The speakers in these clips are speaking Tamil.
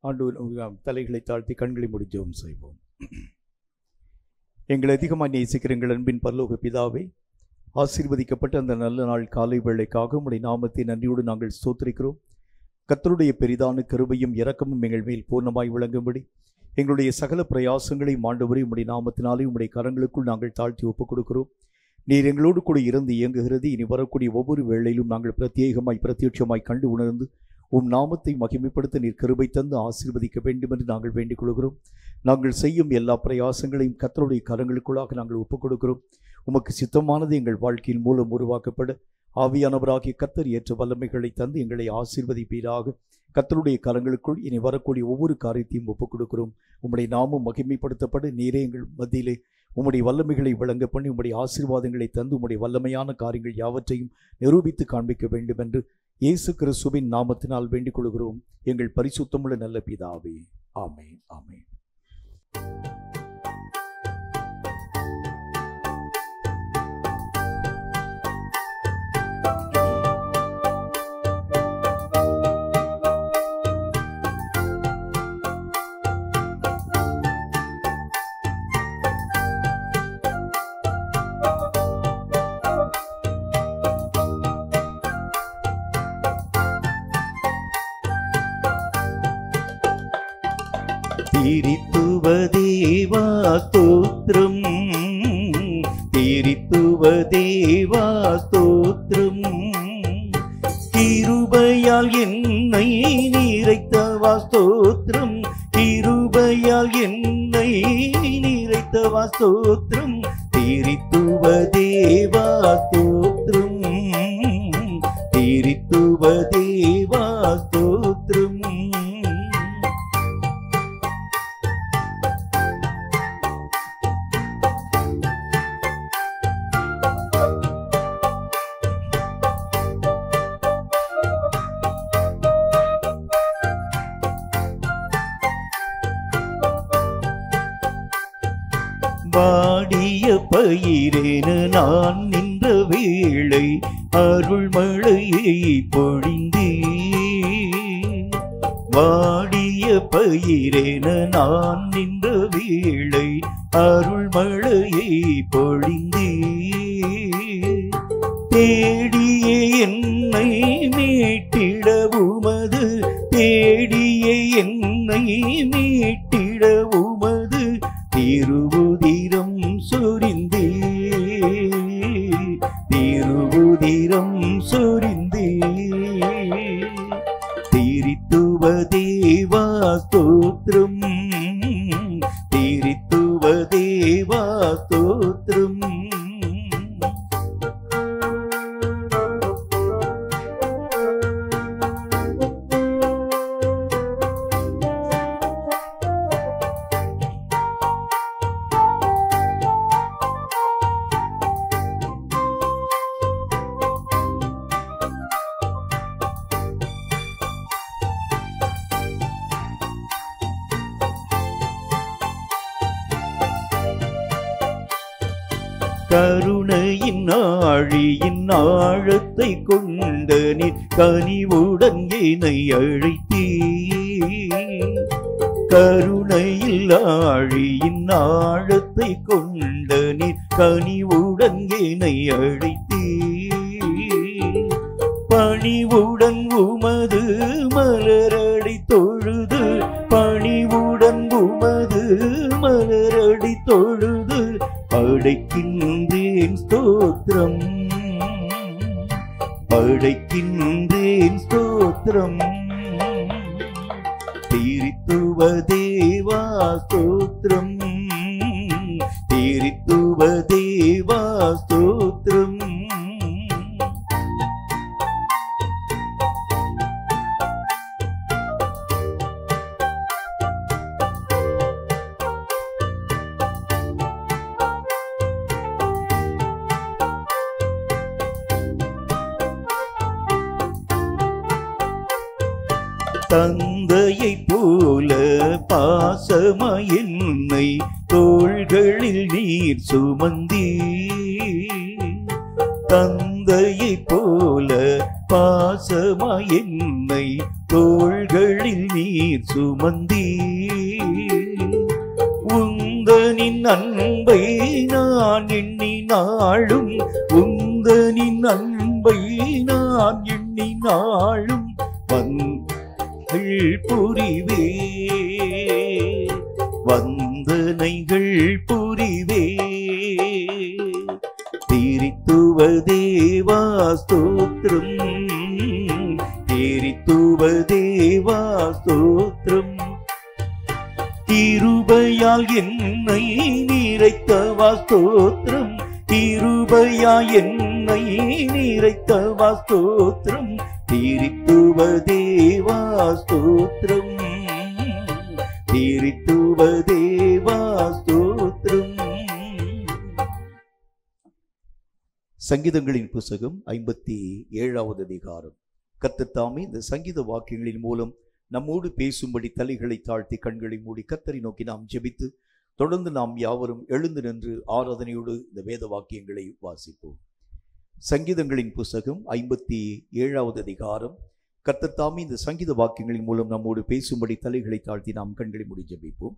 ஆண்டவர் தலைகளை தாழ்த்தி கண்களை மூடி ஜெபம் செய்வோம். எங்களை அதிகமாக நேசிக்கிற எங்கள் அன்பின் பரலோக பிதாவே, ஆசீர்வதிக்கப்பட்ட அந்த நல்ல நாள் காலை வேளைக்காக உம்முடைய நாமத்தை நன்றியோடு நாங்கள் ஸ்தோத்திரிக்கிறோம். கர்த்தருடைய பெரிதான கிருபையும் இரக்கமும் எங்கள் மேல் பூர்ணமாய் விளங்கும்படி எங்களுடைய சகல பிரயாசங்களையும் ஆண்டவரே உம்முடைய நாமத்தினாலே உம்முடைய கரங்களுக்குள் நாங்கள் தாழ்த்தி ஒப்புக் கொடுக்கிறோம். நீர் எங்களோடு கூட இருந்து இயங்குகிறது. இனி வரக்கூடிய ஒவ்வொரு வேளையிலும் நாங்கள் பிரத்யட்சமாய் கண்டு உணர்ந்து உம் நாமத்தை மகிமைப்படுத்த நீர் கிருபை தந்து ஆசீர்வதிக்க வேண்டும் என்று நாங்கள் வேண்டிக் கொள்கிறோம். நாங்கள் செய்யும் எல்லா பிரயாசங்களையும் கர்த்தருடைய கரங்களுக்குள்ளாக நாங்கள் ஒப்புக் கொடுக்கிறோம். உமக்கு சித்தமானது எங்கள் வாழ்க்கையின் மூலம் உருவாக்கப்பட ஆவியானவராகிய கர்த்தர் ஏற்ற வல்லமைகளை தந்து எங்களை ஆசீர்வதிப்பீராக. கர்த்தருடைய கரங்களுக்குள் இனி வரக்கூடிய ஒவ்வொரு காரியத்தையும் ஒப்புக் கொடுக்கிறோம். உம்முடைய நாமம் மகிமைப்படுத்தப்பட நீரே எங்கள் மத்தியிலே உம்முடைய வல்லமைகளை விளங்க பண்ணி உம்முடைய ஆசீர்வாதங்களை தந்து உம்முடைய வல்லமையான காரியங்கள் யாவற்றையும் நிரூபித்து காண்பிக்க வேண்டும் என்று இயேசு கிறிஸ்துவின் நாமத்தினால் வேண்டிக் கொள்கிறோம் எங்கள் பரிசுத்தமுள்ள நல்ல பிதாவே. ஆமென், ஆமென். திரித்துவ தேவா ஸ்தோத்திரம், திரித்துவ தேவா ஸ்தோத்திரம். கிருபையால் என்னை நிறைத்தவா ஸ்தோத்திரம், கிருபையால் என்னை நிறைத்தவா ஸ்தோத்திரம். திரித்துவ தேவா ஸ்தோத்திரம், திரித்துவ தேவா ஸ்தோத்திரம். வாடிய பயிரேன நான் நின்ற வேளை அருள்மழையை பொழிந்தே. வாடிய பயிரேன நான் நின்ற வேளை அருள்மழையை பொழிந்தே. தேடியே என்னை மீட்டிட உமது, தேடியே என்னை மீட்டிட உமது திருவுதிரம் சொரிந்தே, திருவுதிரம் சொரிந்தே. திரித்துவ தேவா ஸ்தோத்திரம், திரித்துவ தேவா ஸ்தோத்திரம். கருணையின் ஆழியின் ஆழத்தை கொண்ட நீர் கனிவுடன் என்னை அழைத்தே. கருணையில் ஆழியின் ஆழத்தை கொண்ட நீர் கனிவுடன் என்னை அழைத்தே. பணிவுடன் உமது மலரடி தொழுது, பணிவுடன் உமது மலரடி தொழுது படைக்கின்றேன் ஸ்தோத்திரம், படைக்கின்றேன் ஸ்தோத்திரம். திரித்துவ தேவா ஸ்தோத்திரம், திரித்துவ தேவா ஸ்தோத்திரம். தந்தையை போல பாசமாய் என்னை தோள்களில் நீர் சுமந்தீ. தந்தையை போல பாசமாய் என்னை தோள்களில் நீர் சுமந்தீ. உந்தனின் அன்பை நான் எண்ணினாலும், உந்தனின் அன்பை நான் எண்ணினாலும் வந்தனைகள் புரிவே, வந்தனைகள் புரிவே. திரித்துவ தேவா ஸ்தோத்திரம், திரித்துவ தேவா ஸ்தோத்திரம். கிருபையால் என்னை நிறைத்தவா ஸ்தோத்திரம், கிருபையால் என்னை நிறைத்தவா ஸ்தோத்திரம். திரித்துவ தேவா ஸ்தோத்திரம், திரித்துவ தேவா ஸ்தோத்திரம். சங்கீதங்களின் புத்தகம் 57வது அதிகாரம். கர்த்தர் தாமே இந்த சங்கீத வாக்கியங்களின் மூலம் நம்மோடு பேசும்படி தலைகளை தாழ்த்தி கண்களை மூடி கர்த்தரை நோக்கி நாம் ஜெபித்து தொடர்ந்து நாம் யாவரும் எழுந்து நின்று ஆராதனையோடு இந்த வேத வாக்கியங்களை வாசிப்போம். சங்கீதங்களின் புத்தகம் 57வது அதிகாரம். கர்த்தர் தாமே இந்த சங்கீத வாக்கியங்களின் மூலம் நம்மோடு பேசும்படி தலைகளை தாழ்த்தி நாம் கண்களை மூடி ஜெபிப்போம்.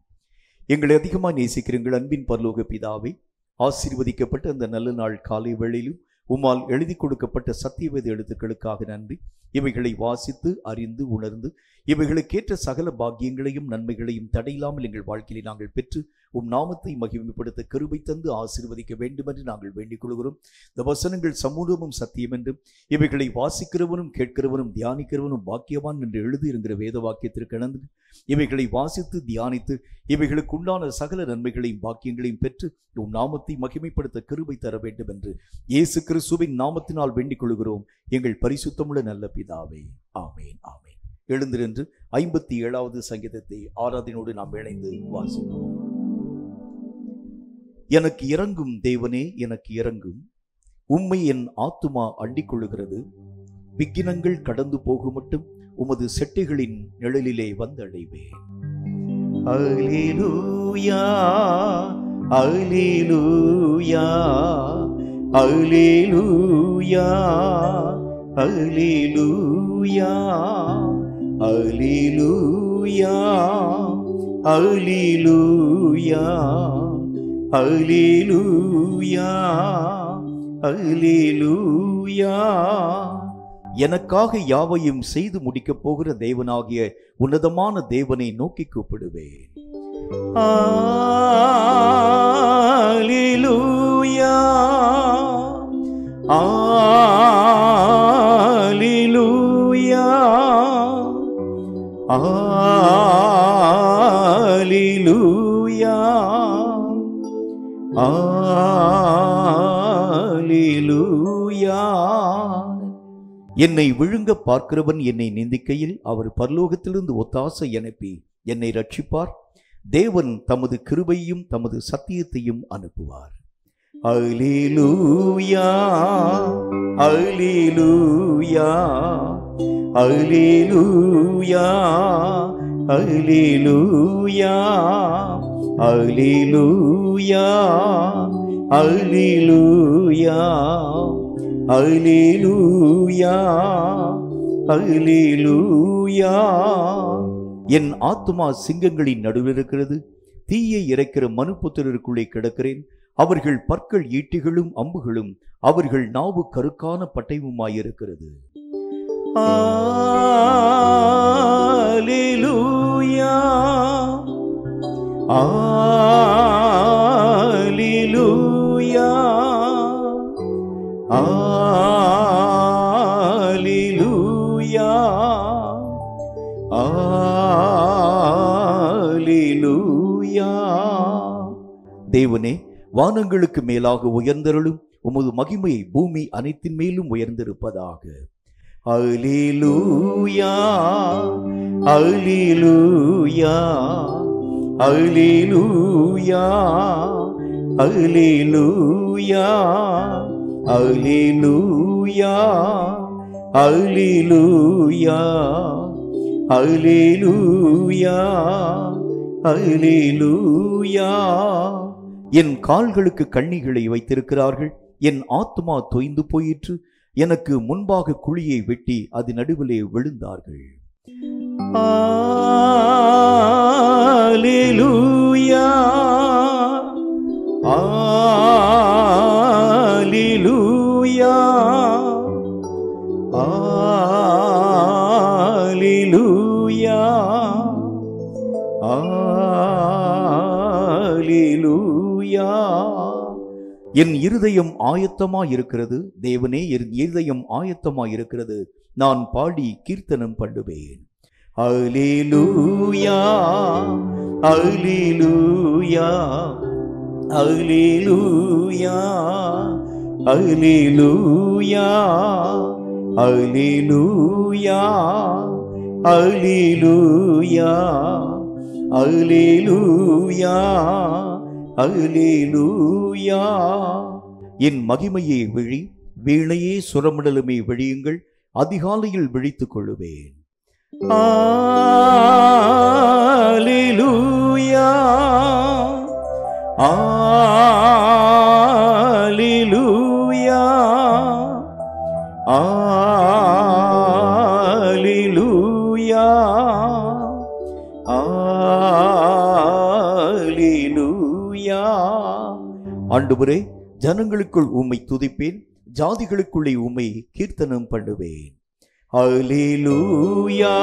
எங்களை அதிகமாக நேசிக்கிற எங்கள் அன்பின் பரலோக பிதாவே, ஆசீர்வதிக்கப்பட்ட அந்த நல்ல நாள் காலை வேளையிலும் உம்மால் எழுதி கொடுக்கப்பட்ட சத்தியவேத எழுத்துக்களுக்காக நன்றி. இவைகளை வாசித்து அறிந்து உணர்ந்து இவைகளுக்கேற்ற சகல பாக்கியங்களையும் நன்மைகளையும் தடையில்லாமல் எங்கள் வாழ்க்கையை நாங்கள் பெற்று உம் நாமத்தை மகிமைப்படுத்த கிருபை தந்து ஆசீர்வதிக்க வேண்டும் என்று நாங்கள் வேண்டிக் கொள்கிறோம். இந்த வசனங்கள் சமூகமும் சத்தியம் என்றும் இவைகளை வாசிக்கிறவனும் கேட்கிறவனும் தியானிக்கிறவனும் பாக்கியவான் என்று எழுதியிருக்கிற வேத வாக்கியத்திற்கு இணந்து இவைகளை வாசித்து தியானித்து இவைகளுக்கு உண்டான சகல நன்மைகளையும் பாக்கியங்களையும் பெற்று உம் நாமத்தை மகிமைப்படுத்த கிருபை தர வேண்டும் என்று இயேசு கிறிஸ்துவின் நாமத்தினால் வேண்டிக் கொள்கிறோம் எங்கள் பரிசுத்தமுள்ள நல்ல பிதாவே. ஆமேன், ஆமேன். எழுந்திருந்து 57வது சங்கீதத்தை ஆராதனையோடு நாம் இணைந்து வாசிப்போம். எனக்கு இறங்கும் தேவனே, எனக்கு இறங்கும், உம்மை என் ஆத்துமா அண்டிக் கொள்ளுகிறது. விக்கினங்கள் கடந்து போகும் மட்டும் உமது செட்டைகளின் நிழலிலே வந்தடைவேன். அல்லேலூயா, அல்லேலூயா, அல்லேலூயா, அல்லேலூயா, அல்லேலூயா, அல்லேலூயா, அல்லேலூயா, அல்லேலூயா. எனக்காக யாவையும் செய்து முடிக்கப் போகிற தேவனாகிய உன்னதமான தேவனை நோக்கி கூப்பிடுவேன். அல்லேலூயா, அல்லேலூயா, அல்லேலூயா, அல்லேலூயா. என்னை விழுங்க பார்க்கிறவன் என்னை நிந்திக்கையில் அவர் பரலோகத்திலிருந்து ஒத்தாசை அனுப்பி என்னை ரட்சிப்பார். தேவன் தமது கிருபையையும் தமது சத்தியத்தையும் அனுப்புவார். அல்லேலூயா, அல்லேலூயா, அல்லேலூயா, அல்லேலூயா, அல்லேலூயா, அல்லேலூயா, அல்லேலூயா, அல்லேலூயா. என் ஆத்துமா சிங்கங்களின் நடுவில் இருக்கிறது. தீயை இறைக்கிற மனுபுத்திரருக்குள்ளே கிடக்கிறேன். அவர்கள் பற்கள் ஈட்டிகளும் அம்புகளும் அவர்கள் நாவு கருக்கான பட்டயமுமாயிருக்கிறது. அல்லேலூயா, அல்லேலூயா, அல்லேலூயா, அல்லேலூயா. தேவனே, வானங்களுக்கு மேலாக உயர்ந்தருளும் உமது மகிமை பூமி அனைத்தின் மேலும் உயர்ந்திருப்பதாக. அல்லேலூயா, அல்லேலூயா, அல்லேலூயா, அல்லேலூயா, அல்லேலூயா, அல்லேலூயா, அல்லேலூயா, அல்லேலூயா. என் கால்களுக்கு கண்ணிகளை வைத்திருக்கிறார்கள். என் ஆத்துமா தொய்ந்து போயிற்று. எனக்கு முன்பாக குழியை வெட்டி அது நடுவிலே விழுந்தார்கள். அல்லேலூயா அல்லேலூயா அல்லேலூயா அல்லேலூயா. என் இருதயம் ஆயத்தமாயிருக்கிறது தேவனே, என் இருதயம் ஆயத்தமாயிருக்கிறது, நான் பாடி கீர்த்தனம் பண்ணுவேன். அல்லேலூயா அல்லேலூயா அல்லேலூயா அல்லேலூயா அல்லேலூயா அல்லேலூயா அல்லேலூயா அல்லேலூயா. என் மகிமையே விழி, வீணையே சுரமண்டலமே விழியுங்கள், அதிகாலையில் விழித்துக் கொள்ளுவேன். அல்லேலூயா அல்லேலூயா அல்லேலூயா அல்லேலூயா. ஆண்டவரே, ஜனங்களுக்குள் உம்மை துதிப்பேன், ஜாதிகளுக்குள்ளே உம்மை கீர்த்தனம் பண்ணுவேன். அல்லேலூயா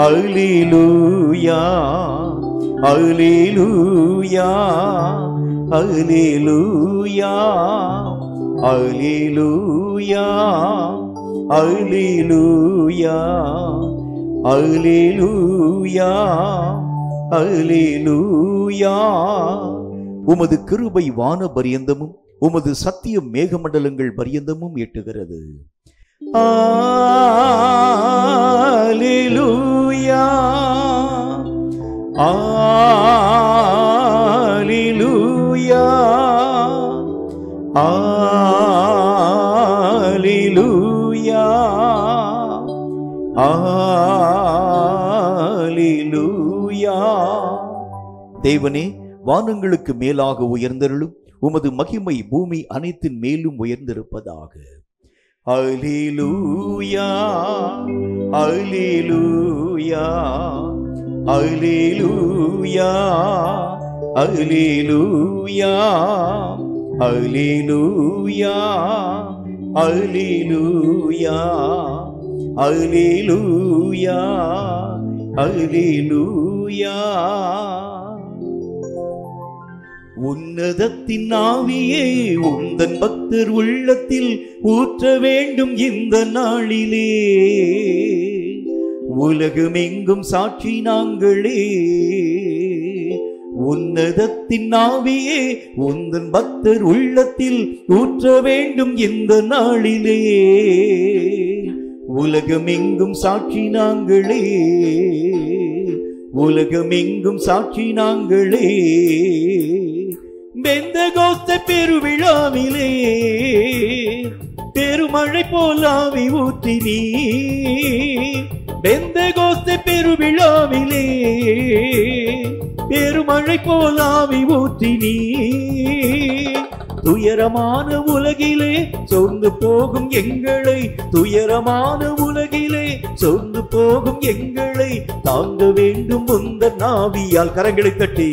அல்லேலூயா அல்லேலூயா அல்லேலூயா அல்லேலூயா அல்லேலூயா அல்லேலூயா அல்லேலூயா. உமது கிருபை வான பரியந்தமும் உமது சத்தியம் மேகமண்டலங்கள் பரியந்தமும் எட்டுகிறது. அல்லேலூயா அல்லேலூயா அல்லேலூயா அல்லேலூயா. தேவனே, வானங்களுக்கு மேலாக உயர்ந்தருளும், உமது மகிமை பூமி அனைத்தின் மேலும் உயர்ந்திருப்பதாக. அல்லேலூயா அல்லேலூயா அல்லேலூயா அல்லேலூயா அல்லேலூயா அல்லேலூயா அல்லேலூயா அல்லேலூயா. உன்னதத்தின் ஆவியே உந்தன் பக்தர் உள்ளத்தில் ஊற்ற வேண்டும் இந்த நாளிலே, உலகமெங்கும் சாட்சி நாங்களே. உன்னதத்தின் ஆவியே உந்தன் பக்தர் உள்ளத்தில் ஊற்ற வேண்டும் இந்த நாளிலே, உலகமெங்கும் சாட்சி நாங்களே. உலகமெங்கும் சாட்சி நாங்களே. பெந்தகோஸ்தே பெருவிழாவிலே பெருமழை போல் ஆவி ஊற்றி நீ, பெந்தகோஸ்தே பெருவிழாவிலே பெருமழை போல் ஆவி ஊற்றி நீ, துயரமான உலகிலே சோர்ந்து போகும் எங்களை, துயரமான உலகிலே சோர்ந்து போகும் எங்களை தாங்க வேண்டும் உந்தன் ஆவியால். கரங்களை தட்டி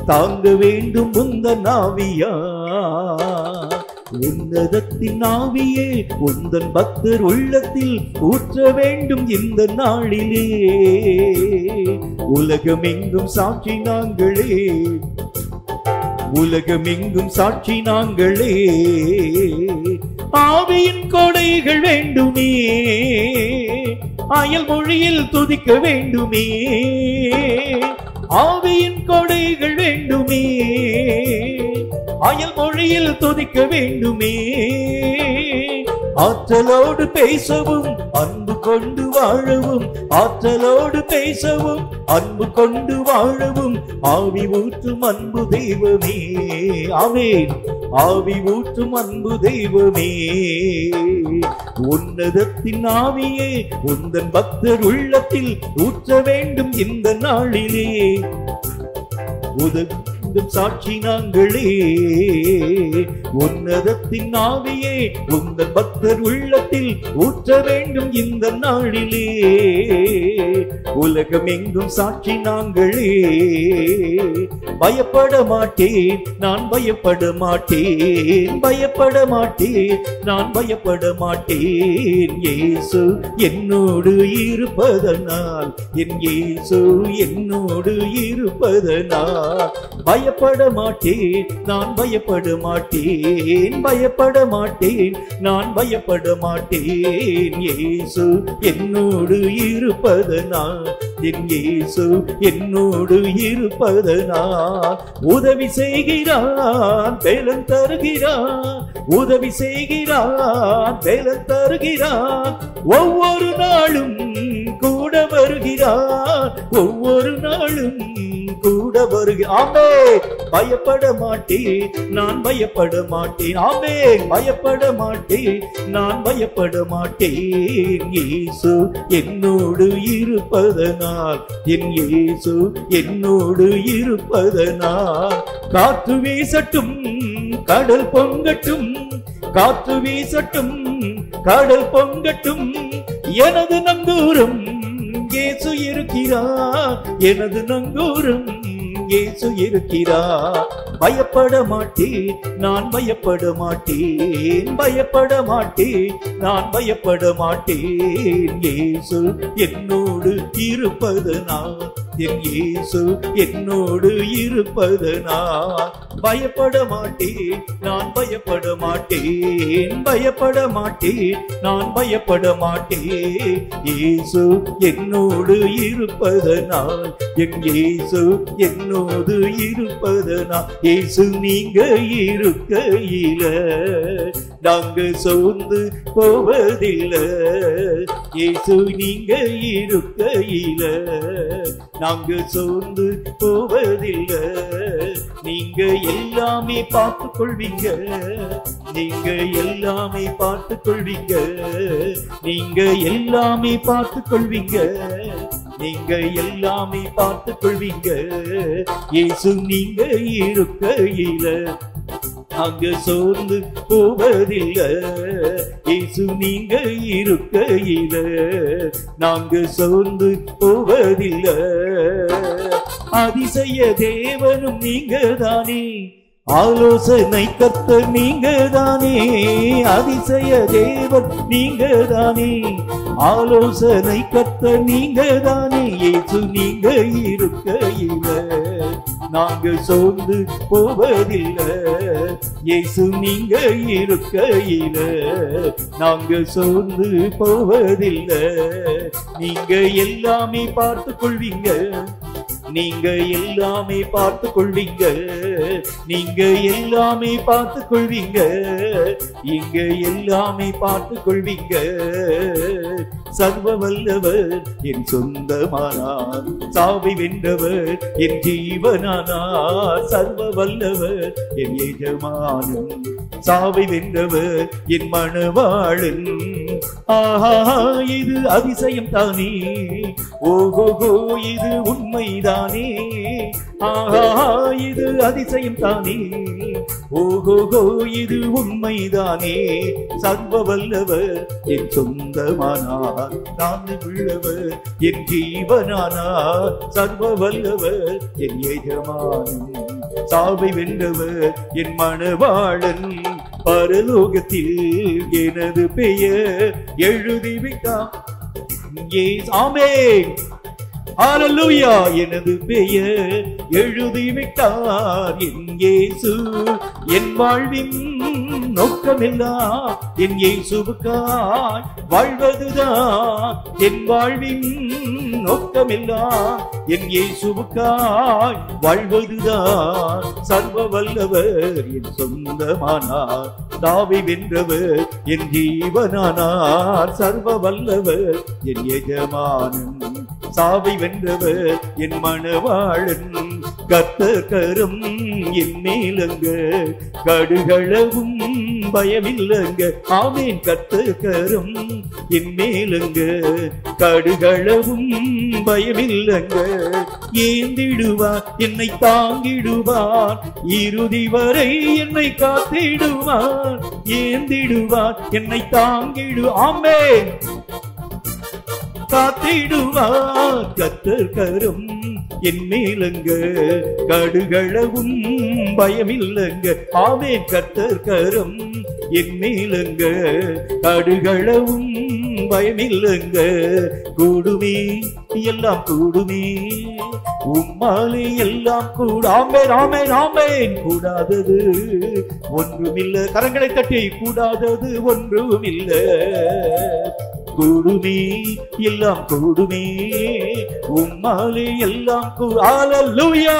தாங்க வேண்டும் உந்தன் ஆவியால். உன்னதத்தின் ஆவியே உந்தன் பக்தர் உள்ளத்தில் ஊற்ற வேண்டும் இந்த நாளிலே, உலகமெங்கும் சாட்சி நாங்களே. உலகமெங்கும் சாட்சி நாங்களே. ஆவியின் கொடைகள் வேண்டுமே, அயல் மொழியில் துதிக்க வேண்டுமே. ஆவியின் கொடைகள் வேண்டுமே, அயல் மொழியில் துதிக்க வேண்டுமே. ஆற்றலோடு பேசவும் அன்பு கொண்டு வாழவும், ஆற்றலோடு பேசவும் அன்பு கொண்டு வாழவும் ஆவி ஊற்றும் அன்பு தெய்வமே. ஆமென். ஆவி ஊற்றும் அன்பு தெய்வமே. உன்னதத்தின் ஆவியே உந்தன் பக்தர் உள்ளத்தில் ஊற்ற வேண்டும் இந்த நாளிலே, எங்கும் சாட்சி நாங்களே. உன்னதத்தின் ஆவியே உந்தன் பக்தர் உள்ளத்தில் ஊற்ற வேண்டும் இந்த நாளிலே. உலகம் எங்கும் சாட்சி நாங்களே. பயப்பட மாட்டேன், நான் பயப்பட மாட்டேன், பயப்பட மாட்டேன், நான் பயப்பட மாட்டேன். இயேசு என்னோடு இருப்பதனால், என் இயேசு என்னோடு இருப்பதனால் பயப்பட மாட்டேன், நான் பயப்பட மாட்டேன், பயப்பட மாட்டேன், நான் பயப்பட மாட்டேன். இயேசு என்னோடு இருப்பதனால், என் இயேசு என்னோடு இருப்பதனால் உதவி செய்கிறான், பலன் தருகிறான், உதவி செய்கிறான், பலன் தருகிறான். ஒவ்வொரு நாளும் கூட வருகிறான், ஒவ்வொரு நாளும் கூட வருகிறான். ஆமே, பயப்பட மாட்டேன், நான் பயப்பட மாட்டேன். ஆமே, பயப்பட மாட்டேன், நான் பயப்பட மாட்டேன். இயேசு என்னோடு இருப்பதனால், என் இயேசு என்னோடு இருப்பதனால் காற்று வீசட்டும், கடல் பொங்கட்டும், காற்று வீசட்டும், கடல் பொங்கட்டும், எனது நங்கூரம் இயேசு இருக்கிறார், எனது நங்கூரம் இயேசு இருக்கிறார். பயப்பட மாட்டேன், நான் பயப்பட மாட்டேன், பயப்பட மாட்டேன், நான் பயப்பட மாட்டேன். இயேசு என்னோடு இருப்பதனால், என் இயேசு என்னோடு இருப்பதனால் பயப்பட மாட்டேன், நான் பயப்பட மாட்டேன், பயப்பட மாட்டேன், நான் பயப்பட மாட்டேன். இயேசு என்னோடு இருப்பதனால், என் இயேசு என்னோடு இருப்பதனால். இயேசு நீங்க இருக்கையில நாங்க சோர்ந்து போவதில்லை. இயேசு நீங்க இருக்கையில நாங்க சோர்ந்து போவதில்லை. நீங்க எல்லாமே பார்த்து கொள்வீங்க, நீங்க எல்லாமே பார்த்து கொள்வீங்க, நீங்க எல்லாமே பார்த்து கொள்வீங்க, நீங்க எல்லாமே பார்த்து கொள்வீங்க. இயேசு நீங்க இருக்கையில நாங்க சோர்ந்து போவதில்லை. இயேசு நீங்க இருக்கையில நாங்க சோர்ந்து போவதில்லை. அதிசய தேவனும் நீங்க தானே, ஆலோசனை கர்த்தர் நீங்க தானே. அதிசய தேவன் நீங்க தானே, ஆலோசனை கர்த்தர் நீங்க தானே. இயேசு நீங்க இருக்கையில நாங்க சோர்ந்து போவதில்லை. இயேசு நீங்க இருக்கையில நாங்க சோர்ந்து போவதில்லை. நீங்க எல்லாமே பார்த்து கொள்வீங்க, நீங்க எல்லாமே பார்த்து கொள்வீங்க, நீங்க எல்லாமே பார்த்து கொள்வீங்க, இங்க எல்லாமே பார்த்து கொள்வீங்க. சர்வ வல்லவர் என் சொந்தமானார், சாவை வென்றவர் என் ஜீவனானார். சர்வ வல்லவர் என் எஜமானன், சாவை வென்றவர் என் மணவாளன். ஆஹா, இது அதிசயம் தானே, ஓஹோ இது உண்மைதானே. ஆஹா, இது அதிசயம் தானே, ஓஹோ இது உண்மைதானே. சர்வ வல்லவர் என் சொந்தமானார், நான் உள்ளவர் என் ஜீவனானார். சர்வ வல்லவர் என் எஜமானன், சாவை வென்றவர் என் மணவாளன். பரலோகத்தில் எனது பெயர் எழுதிவிட்டான். ஆமென், ஹல்லேலூயா. எனது பெயர் எழுதிவிட்டார் என் இயேசு. என் வாழ்வின் நோக்கமெல்லாம் என் இயேசுவுக்காய் வாழ்வதுதான். என் வாழ்வின் நோக்கமெல்லாம் என் இயேசுவுக்காய் வாழ்வதுதான். சர்வ வல்லவர் என் சொந்தமானார், தாவி வென்றவர் என் ஜீவனானார். சர்வ வல்லவர் என் எஜமானன், சாவை வென்றவர் என் மணவாளன். கர்த்தர் கரம் என் மேலங்க, கடுகளவும் பயமில்லங்க. ஆமேன். கர்த்தர் கரம் என் மேலங்க, கடுகளவும் பயமில்லங்க. ஏந்திடுவார் என்னை தாங்கிடுவார், இறுதி வரை என்னை காத்திடுவார். ஏந்திடுவார் என்னை ஆமென் காத்திடுவார். கர்த்தர் கரம் என் மேலங்க, கடுகளவும் பயமில்லங்க. ஆமென். கர்த்தர் கரம் என் மேலங்க, கடுகளவும் பயமில்லங்க. கூடுமே எல்லாம் கூடுமே, உம்மாலே எல்லாம் கூட. ஆமென் ஆமென் ஆமென். கூடாதது ஒன்றுமில்லை. கரங்களை தட்டி கூடாதது ஒன்றுமில்லை. கூடுமே எல்லாம் கூடுமே, உம்மாலே எல்லாம் ஹல்லேலூயா.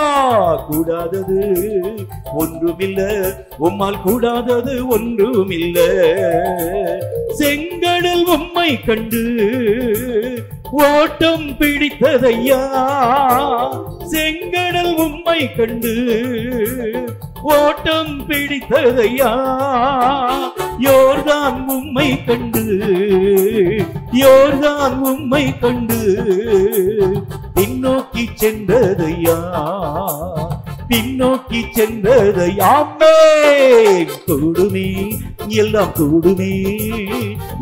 கூடாதது ஒன்றுமில்லை, உம்மால் கூடாதது ஒன்றுமில்லை. செங்கடல் உம்மை கண்டு ஓட்டம் பிடித்ததையா, செங்கடல் உம்மை கண்டு ஓட்டம் பிடித்ததையா. யோர்தான் உம்மை கண்டு, யோர்தான் உம்மை கண்டு பின்னோக்கி சென்றதையா, பின்னோக்கி சென்றதையா. ஆமென். கூடுமே எல்லாம் கூடுமே,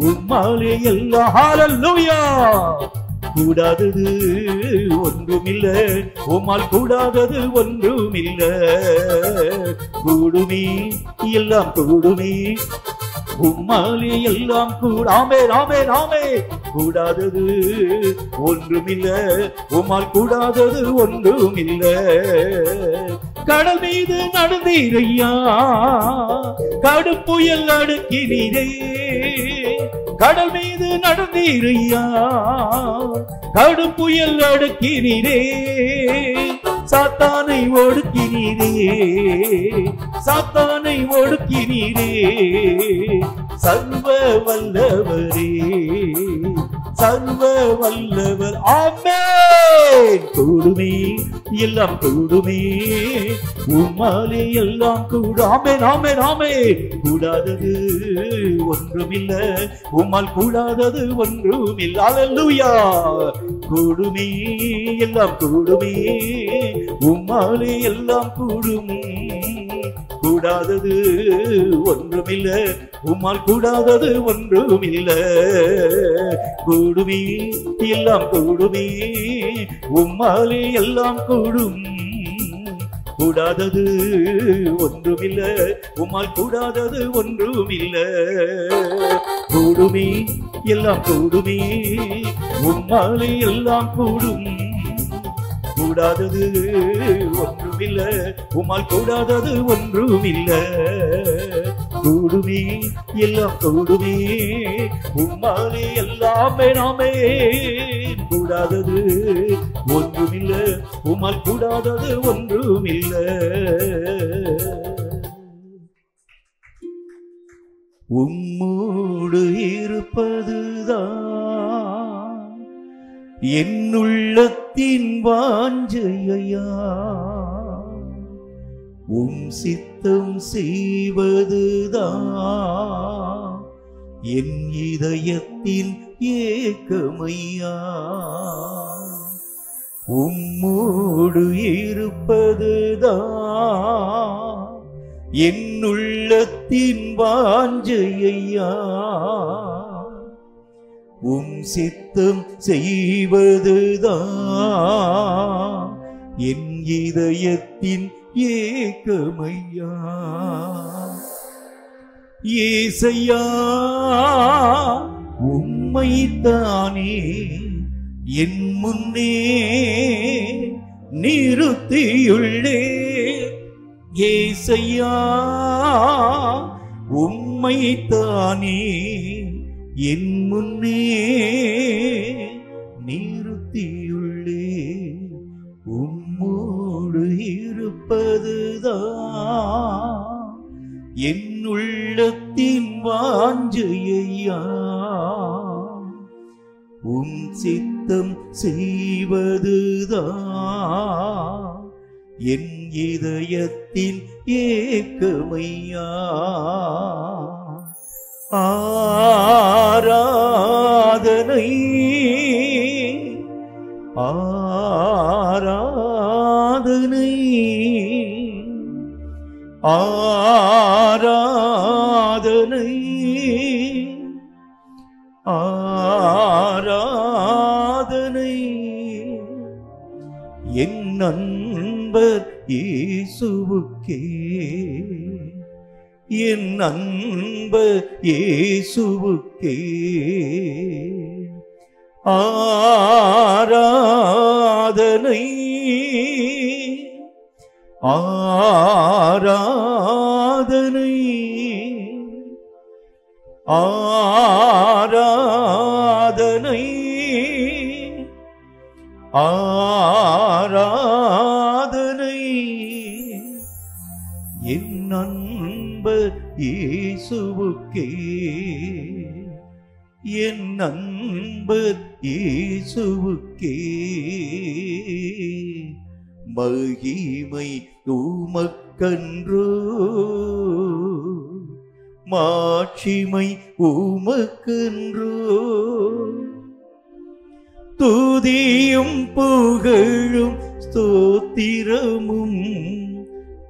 உம்மாலே எல்லாம். ஹல்லேலூயா. கூடாதது ஒன்றுமில்லை, உம்மால் கூடாதது ஒன்றுமில்லை. கூடுமே எல்லாம் கூடுமே, உம்மாலே எல்லாம் கூட. ஆமென் ஆமென் ஆமென். கூடாதது ஒன்றுமில்லை, உம்மால் கூடாதது ஒன்றுமில்லை. கடல் மீது நடந்தீரையா, கடும் புயல் அடுக்கினீரே. கடல் மீது நடந்தீரையா, கடும் புயல் அடுக்கினீரே. சாத்தானை ஒடுக்கினீரே, சாத்தானை ஒடுக்கினீரே. சர்வ வல்லவரே, சர்வ வல்லவர். ஆமென். கூடுமே எல்லாம் கூடுமே, உம்மாலே எல்லாம் கூட. ஆமென் ஆமென் ஆமென். கூடாதது ஒன்றுமில்லை, உம்மால் கூடாதது ஒன்றுமில்லை. ஹல்லேலூயா. கூடுமே எல்லாம் கூடுமே, உம்மாலே எல்லாம் கூடும். கூடாதது ஒன்றுமில்லை, உம்மால் கூடாதது ஒன்றுமில்லை. கூடுமே எல்லாம் கூடுமே, உம்மாலே எல்லாம் கூடும். கூடாதது ஒன்றுமில்லை, உம்மால் கூடாதது ஒன்றுமில்லை. கூடுமே எல்லாம் கூடுமே, உம்மாலே எல்லாம் கூடும். கூடாதது ஒன்றுமில்லை, உம்மால் கூடாதது ஒன்றுமில்லை. கூடுமே எல்லாம் கூடுமே, உம்மாலே எல்லாமே நாமே. கூடாதது ஒன்றுமில்லை, உம்மால் கூடாதது ஒன்றுமில்லை. உம்மோடு இருப்பதுதான் என் உள்ளத்தின் வாஞ்சையா, உம் சித்தம் செய்வதுதான் என் இதயத்தின் ஏக்கமையா. உம்மோடு இருப்பதுதான் என் உள்ளத்தின் வாஞ்சையா, உம் சித்தம் செய்வதுதான் என் இதயத்தின் ஏக்கமையா. ஏசையா உம்மைத்தானே என் முன்னே நிறுத்தியுள்ளே. ஏசையா உம்மைத்தானே என் முன்னே நிறுத்தியுள்ளே. உம்மோடு இருப்பதுதான் என் உள்ளத்தின் வாஞ்சையா, உம் சித்தம் செய்வதுதான் என் இதயத்தில் ஏக்கமையா. ஆராதனை ஆராதனை ஆராதனை ஆராதனை என் நண்பர் இயேசுவுக்கே, என் நண்பர் இயேசுவுக்கே ஆராதனை ஆராதனை ஆராதனை ஆராதனை என் நண்பர் இயேசுவுக்கே, என் நண்பர் இயேசுவுக்கே மகிமை உமக்கன்றோ, மாட்சிமை உமக்கன்றோ, துதியும் புகழும் ஸ்தோத்திரமும்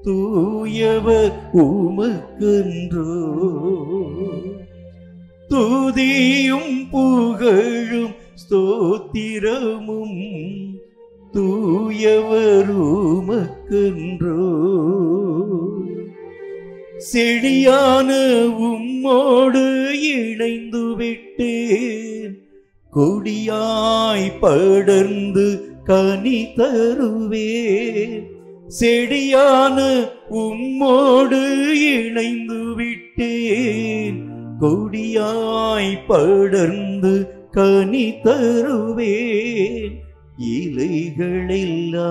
தூயவர் உமக்கன்றோ, துதியும் புகழும் ஸ்தோத்திரமும் தூயவர் உமக்கன்றோ. செழியான உம்மோடு இணைந்து விட்டேன், கொடியாய் படர்ந்து கனி தருவேன். செடியான உம்மோடு இணைந்து விட்டேன், கொடியாய் படர்ந்து கனி தருவேன். இலைகளெல்லாம்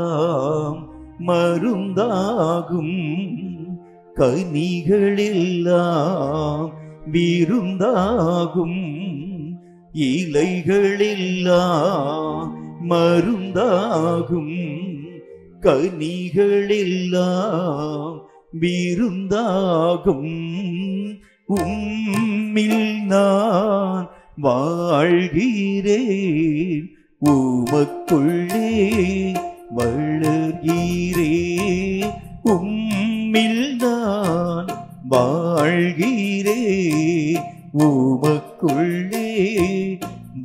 மருந்தாகும், கனிகளெல்லாம் விருந்தாகும். இலைகளெல்லாம் மருந்தாகும், கனிகளெல்லாம் விருந்தாகும். உம்மில் நான் வாழ்கிறேன், உமக்குள்ளே வளர்கிறேன். உம்மில் நான் வாழ்கிறேன், உமக்குள்ளே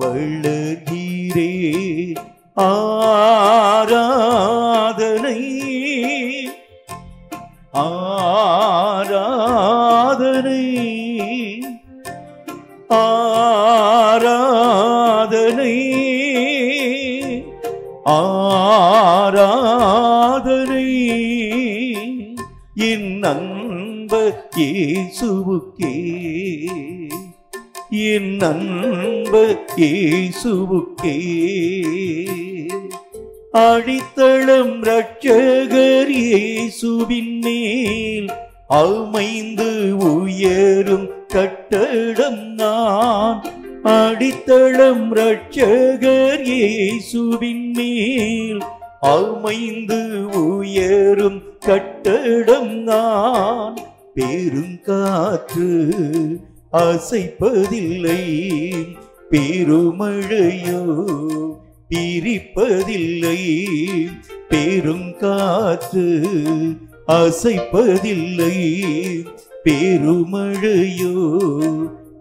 வளர்கிறேன். ஆராதனை ஆராதனை ஆராதனை ஆராதனை என் நண்பர் இயேசுவுக்கே, என் நண்பர் இயேசுவுக்கே அடித்தளம் இரட்சகர் இயேசுவின் மேல் அமைந்து உயரும் கட்டடம் நான். அடித்தளம் இரட்சகர் இயேசுவின் மேல் அமைந்து உயரும் கட்டடம் நான். பெருங்காற்று அசைப்பதில்லை, பெருமழையோ பிரிப்பதில்லை. பெருங்காற்று அசைப்பதில்லை, பெருமழையோ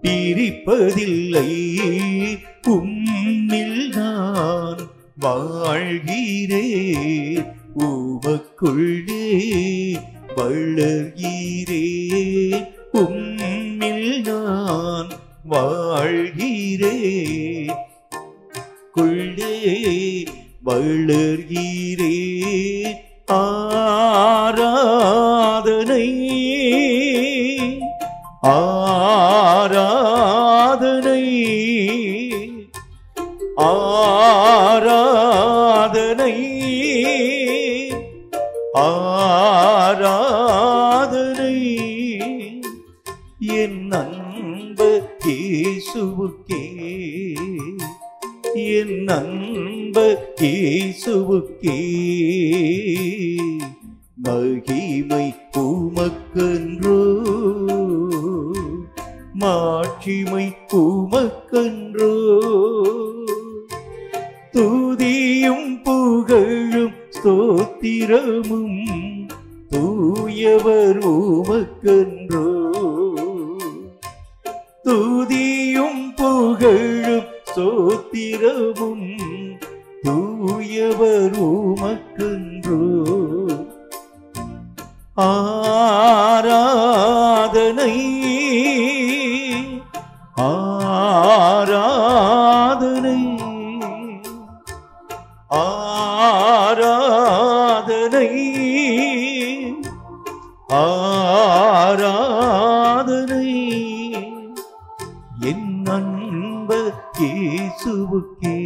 பிரிப்பதில்லை. உம்மில் நான் வாழ்கிறேன், உமக்குள்ளே வளர்கிறேன். உம்மில் நான் வாழ்கிறேன், குள்ளே வளர்கிறேன். ஆராதனை ஆராதனை ஆராதனை ஆராதனை என் நண்பர் இயேசுவுக்கே, என் நண்பர் இயேசுவுக்கே மகிமை உமக்கன்றோ, மாட்சிமை உமக்கன்றோ. துதியும் புகழும் ஸ்தோத்திரமும் தூயவர் உமக்கன்றோ. துதியும் புகழும் ஸ்தோத்திரமும் தூயவர் உமக்கன்றோ. ஆராதனை ஆராதனை ஆராதனை ஆராதனை என் அன்பர் இயேசுவுக்கே,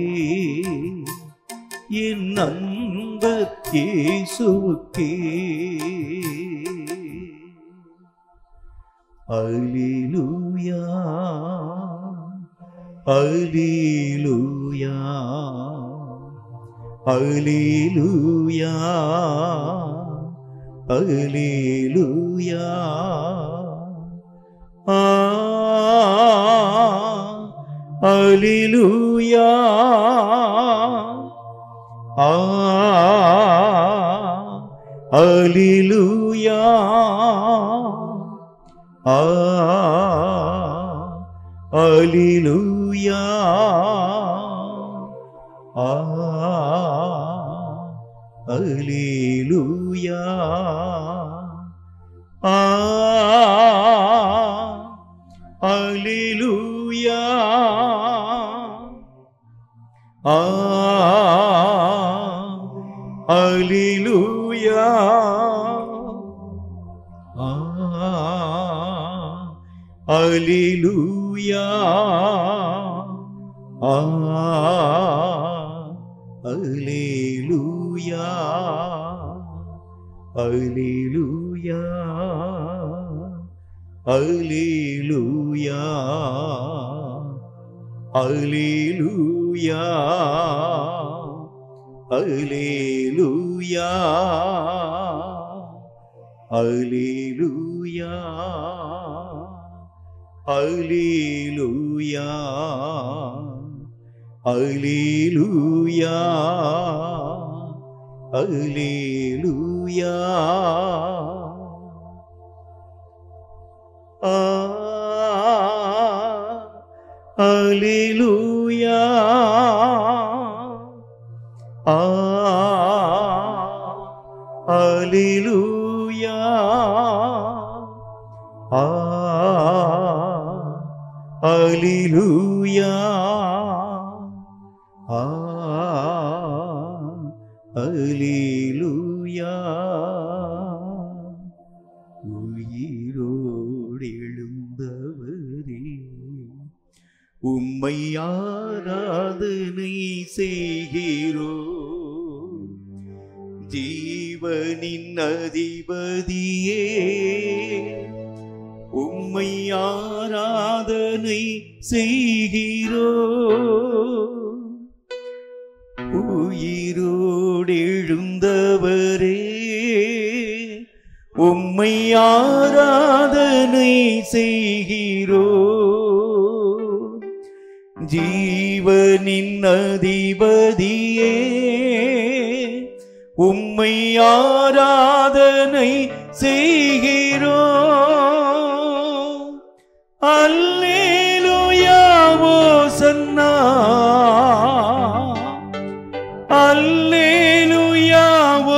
என் அன்பர் இயேசுவுக்கே. அல்லேலூயா அல்லேலூயா அல்லேலூயா அல்லேலூயா. அல்லேலூயா அல்லேலூயா அல்லேலூயா அல்லேலூயா அல்லேலூயா அல்லேலூயா அல்லேலூயா அல்லேலூயா அல்லேலூயா அல்லேலூயா அல்லேலூயா அல்லேலூயா அல்லேலூயா அல்லேலூயா அல்லேலூயா அல்லேலூயா. அல்லேலூயா அல்லேலூயா அல்லேலூயா அல்லேலூயா. உயிரோடு எழுந்தவரே உம்மை ஆராதனை செய்கிறோ. ஜீவனின் அதிபதியே உம்மை ஆராதனை செய்கிறோ. உயிரோடு எழுந்தவரே உம்மை ஆராதனை செய்கிறோ. ஜீவனின் அதிபதியே உம்மை ஆராதனை செய்கிறோ. அல்லேலூயா ஓசன்னா அல்லேலூயா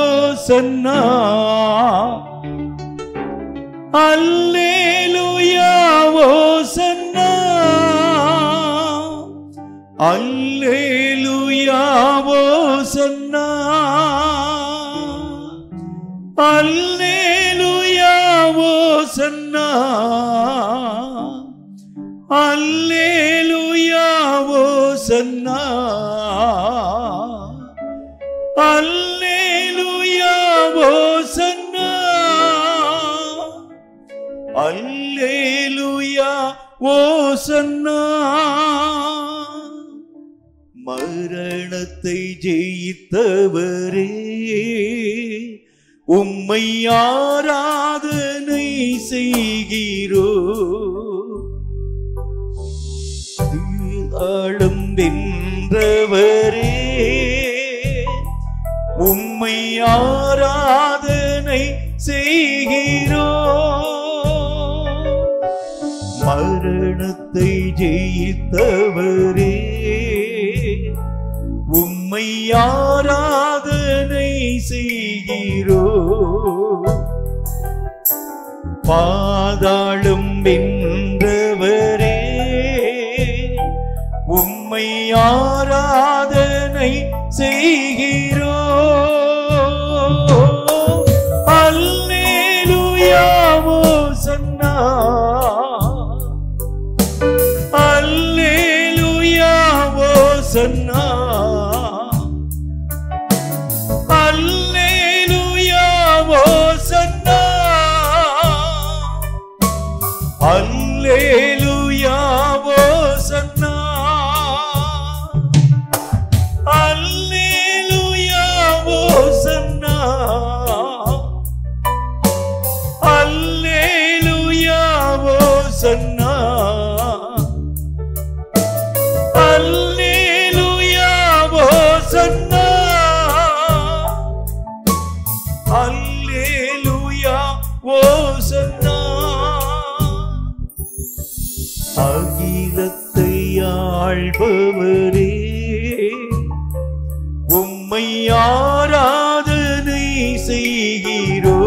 ஓசன்னா அல்லேலூயா ஓசன்னா அல்லேலூயா ஓசன்னா அல்லேலூயா ஓசன்னா அல்லேலூயா ஓசன்னா அல்லேலூயா ஓசன்னா அல்லேலூயா ஓசன்னா. மரண மரணத்தை ஜெயித்தவரே, உம்மை ஆராதனை செய்கிறோ. ஆளும் வென்றவரே, உம்மை ஆராதனை செய்கிறோ. மரணத்தை ஜெயித்தவரே, உம்மை ஆராதனை செய்கிறோ. பாதாளம் வென்றவரே, உம்மை ஆராதனை செய்கிறோ. அல்லேலூயா ஓசன்னா, அல்லேலூயா ஓசன்னா, அல்லேலூயா ஓசன்னா, அல்லேலூயா ஓசன்னா, அல்லேலூயா ஓசன்னா, அல்லேலூயா ஓசன்னா, அல்லேலூயா ஓசன்னா, அல்லேலூயா ஓசன்னா. அகிலத்தை ஆள்பவரே, உம்மை ஆராதனை செய்கிறோ.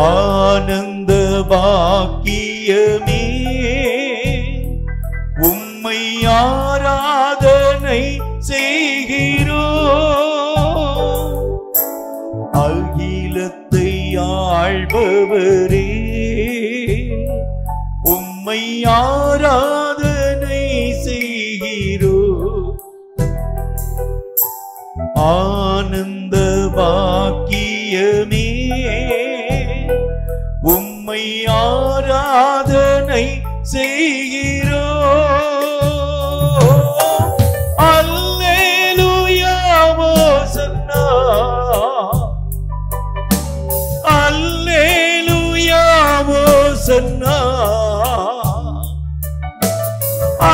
ஆனந்த பாக்கியமே, உம்மை ஆராதனை செய்கிறோ. அகிலத்தை ஆள்பவரே, உம்மை ஆராதனை செய்கிறோ. ஆனந்த பாக்கியமே, உம்மை ஆராதனை செய்கிறோ. அல்லேலூயா ஓசன்னா, அல்லேலூயா ஓசன்னா,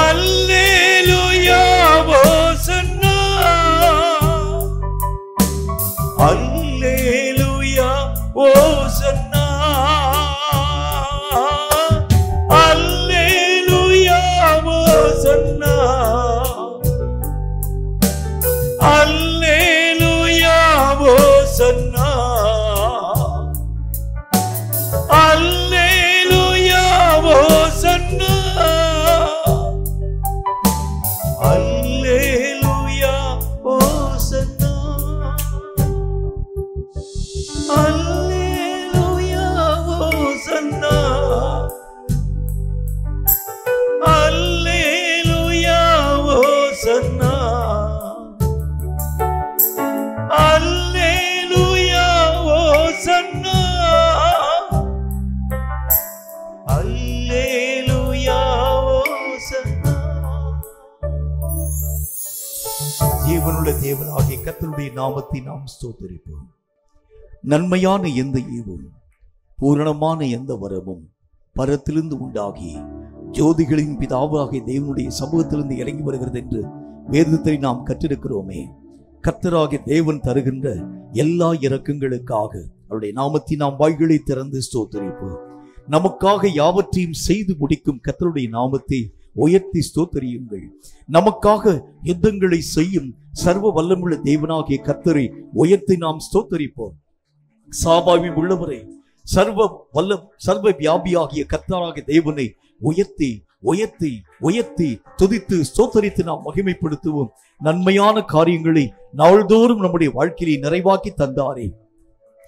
அல்லேலூயா ஓசன்னா, அல்லேலூயா ஓசன்னா, அல்லேலூயா ஓசன்னா, அல்லேலூயா ஓசன்னா, அல்லேலூயா ஓசன்னா, அல்லேலூயா ஓசன்னா, அல்லேலூயா ஓசன்னா, அல்லேலூயா ஓசன்னா, அல்லேலூயா ஓசன்னா, அல்லேலூயா ஓசன்னா. ஜீவனுள்ள தேவனாகிய கர்த்தருடைய நாமத்தை நாம் ஸ்தோத்திரிப்போம். நன்மையான எந்த ஈவும் பூரணமான எந்த வரமும் பரத்திலிருந்து உண்டாகி ஜோதிகளின் பிதாவாகிய தேவனுடைய சமூகத்திலிருந்து இறங்கி வருகிறது என்று வேதத்தை நாம் கற்றிருக்கிறோமே. கர்த்தராகிய தேவன் தருகின்ற எல்லா இரக்கங்களுக்காக அவருடைய நாமத்தை நாம் வாய்களை திறந்து ஸ்தோத்திரிப்போம். நமக்காக யாவற்றையும் செய்து முடிக்கும் கர்த்தருடைய நாமத்தை உயர்த்தி ஸ்தோத்திரியுங்கள். நமக்காக யுத்தங்களை செய்யும் சர்வ வல்லமுள்ள தேவனாகிய கர்த்தரை உயர்த்தி நாம் ஸ்தோத்திரிப்போம். சாபாவி உள்ளவரை சர்வ வியாபியாகிய கர்த்தராகிய தேவனை உயர்த்தி உயர்த்தி உயர்த்தி துதித்து ஸ்தோத்தரித்து நாம் மகிமைப்படுத்துவோம். நன்மையான காரியங்களை நாள்தோறும் நம்முடைய வாழ்க்கையை நிறைவாக்கி தந்தாரே,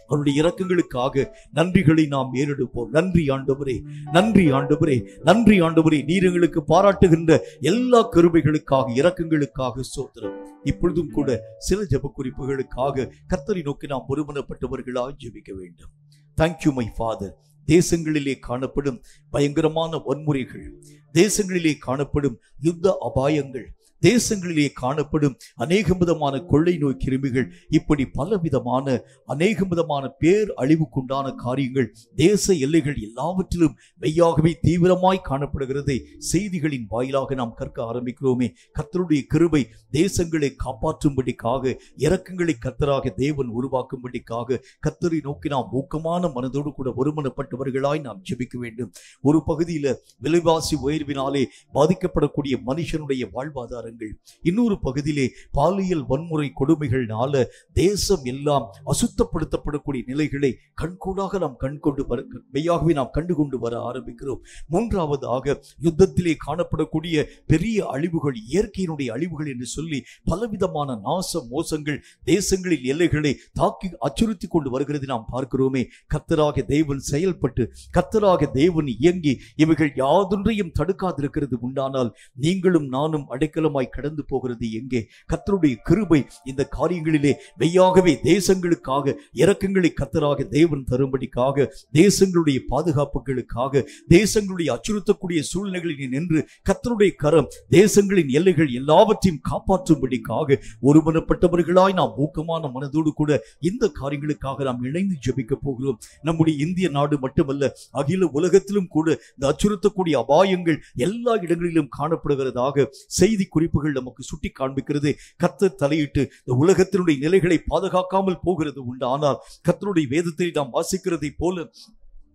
அவருடைய இரக்கங்களுக்காக நன்றிகளை நாம் ஏறெடுப்போம். நன்றி ஆண்டவரே, நன்றி ஆண்டவரே, நன்றி ஆண்டவரே. நீர் எங்களுக்கு பாராட்டுகின்ற எல்லா கிருபைகளுக்காக இரக்கங்களுக்காக ஸ்தோத்திரம். இப்பொழுதும் கூட சில ஜெப குறிப்புகளுக்காக கர்த்தரை நோக்கி நாம் ஒருமனப்பட்டவர்களாய் ஜெபிக்க வேண்டும். Thank you my father. தேசங்களிலே காணப்படும் பயங்கரமான வன்முறைகள், தேசங்களிலே காணப்படும் யுத்த அபாயங்கள், தேசங்களிலே காணப்படும் அநேக விதமான கொள்ளை நோய் கிருமிகள், இப்படி பலவிதமான அநேக விதமான பேர் அழிவுக்குண்டான காரியங்கள் தேச எல்லைகள் எல்லாவற்றிலும் மெய்யாகவே தீவிரமாய் காணப்படுகிறதை செய்திகளின் வாயிலாக நாம் கற்க ஆரம்பிக்கிறோமே. கர்த்தருடைய கிருபை தேசங்களை காப்பாற்றும்படிக்காக, இரக்கங்களை கர்த்தராக தேவன் உருவாக்கும்படிக்காக கர்த்தரை நோக்கி நாம் ஊக்கமான மனதோடு கூட ஒருமனப்பட்டவர்களாய் நாம் ஜெபிக்க வேண்டும். ஒரு பகுதியில விலைவாசி உயர்வினாலே பாதிக்கப்படக்கூடிய மனுஷனுடைய வாழ்வாதாரங்கள், இன்னொரு பகுதியிலே பாலியல் வன்முறை கொடுமைகள்னால தேசம் எல்லாம் அசுத்தப்படுத்தப்படக்கூடிய நிலைகளை கண்கூடாக நாம் மெய்யாகவே நாம் கண்டுகொண்டு வர ஆரம்பிக்கிறோம். மூன்றாவதாக யுத்தத்திலே காணப்படக்கூடிய பெரிய அழிவுகள், இயற்கையினுடைய அழிவுகள் என்று சொல்லி பலவிதமான நாச மோசங்கள் தேசங்களில் எல்லைகளை தாக்கி அச்சுறுத்தி கொண்டு வருகிறது நாம் பார்க்கிறோமே. கர்த்தராக தேவன் செயல்பட்டு, கர்த்தராக தேவன் இயங்கி இவைகள் யாதொன்றையும் தடுக்காதிருக்கிறது உண்டானால் நீங்களும் நானும் அடைக்கலமாய் கடந்து போகிறது எங்கே? கர்த்தருடைய கிருபை இந்த காரியங்களிலே மெய்யாகவே தேசங்களுக்காக இரக்கங்களை கர்த்தராக தேவன் தரும்படிக்காக, தேசங்களுடைய பாதுகாப்புகளுக்காக, தேசங்களுடைய அச்சுறுத்தக்கூடிய சூழ்நிலைகளில் நின்று கர்த்தருடைய கரம் தேசங்களின் எல்லைகள் எல்லாவற்றையும் காப்பாற்றும்படிக்காக ஒருமனப்பட்டவர்களாய் நாம் ஊக்கமான மனதோடு கூட இந்த காரியங்களுக்காக நாம் இணைந்து ஜெபிக்க போகிறோம். நம்முடைய இந்திய நாடு மட்டுமல்ல, அகில உலகத்திலும் கூட இந்த அச்சுறுத்தக்கூடிய அபாயங்கள் எல்லா இடங்களிலும் காணப்படுகிறதாக செய்தி குறிப்புகள் நமக்கு சுட்டி காண்பிக்கிறது. கர்த்தர் தலையிட்டு இந்த உலகத்தினுடைய நிலைகளை பாதுகாக்காமல் போகிறது உண்டு. ஆனால் கர்த்தருடைய வேதத்தை நாம் வாசிக்கிறதை போல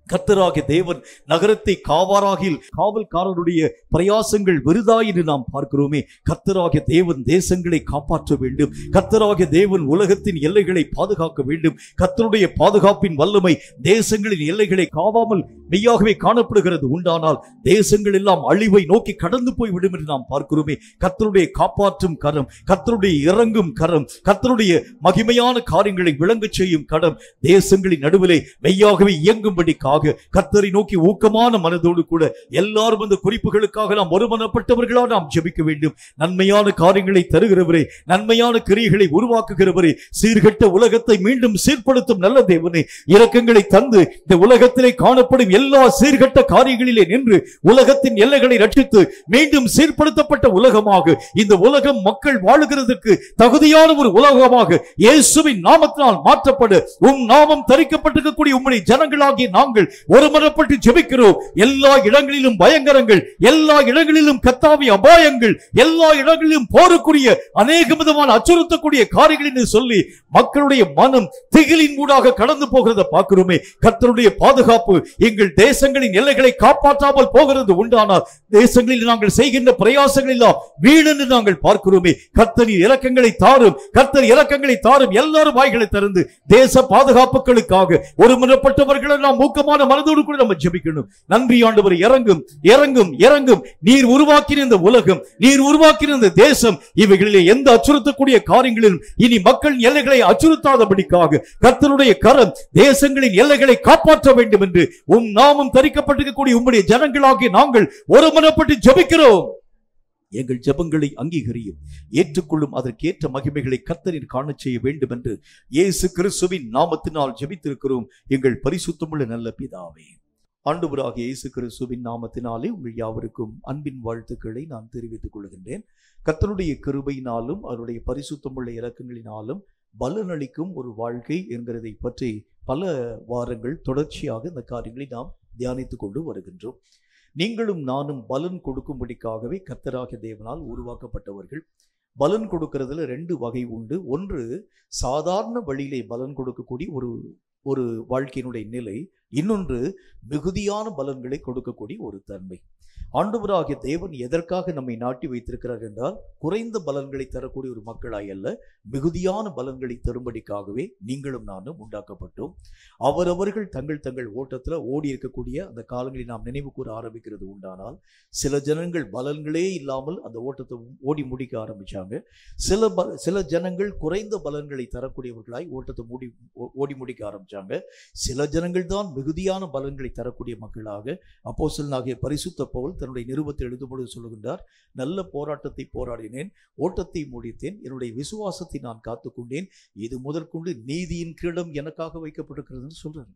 கர்த்தராகிய தேவன் நகரத்தை காவாராகில் காவல்காரருடைய பிரயாசங்கள் விருதா என்று நாம் பார்க்கிறோமே. கர்த்தராகிய தேவன் தேசங்களை காப்பாற்ற வேண்டும். கர்த்தராகிய தேவன் உலகத்தின் எல்லைகளை பாதுகாக்க வேண்டும். கர்த்தருடைய பாதுகாப்பின் வல்லமை தேசங்களின் எல்லைகளை காவாமல் மெய்யாகவே காணப்படுகிறது உண்டானால் தேசங்கள் எல்லாம் அழிவை நோக்கி கடந்து போய் விடும் என்று நாம் பார்க்கிறோமே. கர்த்தருடைய காப்பாற்றும் கரம், கர்த்தருடைய இறங்கும் கரம், கர்த்தருடைய மகிமையான காரியங்களை விளங்கச் செய்யும் கரம் தேசங்களின் நடுவிலே மெய்யாகவே இயங்கும்படிக்காக கர்த்தரை நோக்கி ஊக்கமான மனதோடு கூட எல்லாரும் அந்த குறிப்புகளுக்காக நாம் ஒருமனப்பட்டவர்களாக நாம் ஜெபிக்க வேண்டும். நன்மையான காரியங்களை தருகிறவரே, நன்மையான கிரியைகளை உருவாக்குகிறவரே, சீர்கெட்ட உலகத்தை மீண்டும் சீர்படுத்தும் நல்ல தேவனே, இரக்கங்களை தந்து இந்த உலகத்திலே காணப்படும் எல்லா சீர்கெட்ட காரியங்களிலே நின்று உலகத்தின் எல்லைகளை ரட்சித்து மீண்டும் சீர்படுத்தப்பட்ட உலகமாக இந்த உலகம் மக்கள் வாழுகிறதுக்கு தகுதியான ஒரு உலகமாக இயேசுவின் நாமத்தினால் மாற்றப்பட உம் நாமம் தரிக்கப்பட்டிருக்கக்கூடிய உம்முடைய ஜனங்களாகிய நாங்கள் ஒருமனப்பட்டு ஜெபிக்கிறோம். எல்லா இடங்களிலும் பயங்கரங்கள், எல்லா இடங்களிலும் கர்த்தாவி அபாயங்கள், எல்லா இடங்களிலும் போருக்குரிய அநேக விதமான அச்சுறுத்தக்கூடிய காரியங்கள் என்று சொல்லி மக்களுடைய மனம் திகிலின் ஊடாக கடந்து போகிறத பார்க்கிறோமே. கர்த்தருடைய பாதுகாப்பு எங்கள் தேசங்களின் எல்லைகளை காப்பாற்றாமல் போகிறது உண்டானால் தேசங்களில் நாங்கள் செய்கின்ற பிரயாசங்கள் எல்லாம் வீணென்று நாங்கள் பார்க்கிறோமே. கர்த்தரின் இரக்கங்களை தாரும், கர்த்தர் இரக்கங்களை தாரும். எல்லாரும் வாய்களை திறந்து தேச பாதுகாப்புகளுக்காக ஒருமனப்பட்டவர்கள் நாம் ஊக்கமான மனதோடு கூட நம்ம ஜெபிக்கணும். நன்றி ஆண்டவரே, இறங்கும் இறங்கும் இறங்கும். நீர் உருவாக்கின இந்த உலகம், நீர் உருவாக்கின இந்த தேசம், இவைகளிலே எந்த அச்சுறுத்தக்கூடிய காரியங்களிலும் இனி மக்கள் எல்லைகளை அச்சுறுத்தாதபடிக்காக கர்த்தருடைய கரம் தேசங்களின் எல்லைகளை காப்பாற்ற வேண்டும் என்று உம் நாமம் தரிக்கப்பட்டிருக்கக்கூடிய உம்முடைய ஜனங்களாகிய நாங்கள் ஒருமனப்பட்டு ஜெபிக்கிறோம். எங்கள் ஜெபங்களை அங்கீகரியும், ஏற்றுக்கொள்ளும். அதற்கேற்ற மகிமைகளை கர்த்தரில் காணச் செய்ய வேண்டும் என்று இயேசு கிறிஸ்துவின் நாமத்தினால் ஜெபித்திருக்கிறோம் எங்கள் பரிசுத்தமுள்ள நல்ல பிதாவே. ஆண்டவராகிய இயேசு கிறிஸ்துவின் நாமத்தினாலே உங்கள் யாவருக்கும் அன்பின் வாழ்த்துக்களை நான் தெரிவித்துக் கொள்கின்றேன். கர்த்தருடைய கிருபையினாலும் அவருடைய பரிசுத்தமுள்ள இரக்கங்களினாலும் பலனளிக்கும் ஒரு வாழ்க்கை என்கிறதை பற்றி பல வாரங்கள் தொடர்ச்சியாக இந்த காரியங்களை நாம் தியானித்துக் கொண்டு வருகின்றோம். நீங்களும் நானும் பலன் கொடுக்கும்படிக்காகவே கர்த்தராகிய தேவனால் உருவாக்கப்பட்டவர்கள். பலன் கொடுக்கிறதுல ரெண்டு வகை உண்டு. ஒன்று சாதாரண வழியிலே பலன் கொடுக்கக்கூடிய ஒரு வாழ்க்கையினுடைய நிலை, இன்னொன்று மிகுதியான பலன்களை கொடுக்கக்கூடிய ஒரு தன்மை. ஆண்டவராகிய தேவன் எதற்காக நம்மை நாட்டி வைத்திருக்கிறார் என்றால் குறைந்த பலன்களை தரக்கூடிய ஒரு மக்களாய் அல்ல, மிகுதியான பலன்களை தரும்படிக்காகவே நீங்களும் நானும் உண்டாக்கப்பட்டோம். அவரவர்கள் தங்கள் தங்கள் ஓட்டத்தில் ஓடி இருக்கக்கூடிய அந்த காலங்களை நாம் நினைவு கூற ஆரம்பிக்கிறது உண்டானால் சில ஜனங்கள் பலன்களே இல்லாமல் அந்த ஓட்டத்தை ஓடி முடிக்க ஆரம்பிச்சாங்க. சில ஜனங்கள் குறைந்த பலன்களை தரக்கூடியவர்களாய் ஓட்டத்தை ஓடி முடிக்க ஆரம்பிச்சாங்க. சில ஜனங்கள் தான் மிகுதியான பலன்களை தரக்கூடிய மக்களாக அப்போஸ்தலனாகிய பரிசுத்த பவுல் தன்னுடைய நிருபத்தை எழுதும்பொழுது சொல்லுகின்றார், நல்ல போராட்டத்தை போராடினேன், ஓட்டத்தை முடித்தேன், என்னுடைய விசுவாசத்தை நான் காத்துக்கொண்டேன், இது முதற்கொண்டு நீதியின் கிரீடம் எனக்காக வைக்கப்பட்டிருக்கிறது சொல்றாரு.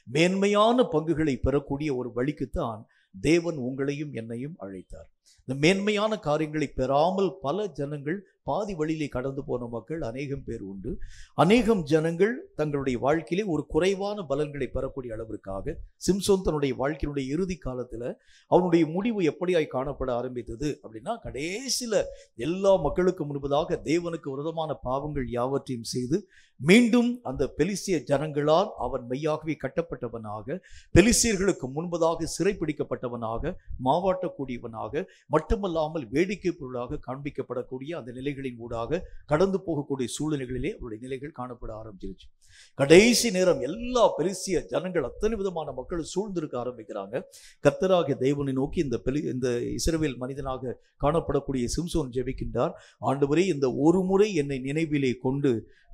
மேன்மையான பங்குகளை பெறக்கூடிய ஒரு வழிக்குத்தான் தேவன் உங்களையும் என்னையும் அழைத்தார். இந்த மேன்மையான காரியங்களை பெறாமல் பல ஜனங்கள் பாதி வழியிலே கடந்து போன மக்கள் அநேகம் பேர் உண்டு. அநேகம் ஜனங்கள் தங்களுடைய வாழ்க்கையிலே ஒரு குறைவான பலன்களை பெறக்கூடிய அளவிற்காக சிம்சோன் தன்னுடைய வாழ்க்கையினுடைய இறுதி காலத்தில் அவனுடைய முடிவு எப்படியாய் காணப்பட ஆரம்பித்தது அப்படின்னா, கடைசியில் எல்லா மக்களுக்கு முன்பதாக தேவனுக்கு விரோதமான பாவங்கள் யாவற்றையும் செய்து மீண்டும் அந்த பெலிஸ்திய ஜனங்களால் அவன் மெய்யாகவே கட்டப்பட்டவனாக, பெலிஸ்தியர்களுக்கு முன்பதாக சிறைப்பிடிக்கப்பட்டவனாக, மாவாட்டக்கூடியவனாக, மட்டுமல்லாமல் வேடிக்கை பொருளாக காண்பிக்கப்படக்கூடிய அந்த நிலைகளின் ஊடாக கடந்து போகக்கூடிய சூழ்நிலைகளிலே அவருடைய நிலைகள் காணப்பட ஆரம்பிச்சிருச்சு. கடைசி நேரம் எல்லா பெலிஸ்திய ஜனங்கள் அத்தனை விதமான மக்கள் சூழ்ந்திருக்க ஆரம்பிக்கிறாங்க. கர்த்தராகிய தேவனை நோக்கி இந்த இஸ்ரவேல் மனிதனாக காணப்படக்கூடிய சிம்சோன் ஜெபிக்கின்றார். ஆண்டவரே, இந்த ஒரு முறை என்னை நினைவிலே கொண்டு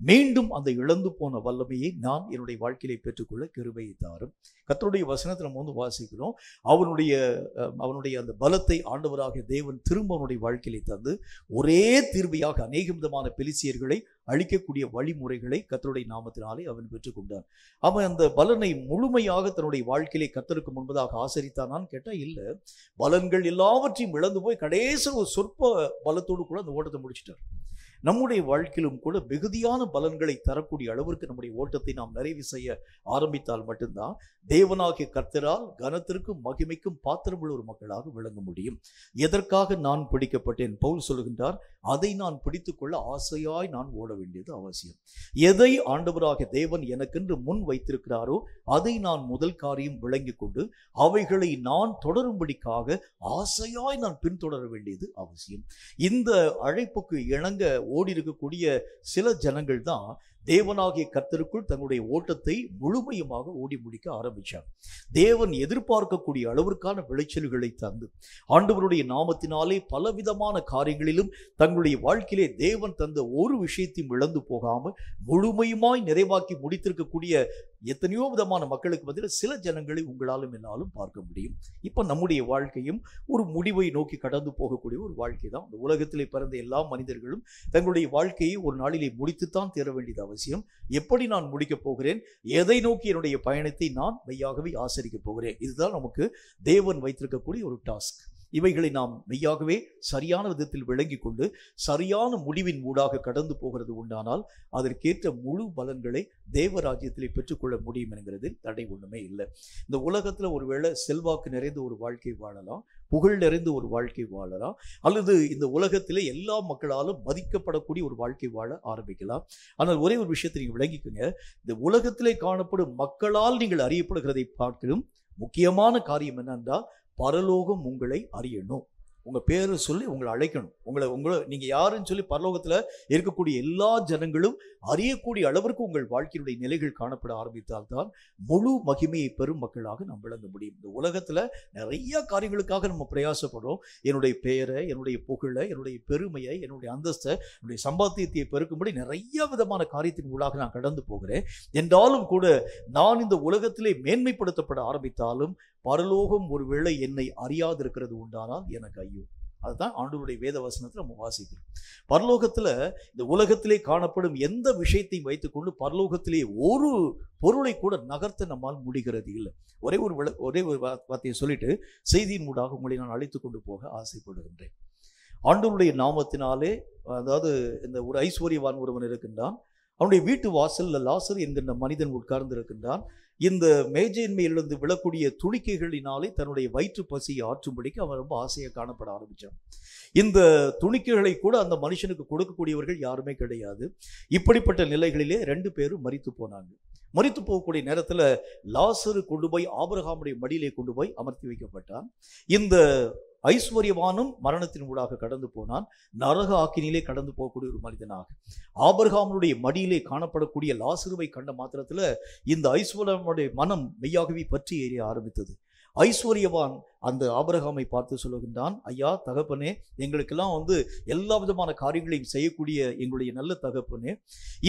மீண்டும் அந்த இழந்து போன வல்லமையை நான் என்னுடைய வாழ்க்கையிலே பெற்றுக்கொள்ள கிருபையை தாரும். கர்த்தருடைய வசனத்தை நம்ம வந்து வாசிக்கிறோம். அவனுடைய அந்த பலத்தை ஆண்டவராகிய தேவன் திரும்ப அவனுடைய வாழ்க்கையிலே தந்து ஒரே தீர்வையாக அநேக விதமான பெலிஸ்தியர்களை அழிக்கக்கூடிய வழிமுறைகளை கர்த்தருடைய நாமத்தினாலே அவன் பெற்றுக்கொண்டான். அவன் அந்த பலனை முழுமையாக தன்னுடைய வாழ்க்கையிலே கர்த்தருக்கு முன்பதாக ஆசரித்தானான்னு கேட்டால் இல்லை. பலன்கள் எல்லாவற்றையும் இழந்து போய் கடைசி ஒரு சொற்ப பலத்தோடு கூட அந்த ஓட்டத்தை முடிச்சிட்டார். நம்முடைய வாழ்க்கையிலும் கூட மிகுதியான பலன்களை தரக்கூடிய அளவிற்கு நம்முடைய ஓட்டத்தை நாம் நிறைவு செய்ய ஆரம்பித்தால் மட்டும்தான் தேவனாகிய கர்த்தரால் கனத்திற்கும் மகிமைக்கும் பாத்திரமுள்ள ஒரு மக்களாக விளங்க முடியும். எதற்காக நான் பிடிக்கப்பட்டேன்? பவுல் சொல்கின்றார், அதை நான் பிடித்துக்கொள்ள ஆசையாய் நான் ஓட வேண்டியது அவசியம். எதை ஆண்டவராகிய தேவன் எனக்கென்று முன் வைத்திருக்கிறாரோ அதை நான் முதல் காரியம் விளங்கி கொண்டு அவைகளை நான் தொடரும்படிக்காக ஆசையாய் நான் பின்தொடர வேண்டியது அவசியம். இந்த அழைப்புக்கு இணங்க ஓடி இருக்கக்கூடிய சில ஜனங்கள் தான் தேவனாகிய கர்த்தருக்குள் தன்னுடைய ஓட்டத்தை முழுமையுமாக ஓடி முடிக்க ஆரம்பிச்சார். தேவன் எதிர்பார்க்கக்கூடிய அளவிற்கான விளைச்சல்களை தந்து ஆண்டவருடைய நாமத்தினாலே பலவிதமான காரியங்களிலும் தங்களுடைய வாழ்க்கையிலே தேவன் தந்த ஒரு விஷயத்தையும் இழந்து போகாமல் முழுமையுமாய் நிறைவாக்கி முடித்திருக்கக்கூடிய எத்தனையோ விதமான மக்களுக்கு பதில் சில ஜனங்களை உங்களாலும் என்னாலும் பார்க்க முடியும். இப்போ நம்முடைய வாழ்க்கையும் ஒரு முடிவை நோக்கி கடந்து போகக்கூடிய ஒரு வாழ்க்கை தான். இந்த உலகத்திலே பிறந்த எல்லா மனிதர்களும் தங்களுடைய வாழ்க்கையை ஒரு நாளிலே முடித்துத்தான் தீர வேண்டியது அவசியம். எப்படி நான் முடிக்கப் போகிறேன், எதை நோக்கி என்னுடைய பயணத்தை நான் மெய்யாகவே ஆசரிக்கப் போகிறேன், இதுதான் நமக்கு தேவன் வைத்திருக்கக்கூடிய ஒரு டாஸ்க். இவைகளை நாம் மெய்யாகவே சரியான விதத்தில் விளங்கி கொண்டு சரியான முடிவின் ஊடாக கடந்து போகிறது உண்டானால் அதற்கேற்ற முழு பலன்களை தேவராஜ்யத்திலே பெற்றுக்கொள்ள முடியும் என்கிறதில் தடை ஒன்றுமே இல்லை. இந்த உலகத்தில் ஒருவேளை செல்வாக்கு நிறைந்த ஒரு வாழ்க்கை வாழலாம், புகழ் நிறைந்த ஒரு வாழ்க்கை வாழலாம், அல்லது இந்த உலகத்திலே எல்லா மக்களாலும் மதிக்கப்படக்கூடிய ஒரு வாழ்க்கை வாழ ஆரம்பிக்கலாம். ஆனால் ஒரே ஒரு விஷயத்தை நீங்கள் விளங்கிக்கோங்க, இந்த உலகத்திலே காணப்படும் மக்களால் நீங்கள் அறியப்படுகிறதை பார்க்கலும் முக்கியமான காரியம் என்னென்றால் பரலோகம் உங்களை அறியணும். உங்கள் பேரை சொல்லி உங்களை அழைக்கணும். உங்களை நீங்கள் யாருன்னு சொல்லி பரலோகத்தில் இருக்கக்கூடிய எல்லா ஜனங்களும் அறியக்கூடிய அளவிற்கு உங்கள் வாழ்க்கையினுடைய நிலைகள் காணப்பட ஆரம்பித்தால்தான் முழு மகிமையை பெறும் மக்களாக நாம் விளங்க முடியும். இந்த உலகத்தில் நிறைய காரியங்களுக்காக நம்ம பிரயாசப்படுறோம். என்னுடைய பெயரை, என்னுடைய புகழை, என்னுடைய பெருமையை, என்னுடைய அந்தஸ்தை, என்னுடைய சம்பாத்தியத்தை பெருக்கும்படி நிறைய விதமான காரியத்தின் ஊடாக நான் கடந்து போகிறேன். என்றாலும் கூட நான் இந்த உலகத்திலே மேன்மைப்படுத்தப்பட ஆரம்பித்தாலும் பரலோகம் ஒருவேளை என்னை அறியாது இருக்கிறது உண்டானால் எனக்கு ஐயோ. அதுதான் ஆண்டவருடைய வேத வசனத்தில் நம்ம வாசிக்கிறோம். பரலோகத்தில் இந்த உலகத்திலே காணப்படும் எந்த விஷயத்தையும் வைத்துக்கொண்டு பரலோகத்திலே ஒரு பொருளை கூட நகர்த்த நம்மால் முடிகிறது இல்லை. ஒரே ஒரு வார்த்தையை சொல்லிட்டு செய்தியின் மூடாக உங்களை நான் அழைத்து கொண்டு போக ஆசைப்படுகின்றேன். ஆண்டவருடைய நாமத்தினாலே, அதாவது இந்த ஒரு ஐஸ்வர்யவான் ஒருவன் இருக்கின்றான். அவனுடைய வீட்டு வாசல்ல லாசர் என்கின்ற மனிதன் உட்கார்ந்து இருக்கின்றான். இந்த மேஜையின் மேலிருந்து விழக்கூடிய துணிக்கைகளினாலே தன்னுடைய வயிற்று பசியை ஆற்றும்படிக்கு அவன் ரொம்ப ஆசையை காணப்பட ஆரம்பித்தான். இந்த துணிக்கைகளை கூட அந்த மனுஷனுக்கு கொடுக்கக்கூடியவர்கள் யாருமே கிடையாது. இப்படிப்பட்ட நிலைகளிலே 2 பேரும் மரித்து போனாங்க. மரித்து போகக்கூடிய நேரத்தில் லாசரு கொண்டு போய் ஆபிரகாமுடைய மடியிலே கொண்டு போய் அமர்த்தி வைக்கப்பட்டான். இந்த ஐஸ்வர்யவானும் மரணத்தின் ஊடாக கடந்து போனான். நரக ஆக்கினிலே கடந்து போகக்கூடிய ஒரு மனிதனாக ஆபிரகாமுடைய மடியிலே காணப்படக்கூடிய லாசருவை கண்ட மாத்திரத்தில் இந்த ஐஸ்வர்யனுடைய மனம் மெய்யாகவே பற்றி எரிய ஆரம்பித்தது. ஐஸ்வர்யவான் அந்த ஆபிரகாமை பார்த்து சொல்லுகின்றான், ஐயா தகப்பனே, எங்களுக்கெல்லாம் எல்லா விதமான காரியங்களையும் செய்யக்கூடிய எங்களுடைய நல்ல தகப்பனே,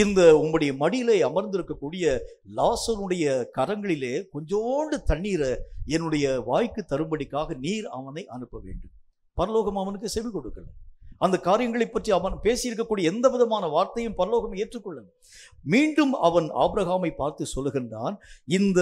இந்த உங்களுடைய மடியிலே அமர்ந்திருக்கக்கூடிய லாசருடைய கரங்களிலே கொஞ்சோண்டு தண்ணீரை என்னுடைய வாய்க்கு தரும்படிக்காக நீர் அவனை அனுப்ப வேண்டும். பரலோகம் அவனுக்கு செவி கொடுக்கல. அந்த காரியங்களை பற்றி அவன் பேசியிருக்கக்கூடிய எந்த விதமான வார்த்தையும் பரலோகம் ஏற்றுக்கொள்ள. மீண்டும் அவன் ஆபிரகாமை பார்த்து சொல்லுகின்றான், இந்த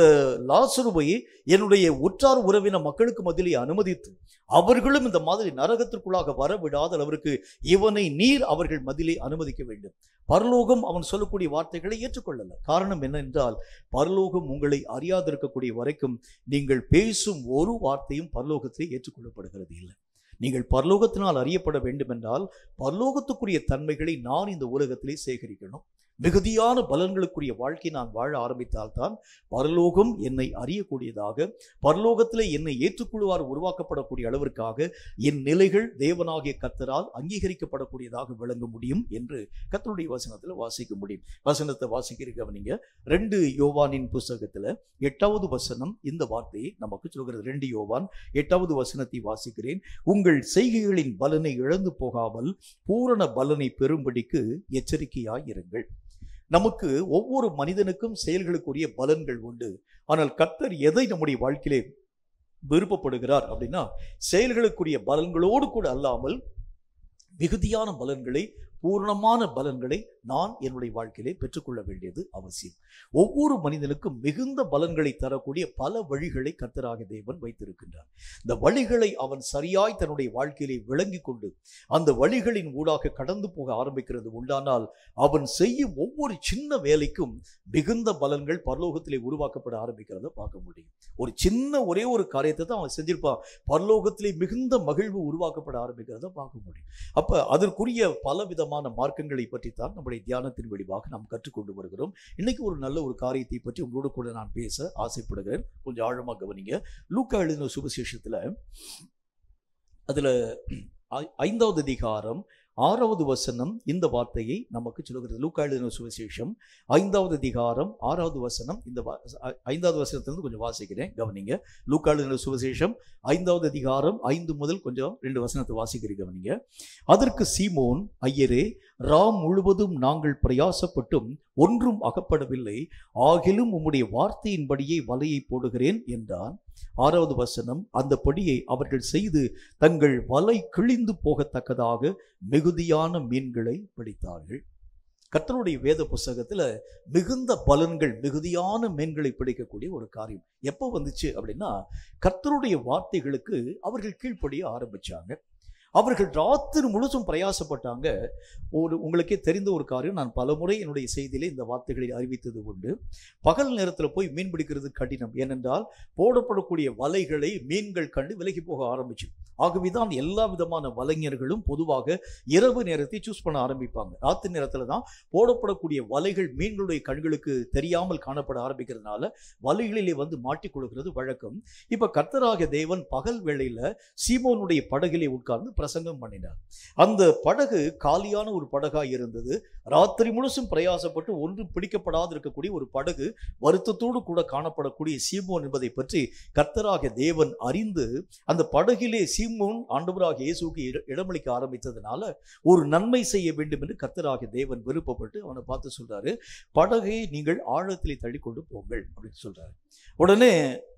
லாசருவை என்னுடைய உற்றார் உறவின மக்களுக்கு மத்தியிலே அனுமதித்து அவர்களும் இந்த மாதிரி நரகத்திற்குள்ளாக வரவிடாத அளவிற்கு இவனை நீர் அவர்கள் மத்தியிலே அனுமதிக்க வேண்டும். பரலோகம் அவன் சொல்லக்கூடிய வார்த்தைகளை ஏற்றுக்கொள்ளல. காரணம் என்னென்றால், பரலோகம் உங்களை அறியாதிருக்கக்கூடிய வரைக்கும் நீங்கள் பேசும் ஒரு வார்த்தையும் பரலோகத்திலே ஏற்றுக்கொள்ளப்படுகிறது இல்லை. நீங்கள் பரலோகத்தினால் அறியப்பட வேண்டும் என்றால் பரலோகத்துக்குரிய தன்மைகளை நான் இந்த உலகத்திலே சேகரிக்கணும். மிகுதியான பலன்களுக்குரிய வாழ்க்கை நான் வாழ ஆரம்பித்தால்தான் பரலோகம் என்னை அறியக்கூடியதாக, பரலோகத்திலே என்னை ஏற்றுக்கொள்வார் உருவாக்கப்படக்கூடிய அளவிற்காக என் நிலைகள் தேவனாகிய கர்த்தரால் அங்கீகரிக்கப்படக்கூடியதாக விளங்க முடியும் என்று கர்த்தருடைய வசனத்தில் வாசிக்க முடியும். வசனத்தை வாசிக்கிறீங்க. 2 யோவானின் புஸ்தகத்தில் 8வது வசனம் இந்த வார்த்தையை நமக்கு சொல்கிறது. 2 யோவான் 8வது வசனத்தை வாசிக்கிறேன். உங்கள் செய்கைகளின் பலனை இழந்து போகாமல் பூரண பலனை பெறும்படிக்கு எச்சரிக்கையாயிருங்கள். நமக்கு ஒவ்வொரு மனிதனுக்கும் செயல்களுக்குரிய பலன்கள் உண்டு. ஆனால் கர்த்தர் எதை நம்முடைய வாழ்க்கையிலே விருப்பப்படுகிறார் அப்படின்னா, செயல்களுக்குரிய பலன்களோடு கூட அல்லாமல் மிகுதியான பலன்களை, பூர்ணமான பலன்களை நான் என்னுடைய வாழ்க்கையிலே பெற்றுக்கொள்ள வேண்டியது அவசியம். ஒவ்வொரு மனிதனுக்கும் மிகுந்த பலன்களை தரக்கூடிய பல வழிகளை கர்த்தராகிய தேவன் வைத்திருக்கின்றார். இந்த வழிகளை அவன் சரியாய் தன்னுடைய வாழ்க்கையிலே விளங்கி கொண்டு அந்த வழிகளின் ஊடாக கடந்து போக ஆரம்பிக்கிறது உண்டானால், அவன் செய்யும் ஒவ்வொரு சின்ன வேலைக்கும் மிகுந்த பலன்கள் பரலோகத்திலே உருவாக்கப்பட ஆரம்பிக்கிறத பார்க்க முடியும். ஒரு சின்ன ஒரே ஒரு காரியத்தை தான் அவன் செஞ்சிருப்பான், பரலோகத்திலே மிகுந்த மகிழ்வு உருவாக்கப்பட ஆரம்பிக்கிறத பார்க்க முடியும். அப்ப அதற்குரிய பலவிதமான மார்க்கங்களை பற்றி தான் நம்முடைய தியானத்தின் வழியாக நாம் கற்றுக்கொண்டு வருகிறோம். இன்னைக்கு ஒரு நல்ல ஒரு காரியத்தை பற்றி உங்களோடு கூட நான் பேச ஆசைப்படுகிறேன். கொஞ்சம் ஆழமாக கவனிங்க. லூக்கா எழுதின சுவிசேஷத்துல அதுல 5வது அதிகாரம் 6வது வசனம் இந்த வார்த்தையை நமக்கு சொல்கிறது. லூக்கா எழுதின சுவிசேஷம் 5வது அதிகாரம் 6வது வசனம். இந்த 5வது வசனத்திலிருந்து கொஞ்சம் வாசிக்கிறேன், கவனிங்க. லூக்கா எழுதின சுவிசேஷம் 5வது அதிகாரம் 5 முதல் கொஞ்சம் 2 வசனத்தை வாசிக்கிறீங்க, கவனிங்க. அதற்கு சீமோன், ஐயரே, ராம் முழுவதும் நாங்கள் பிரயாசப்பட்டும் ஒன்றும் அகப்படவில்லை, ஆகிலும் உம்முடைய வார்த்தையின்படியே வலையை போடுகிறேன் என்றான். 6வது வசனம், அந்த படியை அவர்கள் செய்து தங்கள் வலை கிழிந்து போகத்தக்கதாக மிகுதியான மீன்களை பிடித்தார்கள். கர்த்தருடைய வேத புஸ்தகத்துல மிகுந்த பலன்கள், மிகுதியான மீன்களை பிடிக்கக்கூடிய ஒரு காரியம் எப்போ வந்துச்சு அப்படின்னா, கர்த்தருடைய வார்த்தைகளுக்கு அவர்கள் கீழ்ப்படிய ஆரம்பிச்சாங்க. அவர்கள் ராத்திரி முழுசும் பிரயாசப்பட்டாங்க. உங்களுக்கே தெரிந்த ஒரு காரியம், நான் பலமுறை என்னுடைய செய்தியிலே இந்த வார்த்தைகளை அறிவித்தது உண்டு. பகல் நேரத்தில் போய் மீன் பிடிக்கிறது கடினம். ஏனென்றால் போடப்படக்கூடிய வலைகளை மீன்கள் கண்டு விலகி போக ஆரம்பிச்சு. ஆகவேதான் எல்லா விதமான வலைஞர்களும் பொதுவாக இரவு நேரத்தை சூஸ் பண்ண ஆரம்பிப்பாங்க. ராத்திரி நேரத்தில் தான் போடப்படக்கூடிய வலைகள் மீன்களுடைய கண்களுக்கு தெரியாமல் காணப்பட ஆரம்பிக்கிறதுனால வலைகளிலே வந்து மாட்டிக்கொள்கிறது வழக்கம். இப்ப கர்த்தராகிய தேவன் பகல் வேளையில சீமோனுடைய படகிலே உட்கார்ந்து பிரசங்கம் பண்ணினார். அந்த படகு காலியான ஒரு படகாய் இருந்தது. ராத்திரி முழுசும் பிரயாசப்பட்டு ஒன்றும் பிடிக்கப்படாது இருக்கக்கூடிய ஒரு படகு வருத்தத்தோடு கூட காணப்படக்கூடிய சீமோன் என்பதை பற்றி கர்த்தராகிய தேவன் அறிந்து அந்த படகிலே சீமோன் ஆண்டவராகிய இயேசுவுக்கு இடமளிக்க ஆரம்பித்ததுனால ஒரு நன்மை செய்ய வேண்டும் என்று கர்த்தராகிய தேவன் விருப்பப்பட்டு அவனை பார்த்து சொல்றாரு, படகை நீங்கள் ஆழத்திலே தள்ளிக்கொண்டு போங்கள் அப்படின்னு சொல்றாரு. உடனே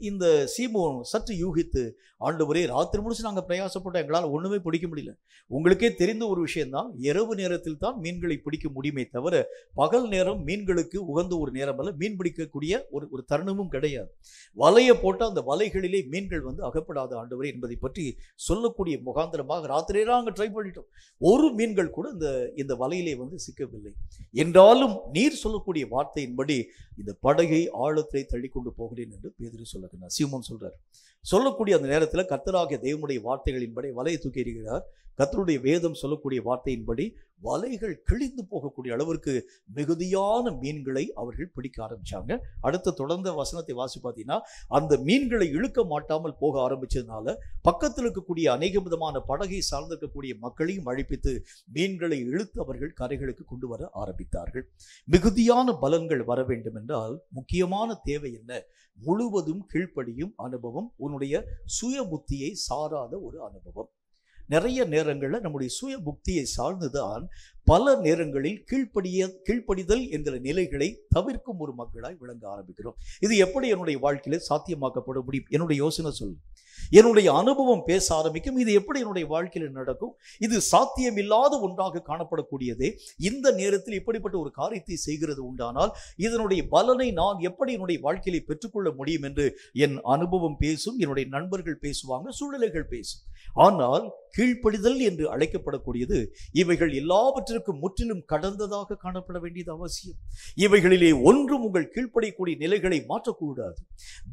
இந்த சீமோன் சற்று யூகித்து, ஆண்டவரே, ராத்திரி முழுசு நாங்கள் பிரயாசப்பட்டோம், எங்களால் ஒண்ணுமே பிடிக்க முடியல. உங்களுக்கே தெரிந்த ஒரு விஷயம்தான், இரவு நேரத்தில் தான் மீன்களை பிடிக்க முடியுமே தவிர பகல் நேரம் மீன்களுக்கு உகந்த ஒரு நேரம் அல்ல. மீன் பிடிக்கக்கூடிய ஒரு தருணமும் கிடையாது. வலையை போட்டு அந்த வலைகளிலே மீன்கள் வந்து அகப்படாத ஆண்டவரே என்பதை பற்றி சொல்லக்கூடிய முகாந்திரமாக ராத்திரியெல்லாம் அங்கே ட்ரை பண்ணிட்டோம். ஒரு மீன்கள் கூட இந்த வலையிலே வந்து சிக்கவில்லை. என்றாலும் நீர் சொல்லக்கூடிய வார்த்தையின்படி இந்த படகை ஆழத்திலே தள்ளிக்கொண்டு போகிறேன் என்று பேதுரு சொல்லுகிறார். சீமோன் சொல்றார். சொல்லக்கூடிய அந்த நேரத்தில் கர்த்தராகிய தேவனுடைய வார்த்தைகளின்படி வலையை தூக்கி எறிகிறார். கர்த்தருடைய வேதம் சொல்லக்கூடிய வார்த்தையின்படி வலைகள் கிழிந்து போகக்கூடிய அளவிற்கு மிகுதியான மீன்களை அவர்கள் பிடிக்க ஆரம்பிச்சாங்க. அடுத்த தொடர்ந்த வசனத்தை வாசி பார்த்தீங்கன்னா, அந்த மீன்களை இழுக்க மாட்டாமல் போக ஆரம்பிச்சதுனால பக்கத்தில் இருக்கக்கூடிய அநேக விதமான படகை சார்ந்திருக்கக்கூடிய மக்களையும் அழைப்பித்து மீன்களை இழுத்து அவர்கள் கரைகளுக்கு கொண்டு வர ஆரம்பித்தார்கள். மிகுதியான பலன்கள் வர வேண்டும் என்றால் முக்கியமான தேவை என்ன? முழுவதும் கீழ்ப்படியும் அனுபவம், உன்னுடைய சுய புத்தியை சாராத ஒரு அனுபவம். நிறைய நேரங்களில் நம்முடைய சுய புக்தியை சார்ந்துதான் பல நேரங்களில் கீழ்ப்படிதல் என்கிற நிலைகளை தவிர்க்கும் ஒரு மக்களாய் விளங்க ஆரம்பிக்கிறோம். இது எப்படி என்னுடைய வாழ்க்கையில சாத்தியமாக்கப்பட முடியும்? என்னுடைய யோசனை சொல்லு, என்னுடைய அனுபவம் பேச ஆரம்பிக்கும். இது எப்படி என்னுடைய வாழ்க்கையில் நடக்கும்? இது சாத்தியமில்லாத ஒன்றாக காணப்படக்கூடியதே. இந்த நேரத்தில் இப்படிப்பட்ட ஒரு காரியத்தை செய்கிறது உண்டானால் இதனுடைய பலனை நான் எப்படி என்னுடைய வாழ்க்கையில பெற்றுக்கொள்ள முடியும் என்று என் அனுபவம் பேசும், என்னுடைய நண்பர்கள் பேசுவாங்க, சூழ்நிலைகள் பேசும். ஆனால் கீழ்ப்படிதல் என்று அழைக்கப்படக்கூடியது இவைகள் எல்லாவற்றிற்கும் முற்றிலும் கடந்ததாக காணப்பட வேண்டியது அவசியம். இவைகளிலே ஒன்றும் உங்கள் கீழ்ப்படியக்கூடிய நிலைகளை மாற்றக்கூடாது.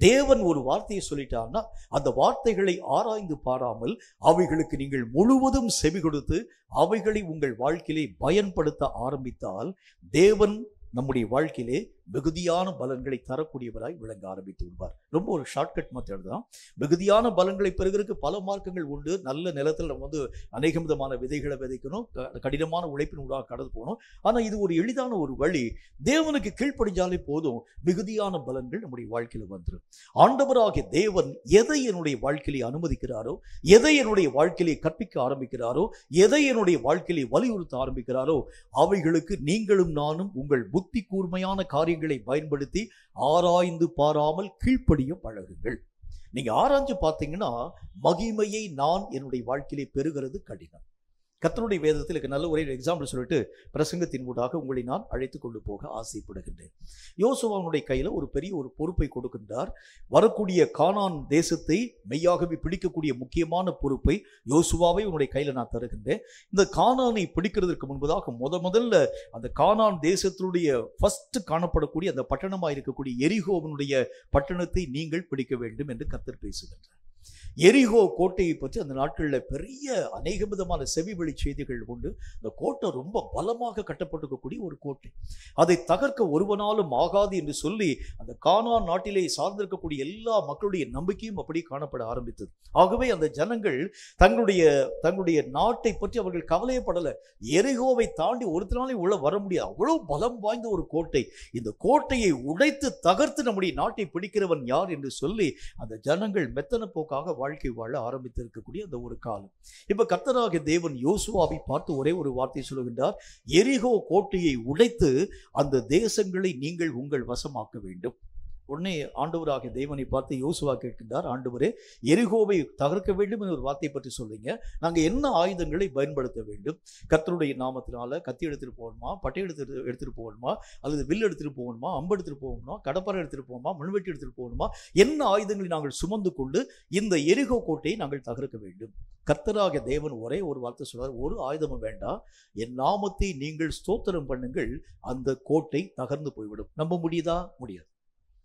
தேவன் ஒரு வார்த்தையை சொல்லிட்டார்னா அந்த வார்த்தைகளை ஆராய்ந்து பாராமல் அவைகளுக்கு நீங்கள் முழுவதும் செவி கொடுத்து அவைகளை உங்கள் வாழ்க்கையிலே பயன்படுத்த ஆரம்பித்தால் தேவன் நம்முடைய வாழ்க்கையிலே மிகுதியான பலன்களை தரக்கூடியவராய் விளங்க ஆரம்பித்து விடுவார். ரொம்ப ஒரு ஷார்ட்கட் மெத்தட் தான். மிகுதியான பலன்களை பெறுகிறதுக்கு பல மார்க்கங்கள் உண்டு. நல்ல நிலத்தில் நம்ம அநேக விதமான விதைகளை விதைக்கணும், கடினமான உழைப்பின் ஊடாக கடந்து போகணும். ஆனால் இது ஒரு எளிதான ஒரு வழி. தேவனுக்கு கீழ்ப்படிஞ்சாலே போதும், மிகுதியான பலன்கள் நம்முடைய வாழ்க்கையில் வந்துடும். ஆண்டவராகிய தேவன் எதை என்னுடைய வாழ்க்கையிலே அனுமதிக்கிறாரோ, எதை என்னுடைய வாழ்க்கையிலே கற்பிக்க ஆரம்பிக்கிறாரோ, எதை என்னுடைய வாழ்க்கையிலே வலியுறுத்த ஆரம்பிக்கிறாரோ அவைகளுக்கு நீங்களும் நானும் உங்கள் புத்தி கூர்மையான காரியங்களை பயன்படுத்தி ஆராய்ந்து பாராமல் கீழ்ப்படிய பழகுங்கள். நீங்க ஆராய்ஞ்சு பார்த்தீங்கன்னா மகிமையை நான் என்னுடைய வாழ்க்கையிலே பெறுகிறது கடினம். கர்த்தருடைய வேதத்தில் நல்ல ஒரே எக்ஸாம்பிள் சொல்லிட்டு பிரசங்கத்தின் ஊடாக உங்களை நான் அழைத்து கொண்டு போக ஆசைப்படுகின்றேன். யோசுவாவுடைய கையில் ஒரு பெரிய ஒரு பொறுப்பை கொடுக்கின்றார். வரக்கூடிய கானான் தேசத்தை மெய்யாகவே பிடிக்கக்கூடிய முக்கியமான பொறுப்பை யோசுவாவை உன்னுடைய கையில் நான் தருகின்றேன். இந்த கானானை பிடிக்கிறதுக்கு முன்பதாக முதல்ல அந்த கானான் தேசத்தினுடைய ஃபர்ஸ்ட் காணப்படக்கூடிய அந்த பட்டணமாக இருக்கக்கூடிய எரிகோவனுடைய பட்டணத்தை நீங்கள் பிடிக்க வேண்டும் என்று கர்த்தர் பேசுகின்றார். எரிகோ கோட்டையை பற்றி அந்த நாட்களில் பெரிய அநேக விதமான செவிவெளி செய்திகள் உண்டு. இந்த கோட்டை ரொம்ப பலமாக கட்டப்பட்டிருக்கக்கூடிய ஒரு கோட்டை. அதை தகர்க்க ஒருவனாலும் ஆகாது என்று சொல்லி அந்த கானான் நாட்டிலே சார்ந்திருக்கக்கூடிய எல்லா மக்களுடைய நம்பிக்கையும் அப்படி காணப்பட ஆரம்பித்தது. ஆகவே அந்த ஜனங்கள் தங்களுடைய நாட்டை பற்றி அவர்கள் கவலையப்படலை. எரிகோவை தாண்டி ஒருத்தனாலே உள்ள வர முடியாது, அவ்வளவு பலம் வாய்ந்த ஒரு கோட்டை. இந்த கோட்டையை உடைத்து தகர்த்து நம்முடைய நாட்டை பிடிக்கிறவன் யார் என்று சொல்லி அந்த ஜனங்கள் மெத்தன போக்காக வாழ்க்கை வாழ ஆரம்பித்திருக்கக்கூடிய அந்த ஒரு காலம். இப்ப கர்த்தராகிய தேவன் யோசுவாவை பார்த்து ஒரே ஒரு வார்த்தை சொல்லுகின்றார், எரிகோ கோட்டையை உடைத்து அந்த தேசங்களை நீங்கள் உங்கள் வசமாக்க வேண்டும். உடனே ஆண்டவராகிய தேவனை பார்த்து யோசுவா கேட்கின்றார், ஆண்டவரே எரிகோவை தகர்க்க வேண்டும் என்ற ஒரு வார்த்தை பற்றி சொல்றீங்க, நாங்க என்ன ஆயுதங்களை பயன்படுத்த வேண்டும்? கர்த்தருடைய நாமத்தினால கத்தி எடுத்துட்டு போகணுமா, பட்டை எடுத்துட்டு போகணுமா, அல்லது வில் எடுத்துட்டு போகணுமா, அம்பு எடுத்துட்டு போகணுமா, கடப்பாரை எடுத்துட்டு போகணுமா, மண்வெட்டி எடுத்துட்டு போகணுமா, என்ன ஆயுதங்களை நாங்கள் சுமந்து கொண்டு இந்த எரிகோ கோட்டையை நாங்கள் தகர்க்க வேண்டும்? கர்த்தராகிய தேவன் ஒரே ஒரு வார்த்தை சொல்றார், ஒரு ஆயுதமும் வேண்டாம், என் நாமத்தை நீங்கள் ஸ்தோத்திரம் பண்ணுங்கள், அந்த கோட்டை தகர்ந்து போய்விடும். நம்ப முடியுதா? முடியாது.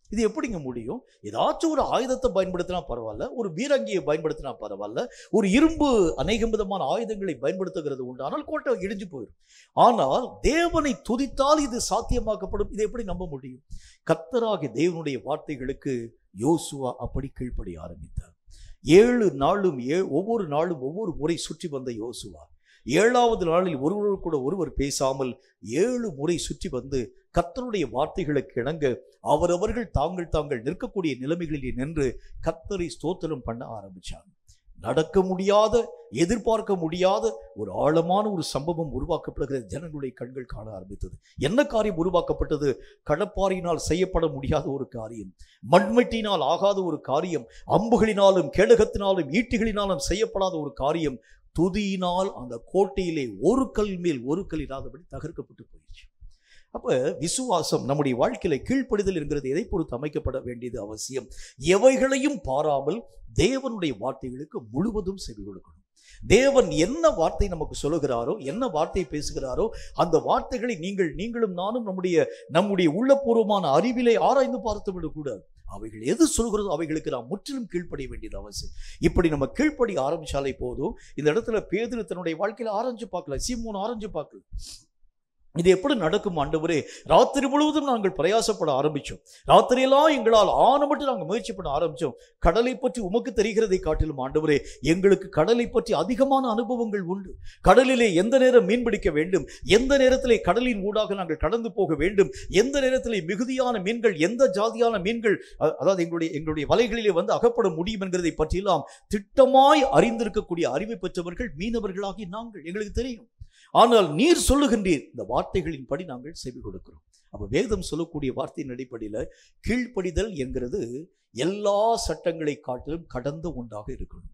இது எப்படிங்க முடியும்? ஏதாச்சும் ஒரு ஆயுதத்தை பயன்படுத்தினா பரவாயில்ல, ஒரு பீரங்கியை பயன்படுத்தினா பரவாயில்ல, ஒரு இரும்பு அநேக விதமான ஆயுதங்களை பயன்படுத்துகிறது உண்டானால் கோட்டை இடிஞ்சு போயிடும். ஆனால் தேவனை துதித்தால் இது சாத்தியமாக்கப்படும். இதை எப்படி நம்ப முடியும்? கர்த்தராகிய தேவனுடைய வார்த்தைகளுக்கு யோசுவா அப்படி கீழ்ப்படிய ஆரம்பித்தார். 7 நாளும் ஒவ்வொரு நாளும் ஒவ்வொரு முறை சுற்றி வந்த யோசுவா 7வது நாளில் ஒருவர் கூட ஒருவர் பேசாமல் 7 முறை சுற்றி வந்து கர்த்தருடைய வார்த்தைகளுக்கு இணங்க அவரவர்கள் தாங்கள் நிற்கக்கூடிய நிலைமைகளில் நின்று கர்த்தரை ஸ்தோத்திரம் பண்ண ஆரம்பிச்சாங்க. நடக்க முடியாத, எதிர்பார்க்க முடியாத ஒரு ஆழமான ஒரு சம்பவம் உருவாக்கப்படுகிறது. ஜனங்களுடைய கண்கள் காண ஆரம்பித்தது. என்ன காரியம் உருவாக்கப்பட்டது? கடப்பாரியினால் செய்யப்பட முடியாத ஒரு காரியம், மண்வெட்டினால் ஆகாத ஒரு காரியம், அம்புகளினாலும் கேடகத்தினாலும் ஈட்டிகளினாலும் செய்யப்படாத ஒரு காரியம். துதியினால் அந்த கோட்டையிலே ஒரு கல் மேல் ஒரு கல் இல்லாதபடி தகர்க்கப்பட்டு போயிடுச்சு. அப்ப விசுவாசம் நம்முடைய வாழ்க்கையில கீழ்ப்படிதல் என்கிறது எதை பொறுத்து அமைக்கப்பட வேண்டியது அவசியம். எவைகளையும் பாராமல் தேவனுடைய வார்த்தைகளுக்கு முழுவதும் செவி கொடுக்கணும். தேவன் என்ன வார்த்தை நமக்கு சொல்லுகிறாரோ, என்ன வார்த்தை பேசுகிறாரோ அந்த வார்த்தைகளை நீங்களும் நானும் நம்முடைய உள்ளபூர்வமான அறிவிலே ஆராய்ந்து பார்த்து விடக்கூடாது. அவைகள் எது சொல்கிறதோ அவைகளுக்கு நாம் முற்றிலும் கீழ்ப்படிய வேண்டியது அவசியம். இப்படி நம்ம கீழ்ப்படி ஆரம்பிச்சாலே போதும். இந்த இடத்துல பேதுரு தன்னுடைய வாழ்க்கையில ஆராய்ஞ்சு பார்க்கல, சீமோன் ஆராய்ஞ்சு பார்க்கல. இது எப்படி நடக்கும் ஆண்டவரே? ராத்திரி முழுவதும் நாங்கள் பிரயாசப்பட ஆரம்பிச்சோம், ராத்திரியெல்லாம் எங்களால் ஆன மட்டும் நாங்கள் முயற்சி பண்ண ஆரம்பிச்சோம். கடலை பற்றி உமக்கு தெரிகிறதை காட்டிலும் ஆண்டவரே எங்களுக்கு கடலை பற்றி அதிகமான அனுபவங்கள் உண்டு. கடலிலே எந்த நேரம் மீன் பிடிக்க வேண்டும், எந்த நேரத்திலே கடலின் ஊடாக நாங்கள் கடந்து போக வேண்டும், எந்த நேரத்திலே மிகுதியான மீன்கள், எந்த ஜாதியான மீன்கள் அதாவது எங்களுடைய வலைகளிலே வந்து அகப்பட முடியும் என்கிறதை பற்றியெல்லாம் திட்டமாய் அறிந்திருக்கக்கூடிய அறிவை பெற்றவர்கள் மீனவர்களாகி நாங்கள். எங்களுக்கு தெரியும். ஆனால் நீர் சொல்லுகின்றீர், இந்த வார்த்தைகளின்படி நாங்கள் செவி கொடுக்கிறோம். அப்ப வேதம் சொல்லக்கூடிய வார்த்தையின் அடிப்படையில் கீழ்ப்படிதல் என்கிறது எல்லா சட்டங்களை காட்டிலும் கடந்த ஒன்றாக இருக்கணும்.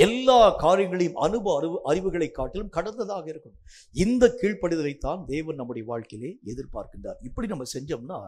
எல்லா காரியங்களையும் அறிவுகளை காட்டிலும் கடந்ததாக இருக்கும். இந்த கீழ்ப்படிதலைத்தான் தேவன் நம்முடைய வாழ்க்கையிலே எதிர்பார்க்கின்றார். இப்படி நம்ம செஞ்சோம்னா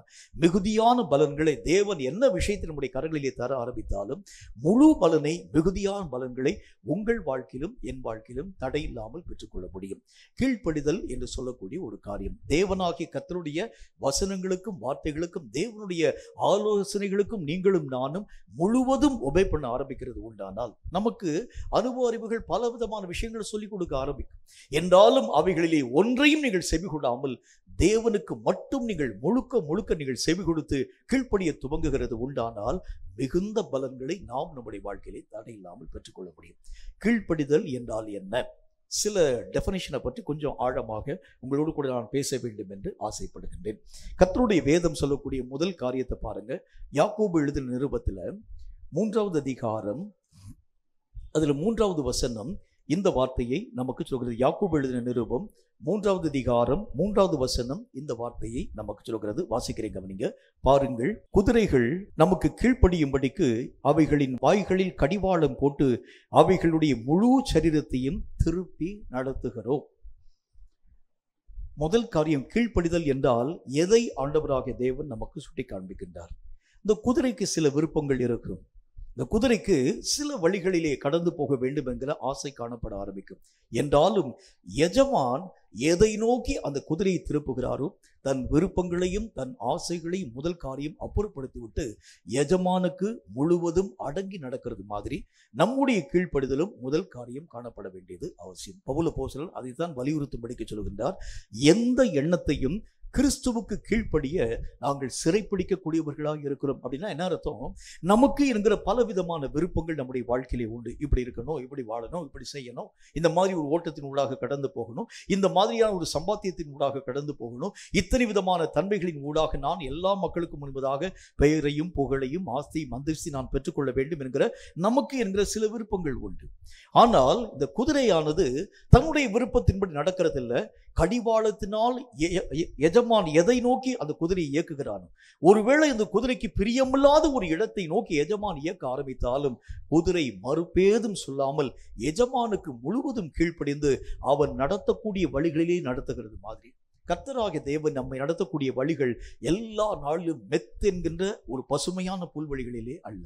மிகுதியான பலன்களை தேவன் என்ன விஷயத்தை நம்முடைய கரங்களிலே தர ஆரம்பித்தாலும் முழு பலனை, மிகுதியான பலன்களை உங்கள் வாழ்க்கையிலும் என் வாழ்க்கையிலும் தடையில்லாமல் பெற்றுக்கொள்ள முடியும். கீழ்ப்படிதல் என்று சொல்லக்கூடிய ஒரு காரியம் தேவனாகிய கர்த்தருடைய வசனங்களுக்கும் வார்த்தைகளுக்கும் தேவனுடைய ஆலோசனைகளுக்கும் நீங்களும் நானும் முழுவதும் ஒபே பண்ண ஆரம்பிக்கிறது உண்டானால் நமக்கு அனுபவ அறிவுகள் பல விதமான விஷயங்களை சொல்லிக் கொடுக்க ஆரம்பிக்கும். என்றாலும் அவைகளிலே ஒன்றையும் நீங்கள் செவி கொடாமல் தேவனுக்கு மட்டும் நீங்கள் முழுக்க நீங்கள் செவி கொடுத்து கீழ்ப்படிய துவங்குகிறது உண்டானால் மிகுந்த பலன்களை நாம் நம்முடைய வாழ்க்கையிலே தடையில்லாமல் பெற்றுக்கொள்ள முடியும். கீழ்ப்படிதல் என்றால் என்ன? சில டெஃபினிஷனை பற்றி கொஞ்சம் ஆழமாக உங்களோடு கூட நான் பேச வேண்டும் என்று ஆசைப்படுகின்றேன். கர்த்தருடைய வேதம் சொல்லக்கூடிய முதல் காரியத்தை பாருங்க. யாக்கோபு எழுதின நிருபத்தில் 3வது அதிகாரம் அதில் 3வது வசனம் இந்த வார்த்தையை நமக்கு சொல்கிறது. யாக்கோபு எழுதின நிருபம் 3வது அதிகாரம் 3வது வசனம் இந்த வார்த்தையை நமக்கு சொல்கிறது. வாசிக்கிறேன், கவனிங்க. பாருங்கள், குதிரைகள் நமக்கு கீழ்ப்படியும்படிக்கு அவைகளின் வாய்களில் கடிவாளம் போட்டு அவைகளுடைய முழு சரீரத்தையும் திருப்பி நடத்துகிறோம். முதல் காரியம் கீழ்ப்படிதல் என்றால் எதை ஆண்டவராகிய தேவன் நமக்கு சுட்டி காண்பிக்கின்றார்? இந்த குதிரைக்கு சில விருப்பங்கள் இருக்கும். இந்த குதிரைக்கு சில வழிகளிலே கடந்து போக வேண்டும் என்கிற ஆசை காணப்பட ஆரம்பிக்கும். என்றாலும் எஜமான் எதை நோக்கி அந்த குதிரையை திருப்புகிறாரோ தன் விருப்பங்களையும் தன் ஆசைகளையும் முதல் காரியம் அப்புறப்படுத்திவிட்டு எஜமானுக்கு முழுவதும் அடங்கி நடக்கிறது மாதிரி நம்முடைய கீழ்ப்படிதலும் முதல் காரியம் காணப்பட வேண்டியது அவசியம். பவுல் அப்போஸ்தலன் அதைத்தான் வலியுறுத்தும்படிக்கு சொல்கின்றார். எந்த எண்ணத்தையும் கிறிஸ்துவுக்கு கீழ்ப்படிய நாங்கள் சிறைப்பிடிக்கக்கூடியவர்களாக இருக்கிறோம். அப்படின்னா என்ன அர்த்தம்? நமக்கு இருக்கிற பல விதமான விருப்பங்கள் நம்முடைய வாழ்க்கையிலே உண்டு. இப்படி இருக்கணும், இப்படி வாழணும், இப்படி செய்யணும், இந்த மாதிரி ஒரு ஓட்டத்தின் ஊடாக கடந்து போகணும், இந்த மாதிரியான ஒரு சம்பாத்தியத்தின் ஊடாக கடந்து போகணும், இத்தனை விதமான தன்மைகளின் ஊடாக நான் எல்லா மக்களுக்கும் முன்பதாக பெயரையும் புகழையும் ஆஸ்தியும் அந்தஸ்தி நான் பெற்றுக்கொள்ள வேண்டும் என்கிற நமக்கு என்கிற சில விருப்பங்கள் உண்டு. ஆனால் இந்த குதிரையானது தன்னுடைய விருப்பத்தின்படி நடக்கிறதில்லை. கடிவாளத்தினால் எஜமான் எதை நோக்கி அந்த குதிரையை இயக்குகிறானோ, ஒருவேளை இந்த குதிரைக்கு பிரியமில்லாத ஒரு இடத்தை நோக்கி எஜமான் இயக்க ஆரம்பித்தாலும் குதிரை மறுபேதும் சொல்லாமல் எஜமானுக்கு முழுவதும் கீழ்ப்படிந்து அவன் நடத்தக்கூடிய வழிகளிலே நடத்துகிறது மாதிரி கர்த்தராகிய தேவன் நம்மை நடத்தக்கூடிய வழிகள் எல்லா நாளிலும் மெத்தென்கின்ற ஒரு பசுமையான புல்வெளிகளிலே அல்ல.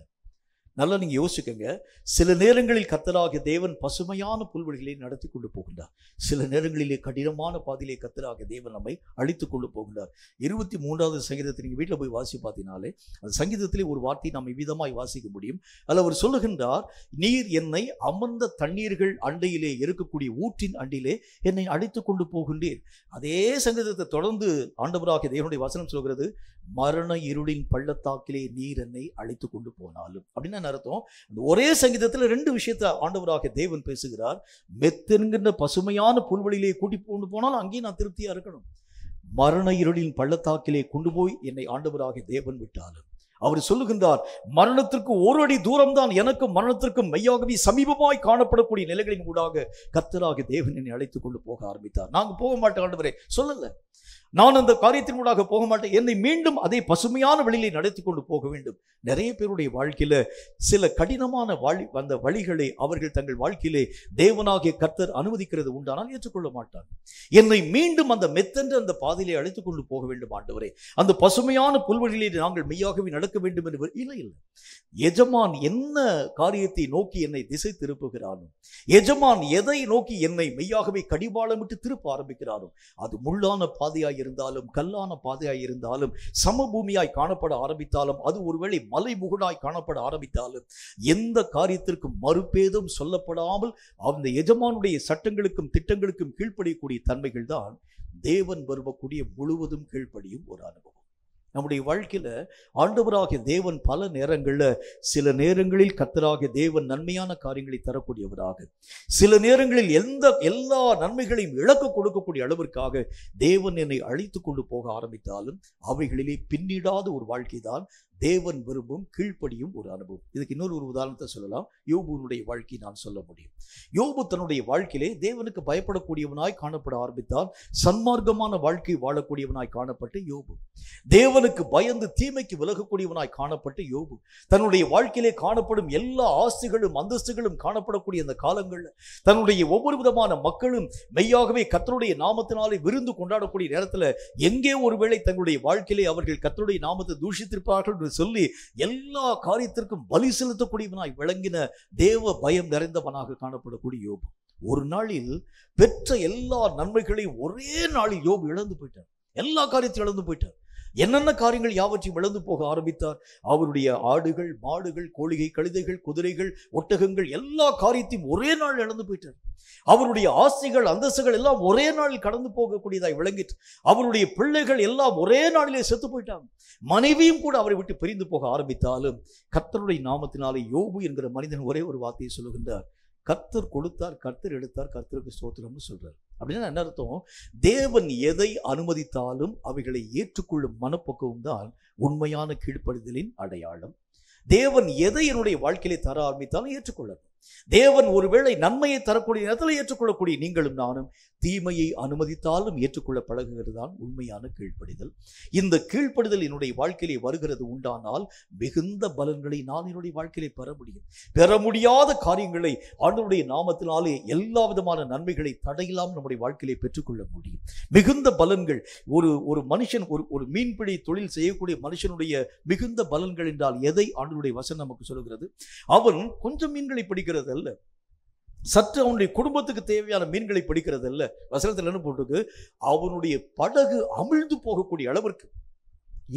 நல்லா நீங்க யோசிக்கங்க. சில நேரங்களில் கர்த்தராகிய தேவன் பசுமையான புல்வெளிகளை நடத்தி கொண்டு போகின்றார். சில நேரங்களிலே கடினமான பாதையிலே கர்த்தராகிய தேவன் நம்மை அழித்துக் கொண்டு போகின்றார். 23வது சங்கீதத்தை நீங்க வீட்டில் போய் வாசி பார்த்தீங்கனாலே அந்த சங்கீதத்திலே ஒரு வார்த்தை நாம் விதமாய் வாசிக்க முடியும். அதில் அவர் சொல்லுகின்றார், நீர் என்னை அமர்ந்த தண்ணீர்கள் அண்டையிலே இருக்கக்கூடிய ஊற்றின் அண்டிலே என்னை அழைத்து கொண்டு போகின்றீர். அதே சங்கீதத்தை தொடர்ந்து ஆண்டவராகிய தேவனுடைய வசனம் சொல்கிறது, மரண இருளின் பள்ளத்தாக்கிலே நீர் என்னை அழைத்து கொண்டு போனாலும். அப்படின்னா அர்த்தம், ஒரே சங்கீதத்தில் 2 விஷயத்தை ஆண்டவராகிய தேவன் பேசுகிறார். மெத்தென்கின்ற பசுமையான புல்வெளியிலே கூட்டி கொண்டு போனால் அங்கேயும் நான் திருப்தியா இருக்கணும். மரண இருளின் பள்ளத்தாக்கிலே கொண்டு போய் என்னை ஆண்டவராகிய தேவன் விட்டாலும் அவர் சொல்லுகின்றார், மரணத்திற்கு ஒரு அடி தூரம் தான் எனக்கும் மரணத்திற்கும் மெய்யாகவே சமீபமாய் காணப்படக்கூடிய நிலைகளின் ஊடாக கர்த்தராகிய தேவன் என்னை அழைத்துக் கொண்டு போக ஆரம்பித்தார். நாங்க போக மாட்டோம் ஆண்டவரே சொல்லல, நான் அந்த காரியத்தின் ஊடாக போக மாட்டேன், என்னை மீண்டும் அதே பசுமையான வழியிலே நடத்தி கொண்டு போக வேண்டும். நிறைய பேருடைய வாழ்க்கையில சில கடினமான அந்த வழிகளை அவர்கள் தங்கள் வாழ்க்கையிலே தேவனாகிய கர்த்தர் அனுமதிக்கிறது உண்டானால் ஏற்றுக்கொள்ள மாட்டார். என்னை மீண்டும் அந்த மெத்தென்ற அந்த பாதையிலே அழைத்துக் கொண்டு போக வேண்டும் ஆண்டவரே, அந்த பசுமையான புல்வெளியிலே நாங்கள் மெய்யாகவே நடக்க வேண்டும் என்று இல்லை. எஜமான் என்ன காரியத்தை நோக்கி என்னை திசை திருப்புகிறானோ, எஜமான் எதை நோக்கி என்னை மெய்யாகவே கடிவாளமிட்டு திருப்ப ஆரம்பிக்கிறானோ, அது முள்ளான பாதையாய் இருந்தாலும் கல்லான பாதையாய் இருந்தாலும் சமபூமியாய் காணப்பட ஆரம்பித்தாலும் அது ஒருவேளை மலை முகடாய் காணப்பட ஆரம்பித்தாலும் எந்த காரியத்திற்கும் மறுபேதும் சொல்லப்படாமல் அந்த எஜமானுடைய சட்டங்களுக்கும் திட்டங்களுக்கும் கீழ்ப்படியக்கூடிய தன்மைகள் தான் தேவன் வருவக்கூடிய முழுவதும் கீழ்ப்படியும் ஒரு அனுபவம். நம்முடைய வாழ்க்கையில ஆண்டவராகிய தேவன் பல நேரங்களில் சில நேரங்களில் கர்த்தராகிய தேவன் நன்மையான காரியங்களை தரக்கூடியவராக, சில நேரங்களில் எல்லா நன்மைகளையும் இழக்க கொடுக்கக்கூடிய அளவிற்காக தேவன் என்னை அழைத்து கொண்டு போக ஆரம்பித்தாலும் அவைகளிலே பின்னிடாத ஒரு வாழ்க்கை தான் தேவன் விரும்பும் கீழ்ப்படியும் ஒரு அனுபவம். இதுக்கு இன்னொரு உதாரணத்தை சொல்லலாம். யோபுனுடைய வாழ்க்கை நான் சொல்ல முடியும். யோபு தன்னுடைய வாழ்க்கையிலே தேவனுக்கு பயப்படக்கூடியவனாய் காணப்பட ஆரம்பித்தால், சன்மார்க்கமான வாழ்க்கை வாழக்கூடியவனாய் காணப்பட்டு யோபு, தேவனுக்கு பயந்து தீமைக்கு விலகக்கூடியவனாய் காணப்பட்டு யோபு, தன்னுடைய வாழ்க்கையிலே காணப்படும் எல்லா ஆஸ்திகளும் அந்தஸ்துகளும் காணப்படக்கூடிய அந்த காலங்களில் தன்னுடைய ஒவ்வொரு விதமான மக்களும் மெய்யாகவே கர்த்தருடைய நாமத்தினாலே விருந்து கொண்டாடக்கூடிய நேரத்தில் எங்கே ஒருவேளை தங்களுடைய வாழ்க்கையிலே அவர்கள் கர்த்தருடைய நாமத்தை தூஷித்திருப்பார்கள் என்று சொல்லி எல்லா காரியத்திற்கும் பலி செலுத்தக்கூடியவனாய் விளங்கின தேவ பயம் நிறைந்தவனாக காணப்படக்கூடிய யோபு, ஒரு நாளில் பெற்ற எல்லா நன்மைகளையும் ஒரே நாளில் யோபு இழந்து போயிட்டார். எல்லா காரியத்தையும் இழந்து போயிட்டார். என்னென்ன காரியங்கள் யாவற்றையும் இழந்து போக ஆரம்பித்தார். அவருடைய ஆடுகள், மாடுகள், கோழிகை, கழுதைகள், குதிரைகள், ஒட்டகங்கள் எல்லா காரியத்தையும் ஒரே நாள் இழந்து போயிட்டார். அவருடைய ஆசைகள், அந்தஸ்துகள் எல்லாம் ஒரே நாளில் கடந்து போகக்கூடியதாய் விளங்கிட்டு, அவருடைய பிள்ளைகள் எல்லாம் ஒரே நாளிலே செத்து போயிட்டாங்க. மனைவியும் கூட அவரை விட்டு பிரிந்து போக ஆரம்பித்தாலும் கர்த்தருடைய நாமத்தினாலே யோபு என்கிற மனிதன் ஒரே ஒரு வார்த்தையை சொல்லுகின்றார்: கர்த்தர் கொடுத்தார், கர்த்தர் எடுத்தார், கர்த்தருக்கு ஸ்தோத்திரம்னு சொல்றார். அப்படின்னா என்ன அர்த்தம்? தேவன் எதை அனுமதித்தாலும் அவைகளை ஏற்றுக்கொள்ளும் மனப்பக்குவம் தான் உண்மையான கீழ்ப்படிதலின் அடையாளம். தேவன் எதை என்னுடைய வாழ்க்கையிலே தர ஆரம்பித்தாலும் ஏற்றுக்கொள்ளணும். தேவன் ஒருவேளை நன்மையை தரக்கூடிய நேரத்தில் ஏற்றுக்கொள்ளக்கூடிய நீங்களும் நானும் தீமையை அனுமதித்தாலும் ஏற்றுக்கொள்ள பழகுகிறது தான் உண்மையான கீழ்ப்படிதல். இந்த கீழ்ப்படிதல் என்னுடைய வாழ்க்கையிலே வருகிறது உண்டானால் மிகுந்த பலன்களை நான் என்னுடைய வாழ்க்கையிலே பெற முடியும். பெற முடியாத காரியங்களை ஆண்டவருடைய நாமத்தினாலே எல்லா விதமான நன்மைகளை தடையில்லாமல் நம்முடைய வாழ்க்கையிலே பெற்றுக்கொள்ள முடியும். மிகுந்த பலன்கள். ஒரு மனுஷன், ஒரு மீன்பிடி தொழில் செய்யக்கூடிய மனுஷனுடைய மிகுந்த பலன்கள் என்றால் எதை ஆண்டவருடைய வசனம் நமக்கு சொல்கிறது? அவன் கொஞ்சம் மீன்களை பிடிக்கிறது அல்ல, சற்று அவனுடைய குடும்பத்துக்கு தேவையான மீன்களை பிடிக்கிறது அல்ல. வசனத்தில் என்ன போட்டுக்கு, அவனுடைய படகு அமிழ்ந்து போகக்கூடிய அளவிற்கு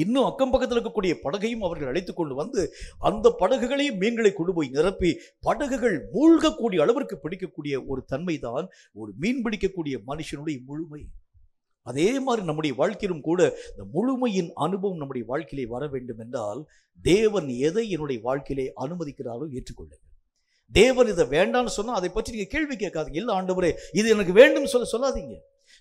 இன்னும் அக்கம் பக்கத்தில் இருக்கக்கூடிய படகையும் அவர்கள் அழைத்துக் கொண்டு வந்து அந்த படகுகளையும் மீன்களை கொண்டு போய் நிரப்பி படகுகள் மூழ்கக்கூடிய அளவிற்கு பிடிக்கக்கூடிய ஒரு தன்மை தான் ஒரு மீன் பிடிக்கக்கூடிய மனுஷனுடைய முழுமை. அதே மாதிரி நம்முடைய வாழ்க்கையிலும் கூட இந்த முழுமையின் அனுபவம் நம்முடைய வாழ்க்கையிலே வர வேண்டும் என்றால் தேவன் எதை என்னுடைய வாழ்க்கையிலே அனுமதிக்கிறாரோ ஏற்றுக்கொள்ளுங்கள். தேவன் இதை வேண்டான்னு சொன்னா அதை பற்றி நீங்க கேள்வி கேட்காதீங்க. இல்ல ஆண்டவரே இது எனக்கு வேண்டும் சொல்லாதீங்க.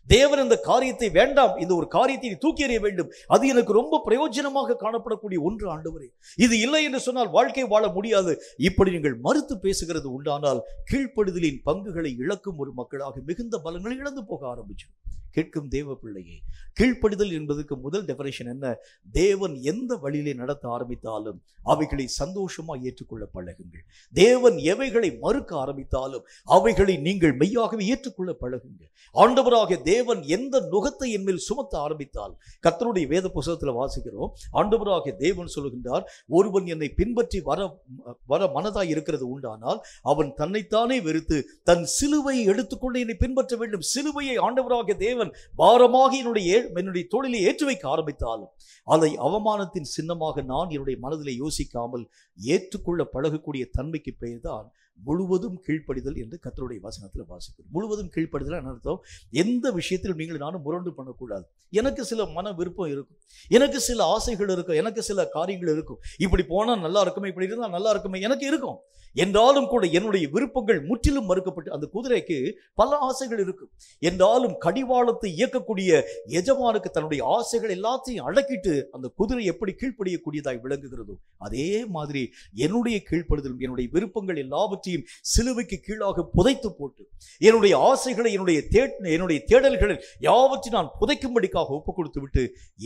தேவன் இந்த காரியத்தை வேண்டாம், இந்த ஒரு காரியத்தை தூக்கி எறிய வேண்டும், அது எனக்கு ரொம்ப பிரயோஜனமாக காணப்படக்கூடிய ஒன்று ஆண்டவரே, இது இல்லை என்று சொன்னால் வாழ்க்கை வாழ முடியாது, இப்படி நீங்கள் மறுத்து பேசுகிறது உண்டானால் கீழ்ப்படுதலின் பங்குகளை இழக்கும் ஒரு மக்களாக மிகுந்த பலன்களை இழந்து போக ஆரம்பிச்சு. கேட்கும் தேவ பிள்ளையே, கீழ்ப்படிதல் என்பதற்கு முதல் டெஃபனிஷன் என்ன? தேவன் எந்த வழியிலே நடத்த ஆரம்பித்தாலும் அவைகளை சந்தோஷமா ஏற்றுக்கொள்ள பழகுங்கள். தேவன் எவைகளை மறுக்க ஆரம்பித்தாலும் அவைகளை நீங்கள் மெய்யாகவே ஏற்றுக்கொள்ள பழகுங்க. ஆண்டவராக தேவன் எந்த நுகத்தை என் மேல் சுமத்த ஆரம்பித்தால், கர்த்தருடைய வேத புத்தகத்தில் வாசிக்கிறோம், ஆண்டவராக தேவன் சொல்லுகின்றார், ஒருவன் என்னை பின்பற்றி வர மனதாய் இருக்கிறது உண்டானால் அவன் தன்னைத்தானே வெறுத்து தன் சிலுவையை எடுத்துக்கொண்டு என்னை பின்பற்ற வேண்டும். சிலுவையை ஆண்டவராக தேவன் பாரமாக என்னுடைய தோளிலே ஏற்றி வைக்க ஆரம்பித்தாலும் அதை அவமானத்தின் சின்னமாக நான் என்னுடைய மனதிலே யோசிக்காமல் ஏற்றுக்கொள்ள பழகக்கூடிய தன்மைக்கு பெயர் தான் முழுவதும் கீழ்ப்படிதல் என்று கர்த்தருடைய வசனத்தில் வாசிக்கிறோம். முழுவதும் கீழ்ப்படிதல் என்ன அர்த்தம்? எந்த விஷயத்திலும் நீங்கள் நானும் முரண்டு பண்ணக்கூடாது. எனக்கு சில மன விருப்பம் இருக்கும், எனக்கு சில ஆசைகள் இருக்கும், எனக்கு சில காரியங்கள் இருக்கும், இப்படி போனால் நல்லா இருக்குமே, இப்படி இருந்தால் நல்லா இருக்குமே, எனக்கு இருக்கும். என்றாலும் கூட என்னுடைய விருப்பங்கள் முற்றிலும் மறுக்கப்பட்டு, அந்த குதிரைக்கு பல ஆசைகள் இருக்கும் என்றாலும் கடிவாளத்தை இயக்கக்கூடிய எஜமானுக்கு தன்னுடைய ஆசைகள் எல்லாத்தையும் அடக்கிட்டு அந்த குதிரை எப்படி கீழ்ப்படியக்கூடியதாய் விளங்குகிறதோ அதே மாதிரி என்னுடைய கீழ்ப்படுதலும் என்னுடைய விருப்பங்கள் எல்லாவற்றையும் சிலுவைக்கு கீழாக புதைத்து போட்டு என்னுடைய ஆசைகளை என்னுடைய தேடல்களை யாவற்றையும் நான் புதைக்கும்படிக்காக ஒப்புக் கொடுத்து விட்டு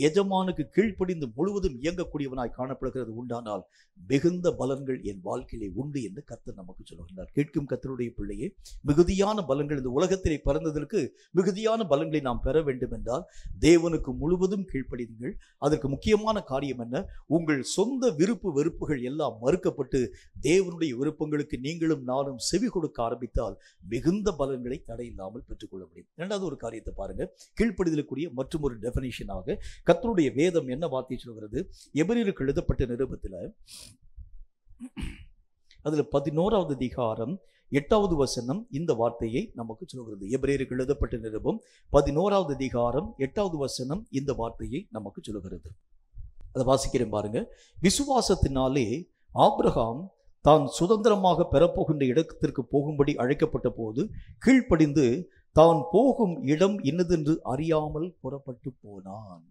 எஜமானுக்கு கீழ்ப்படிந்து முழுவதும் இயங்கக்கூடியவனாய் காணப்படுகிறது உண்டானால் மிகுந்த பலன்கள் என் வாழ்க்கையிலே உண்டு என்று கர்த்தர் நமக்கு சொல்லுகிறார். கேட்கும் கர்த்தருடைய பிள்ளையே, மிகுதியான பலன்கள் இந்த உலகத்திலே பிறந்ததற்கு மிகுதியான பலன்களை நாம் பெற வேண்டும் என்றால் தேவனுக்கு முழுவதும் கீழ்ப்படியுங்கள். அதற்கு முக்கியமான காரியம் என்ன? உங்கள் சொந்த விருப்பு வெறுப்புகள் எல்லாம் மறுக்கப்பட்டு தேவனுடைய விருப்பங்களுக்கு நீங்களும் நானும் செவி கொடுக்க ஆரம்பித்தால் மிகுந்த பலன்களை தடையில்லாமல் பெற்றுக்கொள்ள முடியும். இரண்டாவது ஒரு காரியத்தை பாருங்க, கீழ்ப்படிதலுக்குரிய மற்றும் ஒரு டெஃபினிஷனாக கர்த்தருடைய வேதம் என்ன வார்த்தை சொல்கிறது? எபிரேயருக்கு எழுதப்பட்ட நிருபத்தில் அதுல 11வது அதிகாரம் 8வது வசனம் இந்த வார்த்தையை நமக்கு சொல்கிறது. எபிரேயருக்கு எழுதப்பட்ட நிருபம் 11வது அதிகாரம் 8வது வசனம் இந்த வார்த்தையை நமக்கு சொல்கிறது. அதை வாசிக்கிறேன் பாருங்க. விசுவாசத்தினாலே ஆபிரகாம் தான் சுதந்திரமாக பெறப்போகின்ற இடத்திற்கு போகும்படி அழைக்கப்பட்ட போது கீழ்ப்படிந்து தான் போகும் இடம் இன்னதென்று அறியாமல் புறப்பட்டு போனான்.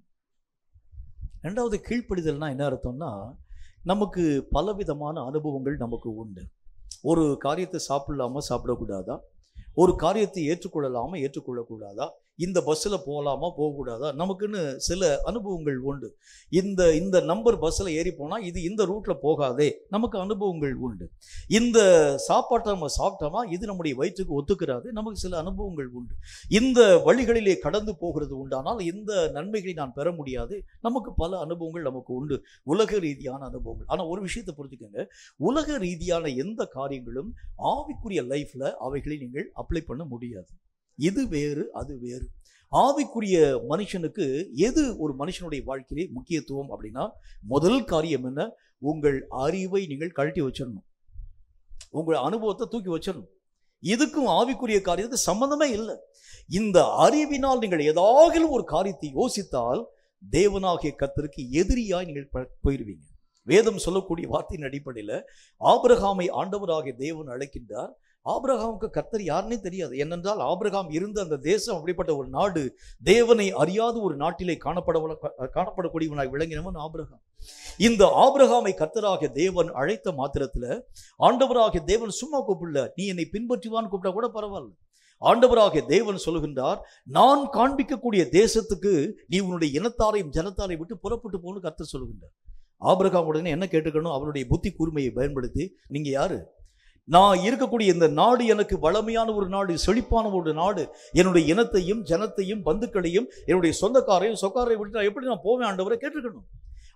இரண்டாவது கீழ்ப்படிதல்னா என்ன அர்த்தம்னா, நமக்கு பலவிதமான அனுபவங்கள் நமக்கு உண்டு. ஒரு காரியத்தை சாப்பிடக்கூடாதா, ஒரு காரியத்தை ஏற்றுக்கொள்ளலாமா ஏற்றுக்கொள்ளக்கூடாதா, இந்த பஸ்ஸில் போகலாமா போகக்கூடாதா, நமக்குன்னு சில அனுபவங்கள் உண்டு. இந்த நம்பர் பஸ்ஸில் ஏறி போனால் இது இந்த ரூட்டில் போகாதே, நமக்கு அனுபவங்கள் உண்டு. இந்த சாப்பாட்டை நம்ம சாப்பிட்டோமா இது நம்முடைய வயிற்றுக்கு ஒத்துக்கிறாது, நமக்கு சில அனுபவங்கள் உண்டு. இந்த வழிகளிலே கடந்து போகிறது உண்டானால் இந்த நன்மைகளை நான் பெற முடியாது, நமக்கு பல அனுபவங்கள் நமக்கு உண்டு, உலக ரீதியான அனுபவங்கள். ஆனால் ஒரு விஷயத்தை புரிஞ்சுக்கங்க, உலக ரீதியான எந்த காரியங்களும் ஆவிக்குரிய லைஃப்பில் அவைகளை நீங்கள் அப்ளை பண்ண முடியாது. இது வேறு அது வேறு. ஆவிக்குரிய மனுஷனுக்கு எது ஒரு மனுஷனுடைய வாழ்க்கையிலே முக்கியத்துவம் அப்படின்னா, முதல் காரியம் என்ன, உங்கள் அறிவை நீங்கள் கழட்டி வச்சிடணும், உங்கள் அனுபவத்தை தூக்கி வச்சிடணும். இதுக்கும் ஆவிக்குரிய காரியத்துக்கு சம்பந்தமே இல்லை. இந்த அறிவினால் நீங்கள் ஏதாவது ஒரு காரியத்தை யோசித்தால் தேவனாகிய கர்த்தருக்கு எதிரியாய் நீங்கள் போயிருவீங்க. வேதம் சொல்லக்கூடிய வார்த்தையின் அடிப்படையில் ஆபிரகாமை ஆண்டவராகிய தேவன் அழைக்கின்றார். ஆபிரகாமுக்கு கர்த்தர் யாருன்னே தெரியாது. ஏனென்றால் ஆபிரகாம் இருந்த அந்த தேசம் அப்படிப்பட்ட ஒரு நாடு, தேவனை அறியாத ஒரு நாட்டிலே காணப்படக்கூடியவனாய் விளங்கினவன் ஆபிரகாம். இந்த ஆபிரகாமை கர்த்தராகிய தேவன் அழைத்த மாத்திரத்தில் ஆண்டவராகிய தேவன் சும்மா கூப்பிடல, நீ என்னை பின்பற்றுவான்னு கூப்பிட்டா கூட பரவாயில்ல. ஆண்டவராகிய தேவன் சொல்லுகின்றார், நான் காண்பிக்கக்கூடிய தேசத்துக்கு நீ உன்னுடைய இனத்தாரையும் ஜனத்தாரை விட்டு புறப்பட்டு போன்னு கர்த்தர் சொல்லுகின்றார். ஆபிரகாம் உடனே என்ன கேட்டுக்கணும், அவருடைய புத்தி கூர்மையை பயன்படுத்தி, நீங்க யாரு, நான் இருக்கக்கூடிய இந்த நாடு எனக்கு வளமையான ஒரு நாடு, செழிப்பான ஒரு நாடு, என்னுடைய இனத்தையும் ஜனத்தையும் பந்துக்களையும் என்னுடைய சொந்தக்காரையும் சொக்காரை விட்டு எப்படி நான் போவேன் ஆண்டவரை கேட்டுக்கணும்.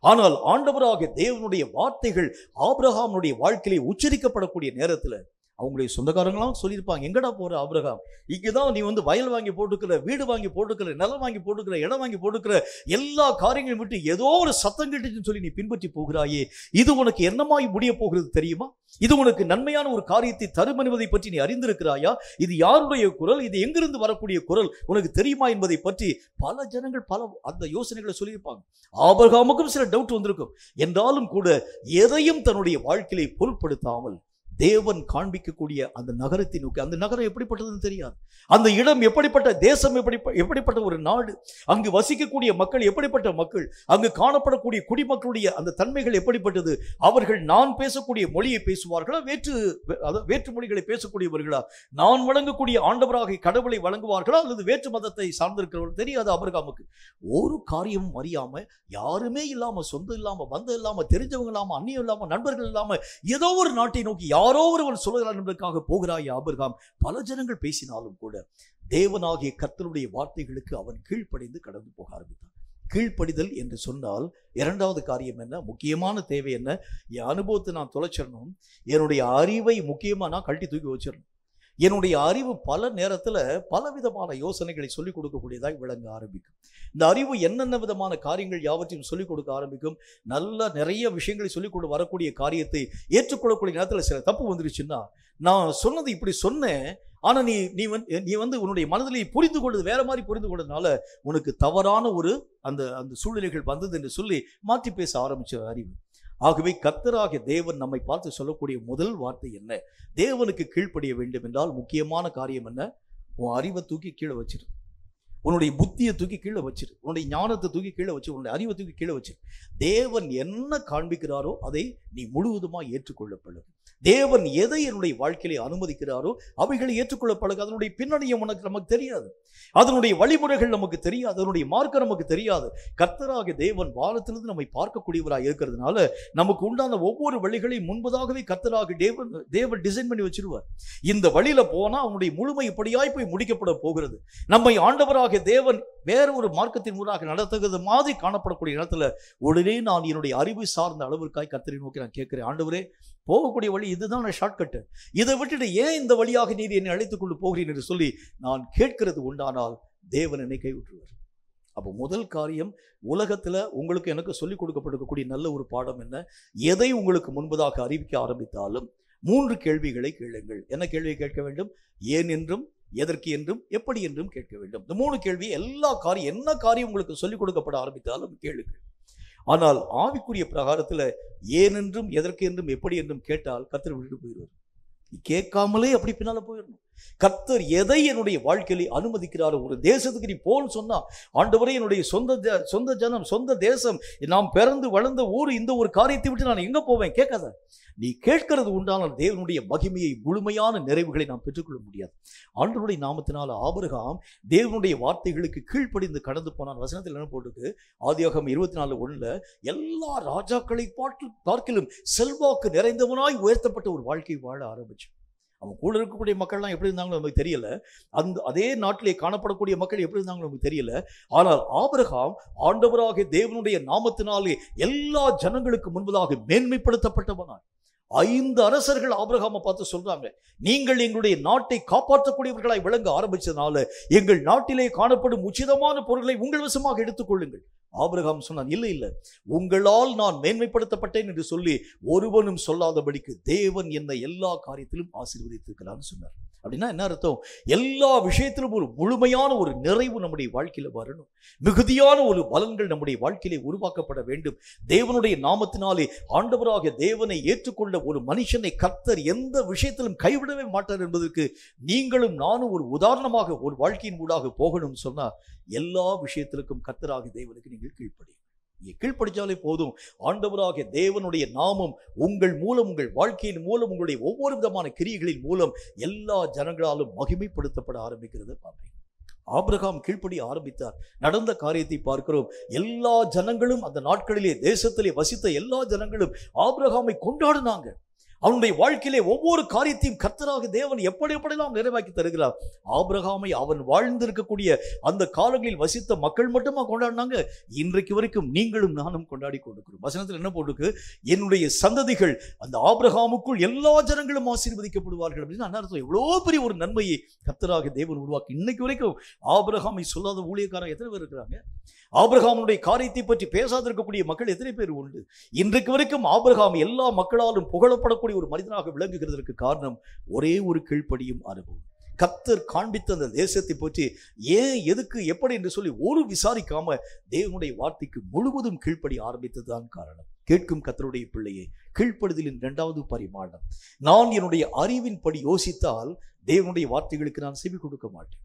ஆனால் ஆண்டவராகிய தேவனுடைய வார்த்தைகள் ஆபிரகாமுடைய வாழ்க்கையிலே உச்சரிக்கப்படக்கூடிய நேரத்தில் அவங்களுடைய சொந்தக்காரங்களாம் சொல்லியிருப்பாங்க, எங்கடா போற ஆபிரகாம், இங்கேதான் நீ வயல் வாங்கி போட்டுக்கிற, வீடு வாங்கி போட்டுக்கிற, நிலம் வாங்கி போட்டுக்கிற, இடம் வாங்கி போட்டுக்கிற, எல்லா காரியங்களையும் விட்டு ஏதோ ஒரு சத்தம் கேட்டுச்சுன்னு சொல்லி நீ பின்பற்றி போகிறாயே, இது உனக்கு என்னமாய் முடிய போகிறது தெரியுமா? இது உனக்கு நன்மையான ஒரு காரியத்தை தரும் என்பதை பற்றி நீ அறிந்திருக்கிறாயா? இது யாருடைய குரல், இது எங்கிருந்து வரக்கூடிய குரல் உனக்கு தெரியுமா என்பதை பற்றி பல ஜனங்கள் பல அந்த யோசனைகளை சொல்லியிருப்பாங்க. ஆபிரகாமுக்கும் சில டவுட் வந்திருக்கும். என்றாலும் கூட எதையும் தன்னுடைய வாழ்க்கையை பொருட்படுத்தாமல் தேவன் காண்பிக்கக்கூடிய அந்த நகரத்தை நோக்கி, அந்த நகரம் எப்படிப்பட்டதுன்னு தெரியாது, அந்த இடம் எப்படிப்பட்ட தேசம், எப்படிப்பட்ட ஒரு நாடு, அங்கு வசிக்கக்கூடிய மக்கள் எப்படிப்பட்ட மக்கள், அங்கு காணப்படக்கூடிய குடிமக்களுடைய அந்த தன்மைகள் எப்படிப்பட்டது, அவர்கள் நான் பேசக்கூடிய மொழியை பேசுவார்களா, வேற்று மொழிகளை பேசக்கூடியவர்களா, நான் வழங்கக்கூடிய ஆண்டவராக கடவுளை வழங்குவார்களா, அல்லது வேற்று மதத்தை சார்ந்திருக்கிறவர்கள் தெரியாது. ஆபிரகாமுக்கு ஒரு காரியமும் அறியாம, யாருமே இல்லாம, சொந்தம் இல்லாம, பந்தம் இல்லாம, தெரிஞ்சவங்க இல்லாம, அந்நியம் இல்லாம, நண்பர்கள் இல்லாம, ஏதோ ஒரு நாட்டை நோக்கி யாரோ ஒருவன் சொல்லுகிறான் என்பதற்காக போகிறாய் ஆபிரகாம். பல ஜனங்கள் பேசினாலும் கூட தேவனாகிய கர்த்தருடைய வார்த்தைகளுக்கு அவன் கீழ்ப்படிந்து கடந்து போக ஆரம்பித்தான். கீழ்ப்படிதல் என்று சொன்னால் இரண்டாவது காரியம் என்ன, முக்கியமான தேவை என்ன, என் அனுபவத்தை நான் தொலைச்சிடணும், என்னுடைய அறிவை முக்கியமாக நான் கழட்டி தூக்கி வச்சிடணும். என்னுடைய அறிவு பல நேரத்தில் பலவிதமான யோசனைகளை சொல்லிக் கொடுக்கக்கூடியதாக விளங்க ஆரம்பிக்கும். இந்த அறிவு என்னென்ன விதமான காரியங்கள் யாவற்றையும் சொல்லிக் கொடுக்க ஆரம்பிக்கும். நிறைய விஷயங்களை சொல்லிக் கொண்டு வரக்கூடிய காரியத்தை ஏற்றுக்கொள்ளக்கூடிய நேரத்தில் சில தப்பு வந்துருச்சுன்னா, நான் சொன்னது இப்படி சொன்னேன், ஆனால் நீ உன்னுடைய மனதிலே புரிந்து கொண்டது வேற மாதிரி புரிந்து கொண்டதுனால உனக்கு தவறான ஒரு அந்த சூழ்நிலைகள் வந்தது என்று சொல்லி மாற்றி பேச ஆரம்பிச்ச அறிவு. ஆகவே கர்த்தராகிய தேவன் நம்மை பார்த்து சொல்லக்கூடிய முதல் வார்த்தை என்ன, தேவனுக்கு கீழ்ப்படிய வேண்டும் என்றால் முக்கியமான காரியம் என்ன, உன் அறிவை தூக்கி கீழே வச்சிரு, உன்னுடைய புத்தியை தூக்கி கீழே வச்சிரு, உன்னுடைய ஞானத்தை தூக்கி கீழே வச்சு, உன்னுடைய அறிவை தூக்கி கீழே வச்சிரு. தேவன் என்ன காண்பிக்கிறாரோ அதை நீ முழுவதுமாக ஏற்றுக்கொள்ள பழகு. தேவன் எதை என்னுடைய வாழ்க்கையிலே அனுமதிக்கிறாரோ அவைகளை ஏற்றுக்கொள்ள பழகு. அதனுடைய பின்னணியம் நமக்கு தெரியாது, அதனுடைய வழிமுறைகள் நமக்கு தெரியாது, அதனுடைய மார்க்கம் நமக்கு தெரியாது. கர்த்தராகிய தேவன் வானத்திலிருந்து நம்மை பார்க்கக்கூடியவராக இருக்கிறதுனால நமக்கு உண்டான ஒவ்வொரு வழிகளையும் முன்பதாகவே கர்த்தராகிய தேவன் டிசைன் பண்ணி வச்சிருவார். இந்த வழியில போனா அவனுடைய முழுமை இப்படியாய் போய் முடிக்கப்பட போகிறது. நம்மை ஆண்டவராகிய தேவன் வேற ஒரு மார்க்கத்தின் ஊடாக நடத்துகிறது மாதிரி காணப்படக்கூடிய இடத்துல உடனே நான் என்னுடைய அறிவு சார்ந்த அளவிற்காய் கர்த்தரை நோக்கி நான் கேட்கிறேன், ஆண்டவரே போகக்கூடிய வழி இதுதான் ஷார்ட்கட்டு, இதை விட்டுட்டு ஏன் இந்த வழியாக நீர் என்னை அழைத்துக் கொண்டு போகிறேன் என்று சொல்லி நான் கேட்கிறது உண்டானால் தேவன் என்னை கைவிட்டுருவார். அப்போ முதல் காரியம், உலகத்துல உங்களுக்கு எனக்கு சொல்லிக் கொடுக்கப்படக்கூடிய நல்ல ஒரு பாடம் என்ன, எதை உங்களுக்கு முன்பதாக அறிவிக்க ஆரம்பித்தாலும் 3 கேள்விகளை கேளுங்கள். என்ன கேள்வியை கேட்க வேண்டும், ஏன் என்றும், எதற்கு என்றும், எப்படி என்றும் கேட்க வேண்டும். இந்த 3 கேள்வி என்ன காரியம் உங்களுக்கு சொல்லிக் கொடுக்கப்பட ஆரம்பித்தாலும் கேளுங்கள். ஆனால் ஆவிக்குரிய பிரகாரத்தில் ஏனென்றும், எதற்கு என்றும், எப்படி என்றும் கேட்டால் கர்த்தர் விட்டு போயிடுவார். கேட்காமலே அப்படி பின்னால போயிடணும். கர்த்தர் எதை என்னுடைய வாழ்க்கையிலே அனுமதிக்கிறாரோ, ஒரு தேசத்துக்கு நீ போன்னு சொன்னா, ஆண்டவரே என்னுடைய சொந்த ஜனம், சொந்த தேசம், நாம் பிறந்து வளர்ந்த ஊர், இந்த ஒரு காரியத்தை விட்டு நான் எங்க போவேன் கேட்காத. நீ கேட்கிறது உண்டானால் தேவனுடைய மகிமையை, முழுமையான நிறைவுகளை நாம் பெற்றுக்கொள்ள முடியாது. ஆண்டவருடைய நாமத்தினால ஆபிரகாம் தேவனுடைய வார்த்தைகளுக்கு கீழ்ப்படிந்து கடந்து போனான். வசனத்தில் என்ன போட்டுருக்கு? ஆதியாகமம் 24:1 எல்லா ராஜாக்களை பார்க்கிலும் செல்வாக்கு நிறைந்தவனாய் உயர்த்தப்பட்ட ஒரு வாழ்க்கை வாழ ஆரம்பிச்சான். அவன் கூட இருக்கக்கூடிய மக்கள்லாம் எப்படி இருந்தாங்களோ நமக்கு தெரியல. அதே நாட்டிலே காணப்படக்கூடிய மக்கள் எப்படி இருந்தாங்களோ நமக்கு தெரியல. ஆனால் ஆபிரகாம் ஆண்டவராகிய தேவனுடைய நாமத்தினாலே எல்லா ஜனங்களுக்கு முன்பதாக மேன்மைப்படுத்தப்பட்டவனாய். 5 அரசர்கள் ஆபிரகாமை பார்த்து சொல்றாங்க, நீங்கள் எங்களுடைய நாட்டை காப்பாற்றக்கூடியவர்களாய் விளங்க ஆரம்பிச்சதுனால எங்கள் நாட்டிலே காணப்படும் உச்சிதமான பொருட்களை உங்கள் வசமாக எடுத்துக்கொள்ளுங்கள். ஆபிரகாம் சொன்னான், இல்லை இல்லை, உங்களால் நான் மேன்மைப்படுத்தப்பட்டேன் என்று சொல்லி ஒருவனும் சொல்லாதபடிக்கு தேவன் என்னை எல்லா காரியத்திலும் ஆசீர்வதித்திருக்கிறான்னு சொன்னார். அப்படின்னா என்ன அர்த்தம்? எல்லா விஷயத்திலும் ஒரு முழுமையான ஒரு நிறைவு நம்முடைய வாழ்க்கையில வரணும். மிகுதியான ஒரு பலன்கள் நம்முடைய வாழ்க்கையிலே உருவாக்கப்பட வேண்டும். தேவனுடைய நாமத்தினாலே ஆண்டவராகிய தேவனை ஏற்றுக்கொண்ட ஒரு மனுஷனை கர்த்தர் எந்த விஷயத்திலும் கைவிடவே மாட்டார் என்பதற்கு நீங்களும் நானும் ஒரு உதாரணமாக ஒரு வாழ்க்கையின் ஊடாக போகணும் சொன்னா, எல்லா விஷயத்திற்கும் கர்த்தராகிய தேவனுக்கு நீங்கள் கீழ்ப்படி. கீழ்ப்படிச்சாலே போதும். ஆண்டவராகிய தேவனுடைய நாமம் உங்கள் மூலம், உங்கள் வாழ்க்கையின் மூலம், உங்களுடைய ஒவ்வொரு விதமான கிரியைகளின் மூலம் எல்லா ஜனங்களாலும் மகிமைப்படுத்தப்பட ஆரம்பிக்கிறது. ஆபிரகாம் கீழ்ப்படி ஆரம்பித்தார். நடந்த காரியத்தை பார்க்கிறோம். எல்லா ஜனங்களும் அந்த நாட்களிலே தேசத்திலே வசித்த எல்லா ஜனங்களும் ஆபிரகாமை கொண்டாடினாங்க. அவனுடைய வாழ்க்கையிலே ஒவ்வொரு காரியத்தையும் கர்த்தராகிய தேவன் எப்படியெல்லாம் நிறைவாக்கி தருகிறார். ஆபிரகாமை அவன் வாழ்ந்திருக்கக்கூடிய அந்த காலங்களில் வசித்த மக்கள் மட்டுமா கொண்டாடினாங்க? இன்றைக்கு வரைக்கும் நீங்களும் நானும் கொண்டாடி கொண்டிருக்கிறோம். வசனத்தில் என்ன போட்டுருக்கு? என்னுடைய சந்ததிகள் அந்த ஆபிரகாமுக்குள் எல்லா ஜனங்களும் ஆசீர்வதிக்கப்படுவார்கள் அப்படின்னு அர்த்தம். எவ்வளோ பெரிய ஒரு நன்மையை கர்த்தராகிய தேவன் உருவாக்கி இன்னைக்கு வரைக்கும் ஆபிரகாமை சொல்லாத ஊழியக்காரன் எத்தனை பேர் இருக்கிறாங்க? ஆபிரகாமுடைய காரியத்தை பற்றி பேசாதிருக்கக்கூடிய மக்கள் எத்தனை பேர் உண்டு? இன்றைக்கு வரைக்கும் ஆபிரகாம் எல்லா மக்களாலும் புகழப்படக்கூடிய ஒரு மனிதனாக விளங்குகிறதற்கு காரணம் ஒரே ஒரு கீழ்ப்படியும் அனுபவம். கர்த்தர் காண்பித்த அந்த தேசத்தை பற்றி ஏன், எதுக்கு, எப்படி என்று சொல்லி ஒரு விசாரிக்காம தேவனுடைய வார்த்தைக்கு முழுவதும் கீழ்ப்படி ஆரம்பித்ததுதான் காரணம். கேட்கும் கர்த்தருடைய பிள்ளையே, கீழ்ப்படுதலின் 2வது பரிமாணம், நான் என்னுடைய அறிவின்படி யோசித்தால் தேவனுடைய வார்த்தைகளுக்கு நான் செவி கொடுக்க மாட்டேன்.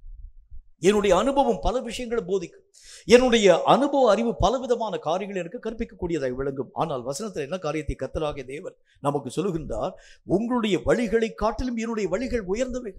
என்னுடைய அனுபவம் பல விஷயங்களை போதிக்கும். என்னுடைய அனுபவ அறிவு பலவிதமான காரியங்கள் எனக்கு கற்பிக்கக்கூடியதாய் விளங்கும். ஆனால் வசனத்தில் என்ன காரியத்தை கர்த்தராகிய தேவன் நமக்கு சொல்லுகின்றார்? உங்களுடைய வழிகளை காட்டிலும் என்னுடைய வழிகள் உயர்ந்தவை.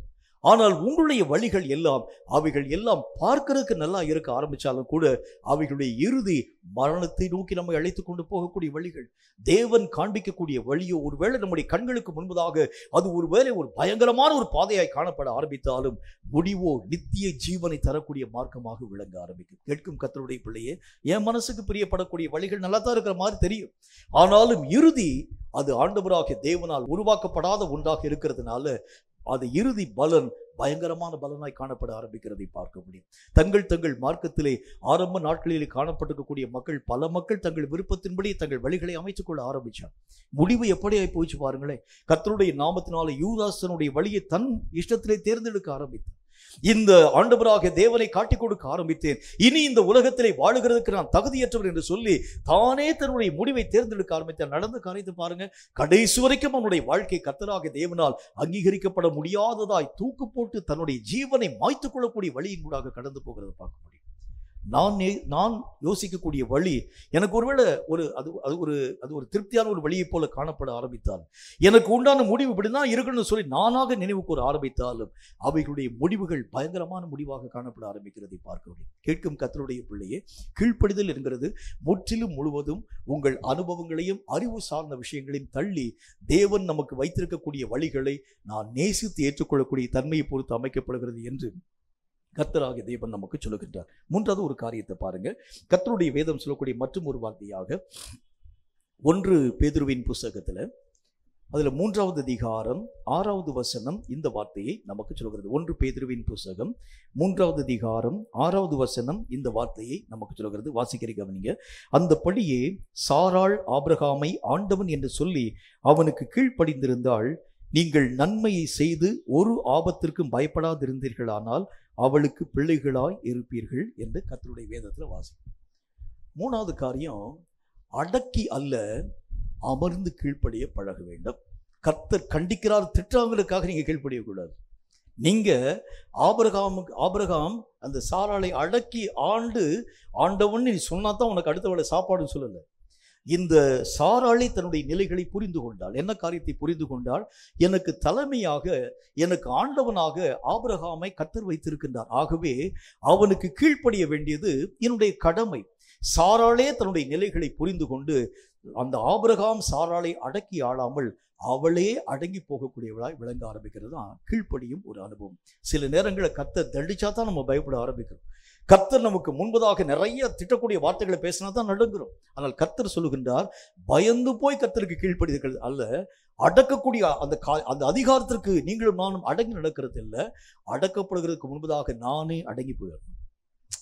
ஆனால் உங்களுடைய வழிகள் எல்லாம், அவைகள் எல்லாம் பார்க்கறதுக்கு நல்லா இருக்க ஆரம்பிச்சாலும் கூட அவைகளுடைய இறுதி மரணத்தை நோக்கி நம்மை அழைத்து கொண்டு போகக்கூடிய வழிகள். தேவன் காண்பிக்கக்கூடிய வழியோ ஒருவேளை நம்முடைய கண்களுக்கு முன்பதாக அது ஒருவேளை ஒரு பயங்கரமான ஒரு பாதையாய் காணப்பட ஆரம்பித்தாலும் முடிவோ நித்திய ஜீவனை தரக்கூடிய மார்க்கமாக விளங்க ஆரம்பிக்கும். கேட்கும் கர்த்தருடைய பிள்ளையே, என் மனசுக்கு பிரியப்படக்கூடிய வழிகள் நல்லா தான் இருக்கிற மாதிரி தெரியும். ஆனாலும் இறுதி அது ஆண்டவராகிய தேவனால் உருவாக்கப்படாத ஒன்றாக இருக்கிறதுனால அது இறுதி பலன் பயங்கரமான பலனாய் காணப்பட ஆரம்பிக்கிறதை பார்க்க முடியும். தங்கள் மார்க்கத்திலே ஆரம்ப நாட்களிலே காணப்பட்டிருக்கக்கூடிய மக்கள், பல மக்கள் தங்கள் விருப்பத்தின்படி தங்கள் வழிகளை அமைத்துக் கொள்ள ஆரம்பிச்சார். முடிவு எப்படியாய் போயிச்சு பாருங்களேன். கர்த்தருடைய நாமத்தினால யூதாசனுடைய வழியை தன் இஷ்டத்திலே தேர்ந்தெடுக்க ஆரம்பித்தார். இந்த ஆண்டவராகிய தேவனை காட்டிக் கொடுக்க ஆரம்பித்தேன், இனி இந்த உலகத்திலே வாழுகிறதுக்கு நான் தகுதியற்றவர் என்று சொல்லி தானே தன்னுடைய முடிவை தேர்ந்தெடுக்க ஆரம்பித்தார். நடந்த காரியத்தை பாருங்க. கடைசி வரைக்கும் அவனுடைய வாழ்க்கை கர்த்தராகிய தேவனால் அங்கீகரிக்கப்பட முடியாததாய் தூக்கு போட்டு தன்னுடைய ஜீவனை மாய்த்துக் கொள்ளக்கூடிய வழியின் ஊடாக கடந்து போகிறத பார்க்க முடியும். நான் யோசிக்கக்கூடிய வழி எனக்கு ஒருவேளை அது ஒரு திருப்தியான ஒரு வழியை போல காணப்பட ஆரம்பித்தால், எனக்கு உண்டான முடிவு இப்படிதான் இருக்கணும்னு சொல்லி நானாக நினைவு கூற ஆரம்பித்தாலும் அவைகளுடைய முடிவுகள் பயங்கரமான முடிவாக காணப்பட ஆரம்பிக்கிறதை பார்க்க முடியும். கேட்கும் கர்த்தருடைய பிள்ளையே, கீழ்ப்படிதல் என்கிறது முற்றிலும் முழுவதும் உங்கள் அனுபவங்களையும் அறிவு சார்ந்த விஷயங்களையும் தள்ளி தேவன் நமக்கு வைத்திருக்கக்கூடிய வழிகளை நான் நேசித்து ஏற்றுக்கொள்ளக்கூடிய தன்மையை பொறுத்து அமைக்கப்படுகிறது என்று கர்த்தராகிய தேவன் நமக்கு சொல்லுகின்றார். 3வது ஒரு காரியத்தை பாருங்க. கர்த்தருடைய வேதம் சொல்லக்கூடிய மற்றும் ஒரு வார்த்தையாக 1 பேதுருவின் புஸ்தகத்துல அதுல 3வது அதிகாரம் 6வது வசனம் இந்த வார்த்தையை நமக்கு சொல்கிறது. 1 பேதுருவின் புஸ்தகம் 3வது அதிகாரம் 6வது வசனம் இந்த வார்த்தையை நமக்கு சொல்கிறது. வாசிக்கிற கவனிங்க. அந்தபடியே சாராள் ஆபிரகாமை ஆண்டவன் என்று சொல்லி அவனுக்கு கீழ்ப்படிந்திருந்தால் நீங்கள் நன்மையை செய்து ஒரு ஆபத்திற்கும் பயப்படாதிருந்தீர்களானால் அவளுக்கு பிள்ளைகளாய் இருப்பீர்கள் என்று கர்த்தருடைய வேதத்தில் வாசிக்கும். 3வது காரியம், அடக்கி அல்ல அமர்ந்து கீழ்ப்படிய பழக வேண்டும். கர்த்தர் கண்டிக்கிறார், திட்டங்களுக்காக நீங்க கீழ்ப்படியக்கூடாது. நீங்க ஆபிரகாம் அந்த சாராளை அடக்கி ஆண்டவன் நீ சொன்னாதான் உனக்கு அடுத்த வேளை சாப்பாடுன்னு சொல்லல. இந்த சாராளை தன்னுடைய நிலைகளை புரிந்து கொண்டாள். என்ன காரியத்தை புரிந்து கொண்டாள்? எனக்கு தலைமையாக, எனக்கு ஆண்டவனாக ஆபிரகாமை கர்த்தர் வைத்திருக்கின்றார். ஆகவே அவனுக்கு கீழ்ப்படிய வேண்டியது என்னுடைய கடமை. சாராளே தன்னுடைய நிலைகளை புரிந்து கொண்டு அந்த ஆபிரகாம் சாராளை அடக்கி ஆளாமல் அவளே அடங்கி போகக்கூடியவளாய் விளங்க ஆரம்பிக்கிறது தான் கீழ்ப்படியும் ஒரு அனுபவம். சில நேரங்களில் கர்த்தர் தண்டிச்சா தான் நம்ம பயப்பட ஆரம்பிக்கிறோம். கர்த்தர் நமக்கு முன்பதாக நிறைய திட்டக்கூடிய வார்த்தைகளை பேசினா தான் நடுங்குறோம். ஆனால் கர்த்தர் சொல்லுகின்றார், பயந்து போய் கர்த்தருக்கு கீழ்ப்படிதல் அல்ல, அடக்கக்கூடிய அந்த அதிகாரத்திற்கு நீங்களும் நானும் அடங்கி நடக்கிறது இல்லை. அடக்கப்படுகிறதுக்கு முன்பதாக நானே அடங்கி போயிடணும்.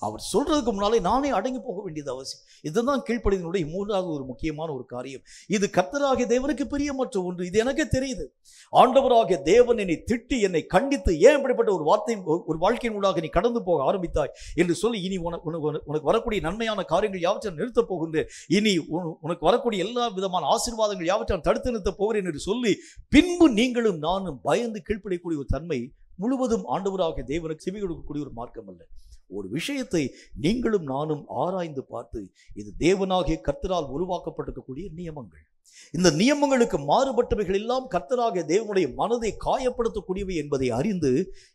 அவர் சொல்றதுக்கு முன்னாலே நானே அடங்கி போக வேண்டியது அவசியம். இதுதான் கீழ்ப்படிதலினுடைய மூன்றாவது ஒரு முக்கியமான ஒரு காரியம். இது கர்த்தராகிய தேவனுக்கு பிரியமற்ற ஒன்று. இது எனக்கே தெரியுது. ஆண்டவராகிய தேவன் என்னை திட்டி, என்னை கண்டித்து, ஏன் இப்படிப்பட்ட ஒரு வார்த்தை ஒரு வாழ்க்கையின் ஊடாக நீ கடந்து போக ஆரம்பித்தாய் என்று சொல்லி, இனி உனக்கு வரக்கூடிய நன்மையான காரியங்கள் யாவற்றை நிறுத்தப் போகின்றேன், இனி உனக்கு வரக்கூடிய எல்லா விதமான ஆசீர்வாதங்கள் யாவற்றை தடுத்து நிறுத்தப் போகிறேன் என்று சொல்லி, பின்பு நீங்களும் நானும் பயந்து கீழ்ப்படியக்கூடிய ஒரு தன்மை முழுவதும் ஆண்டவராகிய தேவனுக்கு செவி கொடுக்கக்கூடிய ஒரு மார்க்கம் அல்ல. ஒரு விஷயத்தை நீங்களும் நானும் ஆராய்ந்து பார்த்து, இது தேவனாகிய கர்த்தரால் உருவாக்கப்பட்டிருக்கக்கூடிய நியமங்கள். இந்த நியமங்களுக்கு மாறுபட்டவைகள் எல்லாம் கர்த்தராகிய தேவனுடைய மனதை காயப்படுத்தக்கூடியவை என்பதை அறிந்து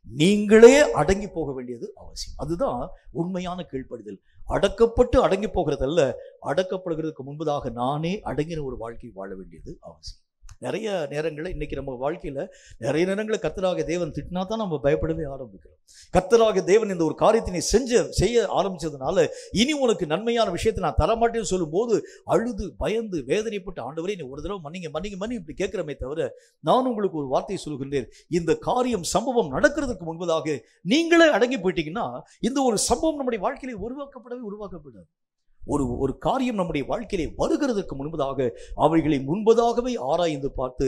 நீங்களே அடங்கி போக வேண்டியது அவசியம். அதுதான் உண்மையான கீழ்ப்படிதல். அடக்கப்பட்டு அடங்கி போகிறதல்ல, அடக்கப்படுகிறதுக்கு முன்பதாக நானே அடங்கின ஒரு வாழ்க்கை வாழ வேண்டியது அவசியம். நிறைய நேரங்களில் இன்னைக்கு நம்ம வாழ்க்கையில் நிறைய நேரங்களில் கர்த்தராகிய தேவன் திட்டினா தான் நம்ம பயப்படவே ஆரம்பிக்கிறோம். கர்த்தராகிய தேவன் இந்த ஒரு காரியத்தை நீ செய்ய ஆரம்பிச்சதுனால இனி உனக்கு நன்மையான விஷயத்தை நான் தரமாட்டேன்னு சொல்லும் போது அழுது பயந்து வேதனைப்பட்டு, ஆண்டவரே நீ ஒரு தடவை மன்னிங்க இப்படி கேட்கிறமே தவிர, நான் உங்களுக்கு ஒரு வார்த்தையை சொல்கின்றேன், இந்த காரியம் சம்பவம் நடக்கிறதுக்கு முன்பதாக நீங்களே அடங்கி போயிட்டீங்கன்னா இந்த ஒரு சம்பவம் நம்முடைய வாழ்க்கையில உருவாக்கப்படாது. ஒரு காரியம் நம்முடைய வாழ்க்கையிலே வருகிறதுக்கு முன்பதாக அவைகளை முன்பதாகவே ஆராய்ந்து பார்த்து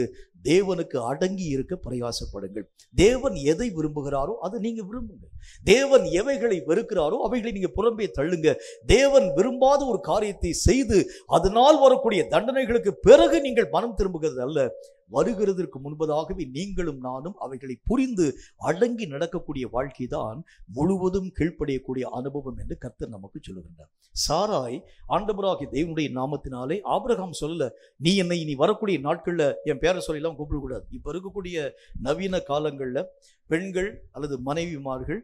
தேவனுக்கு அடங்கி இருக்க பிரயாசப்படுங்கள். தேவன் எதை விரும்புகிறாரோ அதை நீங்க விரும்புங்க. தேவன் எவைகளை வெறுக்கிறாரோ அவைகளை நீங்க புறம்பே தள்ளுங்க. தேவன் விரும்பாத ஒரு காரியத்தை செய்து அதனால் வரக்கூடிய தண்டனைகளுக்கு பிறகு நீங்கள் மனம் திரும்புகிறது அல்ல, வருகிறதற்கு முன்பதாகவே நீங்களும் நானும் அவைகளை புரிந்து அடங்கி நடக்கக்கூடிய வாழ்க்கை தான் முழுவதும் கீழ்ப்படியக்கூடிய அனுபவம் என்று கர்த்தர் நமக்கு சொல்லுகின்றார். சாராய் ஆண்டவராகிய தேவனுடைய நாமத்தினாலே, ஆபிரகாம் சொல்லல, நீ என்னை இனி வரக்கூடிய நாட்கள்ல என் பேரை சொல்லலாம் கூப்பிடக்கூடாது. இப்ப இருக்கக்கூடிய நவீன காலங்கள்ல பெண்கள் அல்லது மனைவிமார்கள்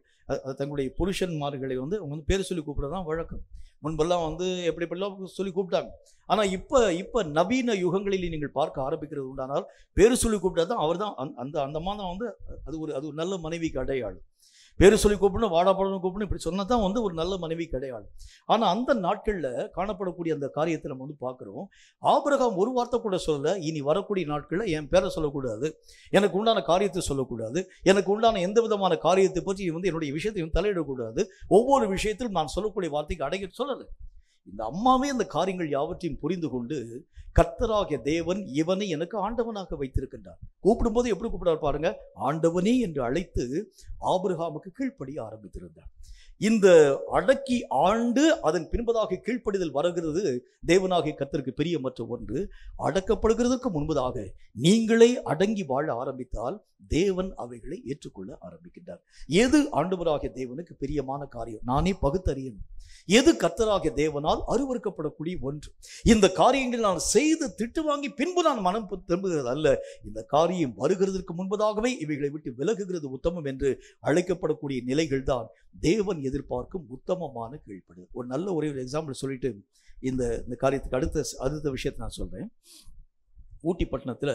தங்களுடைய புருஷன்மார்களை அவங்க பேர் சொல்லி கூப்பிடதான் வழக்கம். முன்பெல்லாம் எப்படிப்பெல்லாம் சொல்லி கூப்பிட்டாங்க. ஆனா இப்ப நவீன யுகங்களில் நீங்கள் பார்க்க ஆரம்பிக்கிறது உண்டானால் பேரு சொல்லி கூப்பிட்டா தான் அவர் தான் அந்த மாதம் அது ஒரு நல்ல மனைவிக்கு அடையாளம். பேரு சொல்லி கூப்பிடணும், வாடாப்படணும் கூப்பிடணும், இப்படி சொன்னதான் ஒரு நல்ல மனைவிக்கு அடையாளம். ஆனா அந்த நாட்கள்ல காணப்படக்கூடிய அந்த காரியத்தை நம்ம பார்க்கிறோம். ஆபிரகாம் ஒரு வார்த்தை கூட சொல்லல, இனி வரக்கூடிய நாட்கள்ல என் பேரை சொல்லக்கூடாது, எனக்கு உண்டான காரியத்தை சொல்லக்கூடாது, எனக்கு உண்டான எந்த விதமான காரியத்தை பற்றி என்னுடைய விஷயத்தை தலையிடக்கூடாது, ஒவ்வொரு விஷயத்திலும் நான் சொல்லக்கூடிய வார்த்தைக்கு அடங்கி சொல்லலை. இந்த அம்மாவே அந்த காரியங்கள் யாவற்றையும் புரிந்து கொண்டு கர்த்தராகிய தேவன் இவனை எனக்கு ஆண்டவனாக வைத்திருக்கின்றார். கூப்பிடும்போது எப்படி கூப்பிடார் பாருங்க, ஆண்டவனே என்று அழைத்து ஆபிரகாமுக்கு கீழ்ப்படிய ஆரம்பித்திருந்தார். இந்த அடக்கி ஆண்டு அதன் பின்பதாக கீழ்ப்படிதல் வருகிறது தேவனாகிய கர்த்தருக்கு பிரியமற்ற ஒன்று. அடக்கப்படுகிறதுக்கு முன்பதாக நீங்களே அடங்கி வாழ ஆரம்பித்தால் தேவன் அவைகளை ஏற்றுக்கொள்ள ஆரம்பிக்கின்றார். எது ஆண்டவராகிய தேவனுக்கு பிரியமான காரியம் நானே பகுத்தறியணும். எது கர்த்தராகிய தேவனால் அருவருக்கப்படக்கூடிய ஒன்று. இந்த காரியங்கள் நான் செய்து திட்டு வாங்கி பின்பு நான் மனம் திரும்புகிறது அல்ல, இந்த காரியம் வருகிறதற்கு முன்பதாகவே இவைகளை விட்டு விலகுகிறது உத்தமம் என்று அழைக்கப்படக்கூடிய நிலைகள் தான் தேவன் எதிர்பார்க்கும் உத்தமமான கீழ்ப்படிதல். ஒரு நல்ல ஒரே ஒரு எக்ஸாம்பிள் சொல்லிட்டு இந்த காரியத்துக்கு அடுத்த விஷயத்தை நான் சொல்றேன். ஊட்டி பட்டணத்துல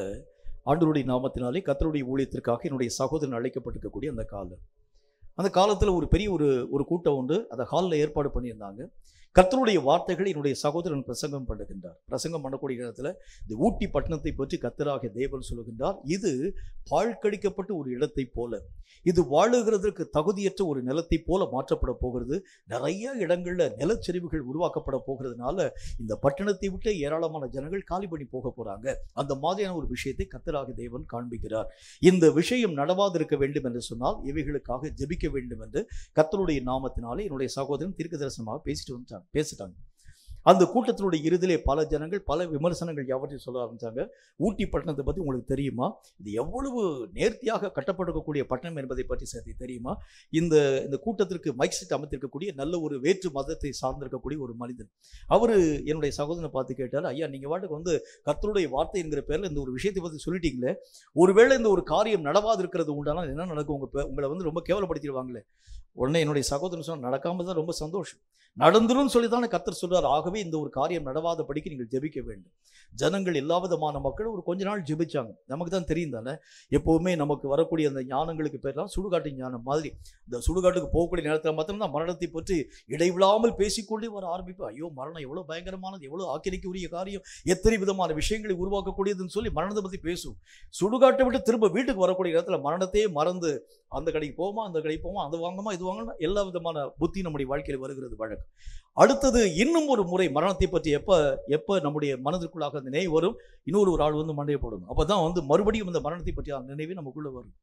ஆண்டவருடைய நாமத்தினாலே கர்த்தருடைய ஊழியத்திற்காக என்னுடைய சகோதரன் அழைக்கப்பட்டிருக்கக்கூடிய அந்த காலத்தில் ஒரு பெரிய ஒரு கூட்டம் உண்டு. அதை ஹாலில் ஏற்பாடு பண்ணியிருந்தாங்க. கர்த்தருடைய வார்த்தைகளை என்னுடைய சகோதரன் பிரசங்கம் பண்ணுகின்றார். பிரசங்கம் பண்ணக்கூடிய இடத்துல இந்த ஊட்டி பட்டணத்தை பற்றி கர்த்தராகிய தேவன் சொல்லுகின்றார், இது பாழ்கடிக்கப்பட்ட ஒரு இடத்தை போல, இது வாழுகிறதற்கு தகுதியற்ற ஒரு நிலத்தை போல மாற்றப்பட போகிறது. நிறைய இடங்கள்ல நிலச்சரிவுகள் உருவாக்கப்பட போகிறதுனால இந்த பட்டணத்தை விட்டு ஏராளமான ஜனங்கள் காலி பண்ணி போக போறாங்க. அந்த மாதிரியான ஒரு விஷயத்தை கர்த்தராகிய தேவன் காண்பிக்கிறார். இந்த விஷயம் நடவாதிருக்க வேண்டும் என்று சொன்னால் இவைகளுக்காக ஜெபிக்க வேண்டும் என்று கர்த்தருடைய நாமத்தினாலே என்னுடைய சகோதரன் தீர்க்க தரிசனமாக பேசிட்டாங்க. அந்த கூட்டத்தினுடைய இறுதியிலே பல ஜனங்கள் பல விமர்சனங்கள் யாவற்றையும் சொல்ல ஆரம்பித்தாங்க. ஊட்டி பட்டணத்தை பற்றி உங்களுக்கு தெரியுமா? இது எவ்வளவு நேர்த்தியாக கட்டப்பட்டிருக்கக்கூடிய பட்டணம் என்பதை பற்றி சேர்த்து தெரியுமா? இந்த கூட்டத்திற்கு மைக் செட் அமைத்திருக்கக்கூடிய நல்ல ஒரு வேற்று மதத்தை சார்ந்திருக்கக்கூடிய ஒரு மனிதன், அவர் என்னுடைய சகோதரனை பார்த்து கேட்டார், ஐயா நீங்கள் வாட்டுக்கு வந்து கர்த்தருடைய வார்த்தை என்கிற பேரில் இந்த ஒரு விஷயத்தை பற்றி சொல்லிட்டீங்களே, ஒருவேளை இந்த ஒரு காரியம் நடவாது இருக்கிறது உண்டானால் என்ன நடக்கும்? உங்களை வந்து ரொம்ப கேவலப்படுத்திடுவாங்களே. உடனே என்னுடைய சகோதரன் சொன்னால், நடக்காமல் தான் ரொம்ப சந்தோஷம், நடந்துரும் சொல்லி தானே கர்த்தர் சொல்றார். ஆகவே இந்த ஒரு காரியம் நடவாதபடிக்கு நீங்கள் ஜெபிக்க வேண்டும். ஜனங்கள் எல்லா விதமான மக்கள் ஒரு கொஞ்ச நாள் ஜெபிச்சாங்க. நமக்கு தான் தெரியும் தானே, எப்போவுமே நமக்கு வரக்கூடிய அந்த ஞானங்களுக்கு பேர்லாம் சுடுகாட்டு ஞானம் மாதிரி. இந்த சுடுகாட்டுக்கு போகக்கூடிய நேரத்தில் மாத்திரம்தான் மரணத்தை பற்றி இடைவிடாமல் பேசிக்கொண்டே வர ஆரம்பிப்போம். ஐயோ மரணம் எவ்வளோ பயங்கரமானது, எவ்வளோ ஆக்கிரிக்க உரிய காரியம், எத்தனை விதமான விஷயங்களை உருவாக்கக்கூடியதுன்னு சொல்லி மரணத்தை பற்றி பேசுவோம். சுடுகாட்டை விட்டு திரும்ப வீட்டுக்கு வரக்கூடிய நேரத்தில் மரணத்தையே மறந்து அந்த கடைக்கு போவோமா, அந்த கடைக்கு போவோமா, அது வாங்கமா, இது வாங்கணுமா, எல்லா விதமான புத்தி நம்முடைய வாழ்க்கையில் வருகிறது வழக்கம். அடுத்தது இன்னும் ஒரு முறை மரணத்தை பற்றி எப்ப நம்முடைய மனதிற்குள்ளாக அந்த நினைவு வரும், இன்னொரு ஆள் வந்து மண்டையை போடணும். அப்பதான் வந்து மறுபடியும் இந்த மரணத்தை பற்றி அந்த நினைவே நமக்குள்ள வரும்.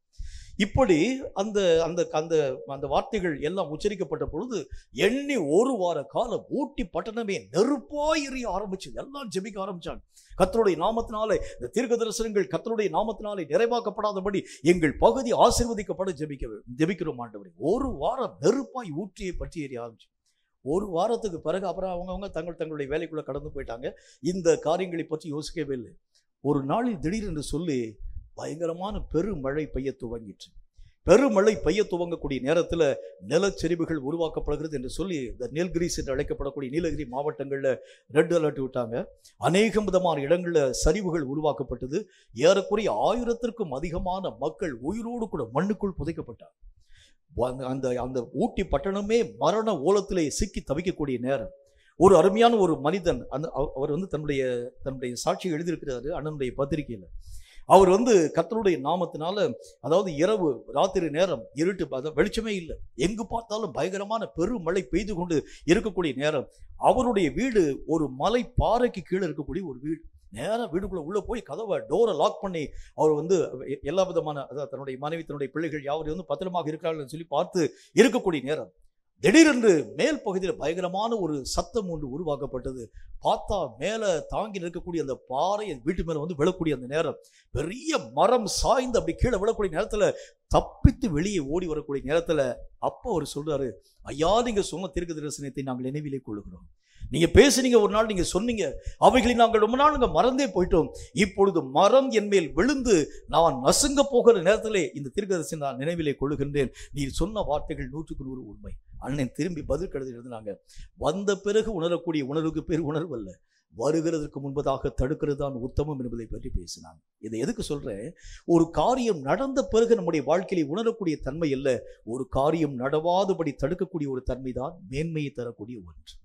இப்படி அந்த அந்த அந்த அந்த வார்த்தைகள் எல்லாம் உச்சரிக்கப்பட்ட பொழுது எண்ணி ஒரு வார காலம் ஊட்டி பட்டணமே நெருப்பாய் எரிய ஆரம்பிச்சு எல்லாம் ஜெபிக்க ஆரம்பிச்சாங்க. கர்த்தருடைய நாமத்தினாலே இந்த தீர்க்க தரிசனங்கள் கர்த்தருடைய நாமத்தினாலே நிறைவாக்கப்படாதபடி எங்கள் பகுதி ஆசீர்வதிக்கப்பட ஜெபிக்கிறோம் ஆண்டவரே. ஒரு வாரம் நெருப்பாய் ஊற்றியை பற்றி எரிய ஆரம்பிச்சு. ஒரு வாரத்துக்கு பிறகு அப்புறம் அவங்கவுங்க தங்களுடைய வேலைக்குள்ள கடந்து போயிட்டாங்க. இந்த காரியங்களை பற்றி யோசிக்கவே இல்லை. ஒரு நாளில் திடீரென்று சொல்லி பயங்கரமான பெருமழை பெய்ய துவங்கிற்று. பெருமழை பெய்ய துவங்கக்கூடிய நேரத்தில் நிலச்சரிவுகள் உருவாக்கப்படுகிறது என்று சொல்லி இந்த நீல்கிரிஸ் என்று அழைக்கப்படக்கூடிய நீலகிரி மாவட்டங்களில் ரெட் அலர்ட் விட்டாங்க. அநேக விதமான இடங்களில் சரிவுகள் உருவாக்கப்பட்டது. ஏறக்குறைய 1000க்கும் அதிகமான மக்கள் உயிரோடு கூட மண்ணுக்குள் புதைக்கப்பட்டார். அந்த ஊட்டி பட்டணமே மரண ஓலத்திலே சிக்கி தவிக்கக்கூடிய நேரம். ஒரு அருமையான ஒரு மனிதன், அவர் வந்து தன்னுடைய சாட்சியை எழுதியிருக்கிறாரு அண்ணனுடைய பத்திரிகையில். அவர் வந்து கர்த்தருடைய நாமத்தினால, அதாவது இரவு ராத்திரி நேரம் இருட்டு, வெளிச்சமே இல்லை, எங்கு பார்த்தாலும் பயங்கரமான பெருமழை பெய்து கொண்டு இருக்கக்கூடிய நேரம். அவருடைய வீடு ஒரு மலை பாறைக்கு கீழே இருக்கக்கூடிய ஒரு வீடு. நேராக வீடுக்குள்ளே உள்ளே போய் கதவை டோரை லாக் பண்ணி அவர் வந்து எல்லா விதமான, அதாவது தன்னுடைய மனைவி தன்னுடைய பிள்ளைகள் யாவரையும் வந்து பத்திரமாக இருக்கிறார்கள் சொல்லி பார்த்து இருக்கக்கூடிய நேரம் திடீரென்று மேல் பகுதியில் பயங்கரமான ஒரு சத்தம் ஒன்று உருவாக்கப்பட்டது. பார்த்தா மேலே தாங்கி நிற்கக்கூடிய அந்த பாறை வீட்டு மேலே வந்து விழக்கூடிய அந்த நேரம், பெரிய மரம் சாய்ந்து அப்படி கீழே விழக்கூடிய நேரத்தில் தப்பித்து வெளியே ஓடி வரக்கூடிய நேரத்தில் அப்போ அவர் சொல்றாரு, ஐயா நீங்க சொன்ன தீர்க்க தரிசனத்தை நாங்கள் நினைவிலே கொள்ளுகிறோம். நீங்க பேசுனீங்க, ஒரு நாள் நீங்க சொன்னீங்க, அவைகளை நாங்கள் ரொம்ப நாள் மறந்தே போயிட்டோம். இப்பொழுது மரம் என் மேல் விழுந்து நான் நசுங்க போகிற நேரத்திலே இந்த தீர்க்க தரிசனம் நான் நினைவிலே கொள்ளுகின்றேன். நீ சொன்ன வார்த்தைகள் 100க்கு 100 உண்மை. அண்ணன் திரும்பி பதில் கழுதி எழுதினாங்க, வந்த பிறகு உணரக்கூடிய உணர்வுக்கு பேர் உணர்வு அல்ல, வருகிறதற்கு முன்பதாக தடுக்கிறது தான் உத்தமம் என்பதை பற்றி பேசினாங்க. இதை எதுக்கு சொல்றேன்? ஒரு காரியம் நடந்த பிறகு நம்முடைய வாழ்க்கையை உணரக்கூடிய தன்மை அல்ல, ஒரு காரியம் நடவாதபடி தடுக்கக்கூடிய ஒரு தன்மை தான் மேன்மையை தரக்கூடிய ஒன்று.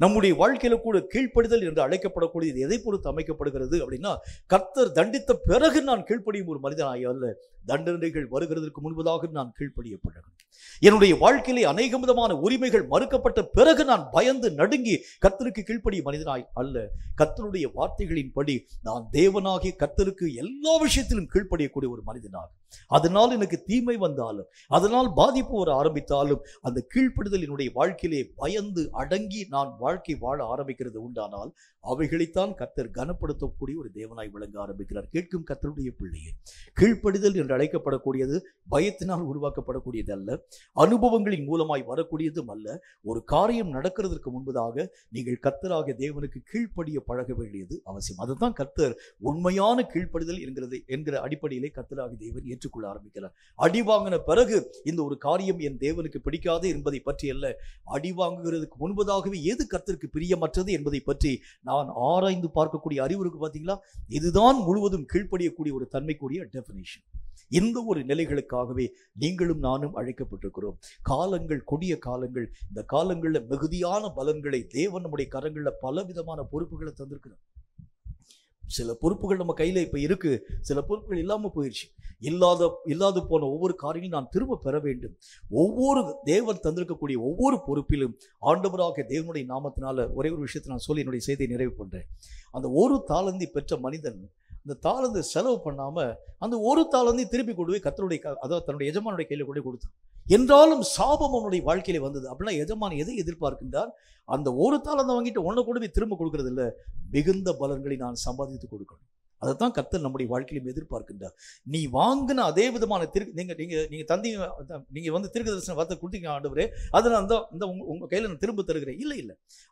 நம்முடைய வாழ்க்கையில கூட கீழ்ப்படிதல் என்று அழைக்கப்படக்கூடியது எதை பொறுத்து அமைக்கப்படுகிறது அப்படின்னா, கர்த்தர் தண்டித்த பிறகு நான் கீழ்ப்படியும் ஒரு மனிதனாய் அல்ல, தண்டனைகள் வருகிறதற்கு முன்பதாக நான் கீழ்ப்படியப்படுகிறேன். என்னுடைய வாழ்க்கையிலே அநேக விதமான உரிமைகள் மறுக்கப்பட்ட பிறகு நான் பயந்து நடுங்கி கர்த்தருக்கு கீழ்ப்படிய மனிதனாய் அல்ல, கர்த்தருடைய வார்த்தைகளின்படி நான் தேவனாகிய கர்த்தருக்கு எல்லா விஷயத்திலும் கீழ்ப்படியக்கூடிய ஒரு மனிதனாக. அதனால் எனக்கு தீமை வந்தாலும், அதனால் பாதிப்பு வர ஆரம்பித்தாலும், அந்த கீழ்ப்படிதல் என்னுடைய வாழ்க்கையிலே பயந்து அடங்கி நான் வாழ்க்கை வாழ ஆரம்பிக்கிறது உண்டானால் அவைகளைத்தான் கர்த்தர் கனப்படுத்தக்கூடிய ஒரு தேவனாய் விளங்க ஆரம்பிக்கிறார். கேட்கும் கர்த்தருடைய பிள்ளையே, கீழ்ப்படிதல் என்று அழைக்கப்படக்கூடியது பயத்தினால் உருவாக்கப்படக்கூடியது அல்ல, அனுபவங்களின் மூலமாய் வரக்கூடியதும் அல்ல. ஒரு காரியம் நடக்கிறதுக்கு முன்பதாக நீங்கள் கர்த்தராகிய தேவனுக்கு கீழ்ப்படிய பழக வேண்டியது அவசியம். அதுதான் கர்த்தர் உண்மையான கீழ்ப்படிதல் என்கிற அடிப்படையிலே கர்த்தராகிய தேவன் ஏற்றுக்கொள்ள ஆரம்பிக்கிறார். அடி வாங்கின பிறகு இந்த ஒரு காரியம் என் தேவனுக்கு பிடிக்காது என்பதை பற்றி அல்ல, அடி வாங்குகிறதுக்கு முன்பதாகவே எது கர்த்தருக்கு பிரியமற்றது என்பதை பற்றி நான் ஆராய்ந்து பார்க்கக்கூடிய அறிவு இருக்கு. பார்த்தீங்களா, இதுதான் முழுவதும் கீழ்ப்படியக்கூடிய ஒரு தன்மைக்குரிய டெஃபினேஷன். இந்த ஒரு நிலைகளுக்காகவே நீங்களும் நானும் அழைக்கப்பட்டிருக்கிறோம். காலங்கள் கொடிய காலங்கள். இந்த காலங்களில் மிகுதியான பலன்களை தேவன் நம்முடைய கரங்களில் பல விதமான பொறுப்புகளை தந்திருக்கிறார். சில பொறுப்புகள் நம்ம கையில் இப்போ இருக்கு, சில பொறுப்புகள் இல்லாமல் போயிடுச்சு. இல்லாது போன ஒவ்வொரு காரியங்களும் நான் திரும்ப பெற வேண்டும். ஒவ்வொரு தேவன் தந்திருக்கக்கூடிய ஒவ்வொரு பொறுப்பிலும் ஆண்டவராக தேவனுடைய நாமத்தினால ஒரே ஒரு விஷயத்தை நான் சொல்லி என்னுடைய செய்தியை நிறைவு பண்றேன். அந்த ஒரு தாளந்தி பெற்ற மனிதன் அந்த தாளந்து செலவு பண்ணாம அந்த ஒரு தாளந்தையும் திருப்பி கொண்டு போய் கர்த்தருடைய அதாவது தன்னுடைய எஜமானுடைய கையில கொண்டு கொடுத்தான். என்றாலும் சாபம் அவனுடைய வாழ்க்கையில வந்தது. அப்படின்னா எஜமான் எதை எதிர்பார்க்கின்றார்? அந்த ஒரு தாளந்தை வாங்கிட்டு ஒன்றை கொண்டு போய் திரும்ப கொடுக்கறது இல்லை, மிகுந்த பலன்களை நான் சம்பாதித்து கொடுக்கணும். அதைத்தான் கர்த்தர் நம்முடைய வாழ்க்கையிலும் எதிர்பார்க்கின்றார். நீ வாங்கின அதே விதமான நீங்க தந்தீங்க, நீங்க வந்து தீர்க்க தரிசன வார்த்தை கொடுத்தீங்க ஆண்டவரே, அதை நான் உங்க கையில நான் திரும்ப தருகிறேன். இல்லை,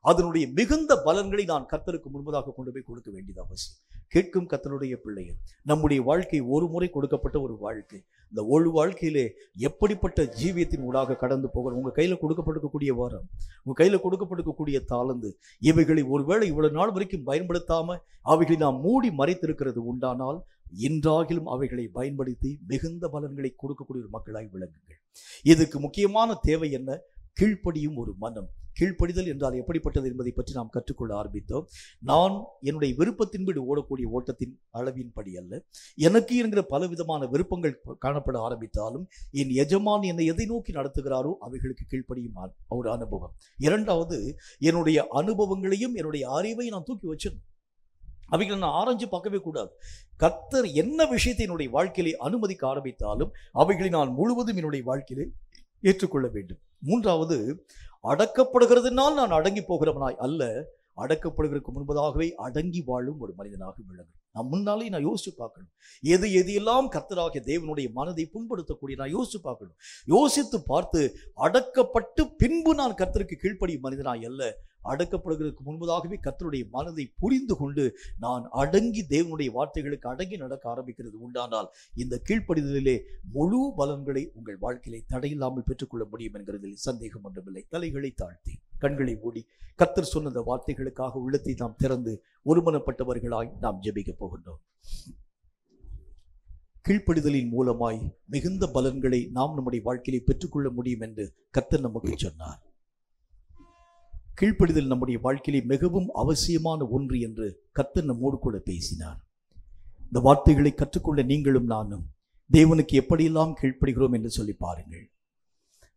அதனுடைய மிகுந்த பலன்களை நான் கர்த்தருக்கு முன்பதாக கொண்டு போய் கொடுக்க வேண்டியது அவசியம். கேட்கும் கர்த்தருடைய பிள்ளைகள், நம்முடைய வாழ்க்கை ஒரு முறை கொடுக்கப்பட்ட ஒரு வாழ்க்கை. இந்த ஒரு வாழ்க்கையிலே எப்படிப்பட்ட ஜீவியத்தின் ஊடாக கடந்து போகிறோம். உங்க கையில கொடுக்கப்பட்டிருக்கக்கூடிய வாரம், உங்க கையில கொடுக்கப்பட்டிருக்கக்கூடிய தாளந்து, இவைகளை ஒருவேளை இவ்வளவு நாள் வரைக்கும் பயன்படுத்தாம அவைகளை நாம் மூடி மறைத்திருக்கிறது உண்டானால், இன்றாகிலும் அவைகளை பயன்படுத்தி மிகுந்த பலன்களை கொடுக்கக்கூடிய ஒரு மக்களாய் விளங்குங்கள். இதுக்கு முக்கியமான தேவை என்ன? கீழ்ப்படியும் ஒரு மனம். கீழ்ப்படிதல் என்றால் எப்படிப்பட்டது என்பதை பற்றி நாம் கற்றுக்கொள்ள ஆரம்பித்தோம். நான் என்னுடைய விருப்பத்தின்படி ஓடக்கூடிய ஓட்டத்தின் அளவின்படி அல்ல. எனக்கு என்கிற பலவிதமான விருப்பங்கள் காணப்பட ஆரம்பித்தாலும் என் எஜமான் என்னை எதை நோக்கி நடத்துகிறாரோ அவைகளுக்கு கீழ்ப்படியும் ஒரு அனுபவம். இரண்டாவது, என்னுடைய அனுபவங்களையும் என்னுடைய அறிவை நான் தூக்கி வச்சிடணும். அவைகளை நான் ஆராய்ச்சி பார்க்கவே கூடாது. கர்த்தர் என்ன விஷயத்தை என்னுடைய வாழ்க்கையிலே அனுமதிக்க ஆரம்பித்தாலும் அவைகளை நான் முழுவதும் என்னுடைய வாழ்க்கையிலே ஏற்றுக்கொள்ள வேண்டும். மூன்றாவது, அடக்கப்படுகிறதுனால் நான் அடங்கி போகிறவனாய் அல்ல, அடக்கப்படுவதற்கு முன்பதாகவே அடங்கி வாழும் ஒரு மனிதனாக விளங்கும். நான் முன்னாலே நான் யோசிச்சு பார்க்கணும், எது எல்லாம் கர்த்தராகிய தேவனுடைய மனதை புண்படுத்தக்கூடிய நான் யோசிச்சு பார்க்கணும். யோசித்து பார்த்து அடக்கப்பட்டு பின்பு நான் கர்த்தருக்கு கீழ்ப்படியும் மனிதனாய் அல்ல, அடக்கப்படுவதற்கு முன்பதாகவே கர்த்தருடைய மனதை புரிந்து கொண்டு நான் அடங்கி தேவனுடைய வார்த்தைகளுக்கு அடங்கி நடக்க ஆரம்பிக்கிறது உண்டானால் இந்த கீழ்ப்படிதலிலே முழு பலன்களை உங்கள் வாழ்க்கையிலே தடையில்லாமல் பெற்றுக்கொள்ள முடியும் என்கிறதில் சந்தேகம் ஒன்றுமில்லை. தலைகளை தாழ்த்தி கண்களை மூடி கர்த்தர் சொன்ன அந்த வார்த்தைகளுக்காக உள்ளத்தை நாம் திறந்து ஒருமனப்பட்டவர்களாய் நாம் ஜெபிக்க போகின்றோம். கீழ்ப்படிதலின் மூலமாய் மிகுந்த பலன்களை நாம் நம்முடைய வாழ்க்கையிலே பெற்றுக்கொள்ள முடியும் என்று கர்த்தர் நமக்கு சொன்னார். கீழ்ப்படிதல் நம்முடைய வாழ்க்கையிலே மிகவும் அவசியமான ஒன்று என்று கர்த்தர் நம்மோடு கூட பேசினார். இந்த வார்த்தைகளை கற்றுக்கொள்ள நீங்களும் நானும் தேவனுக்கு எப்படியெல்லாம் கீழ்ப்படுகிறோம் என்று சொல்லி பாருங்கள்.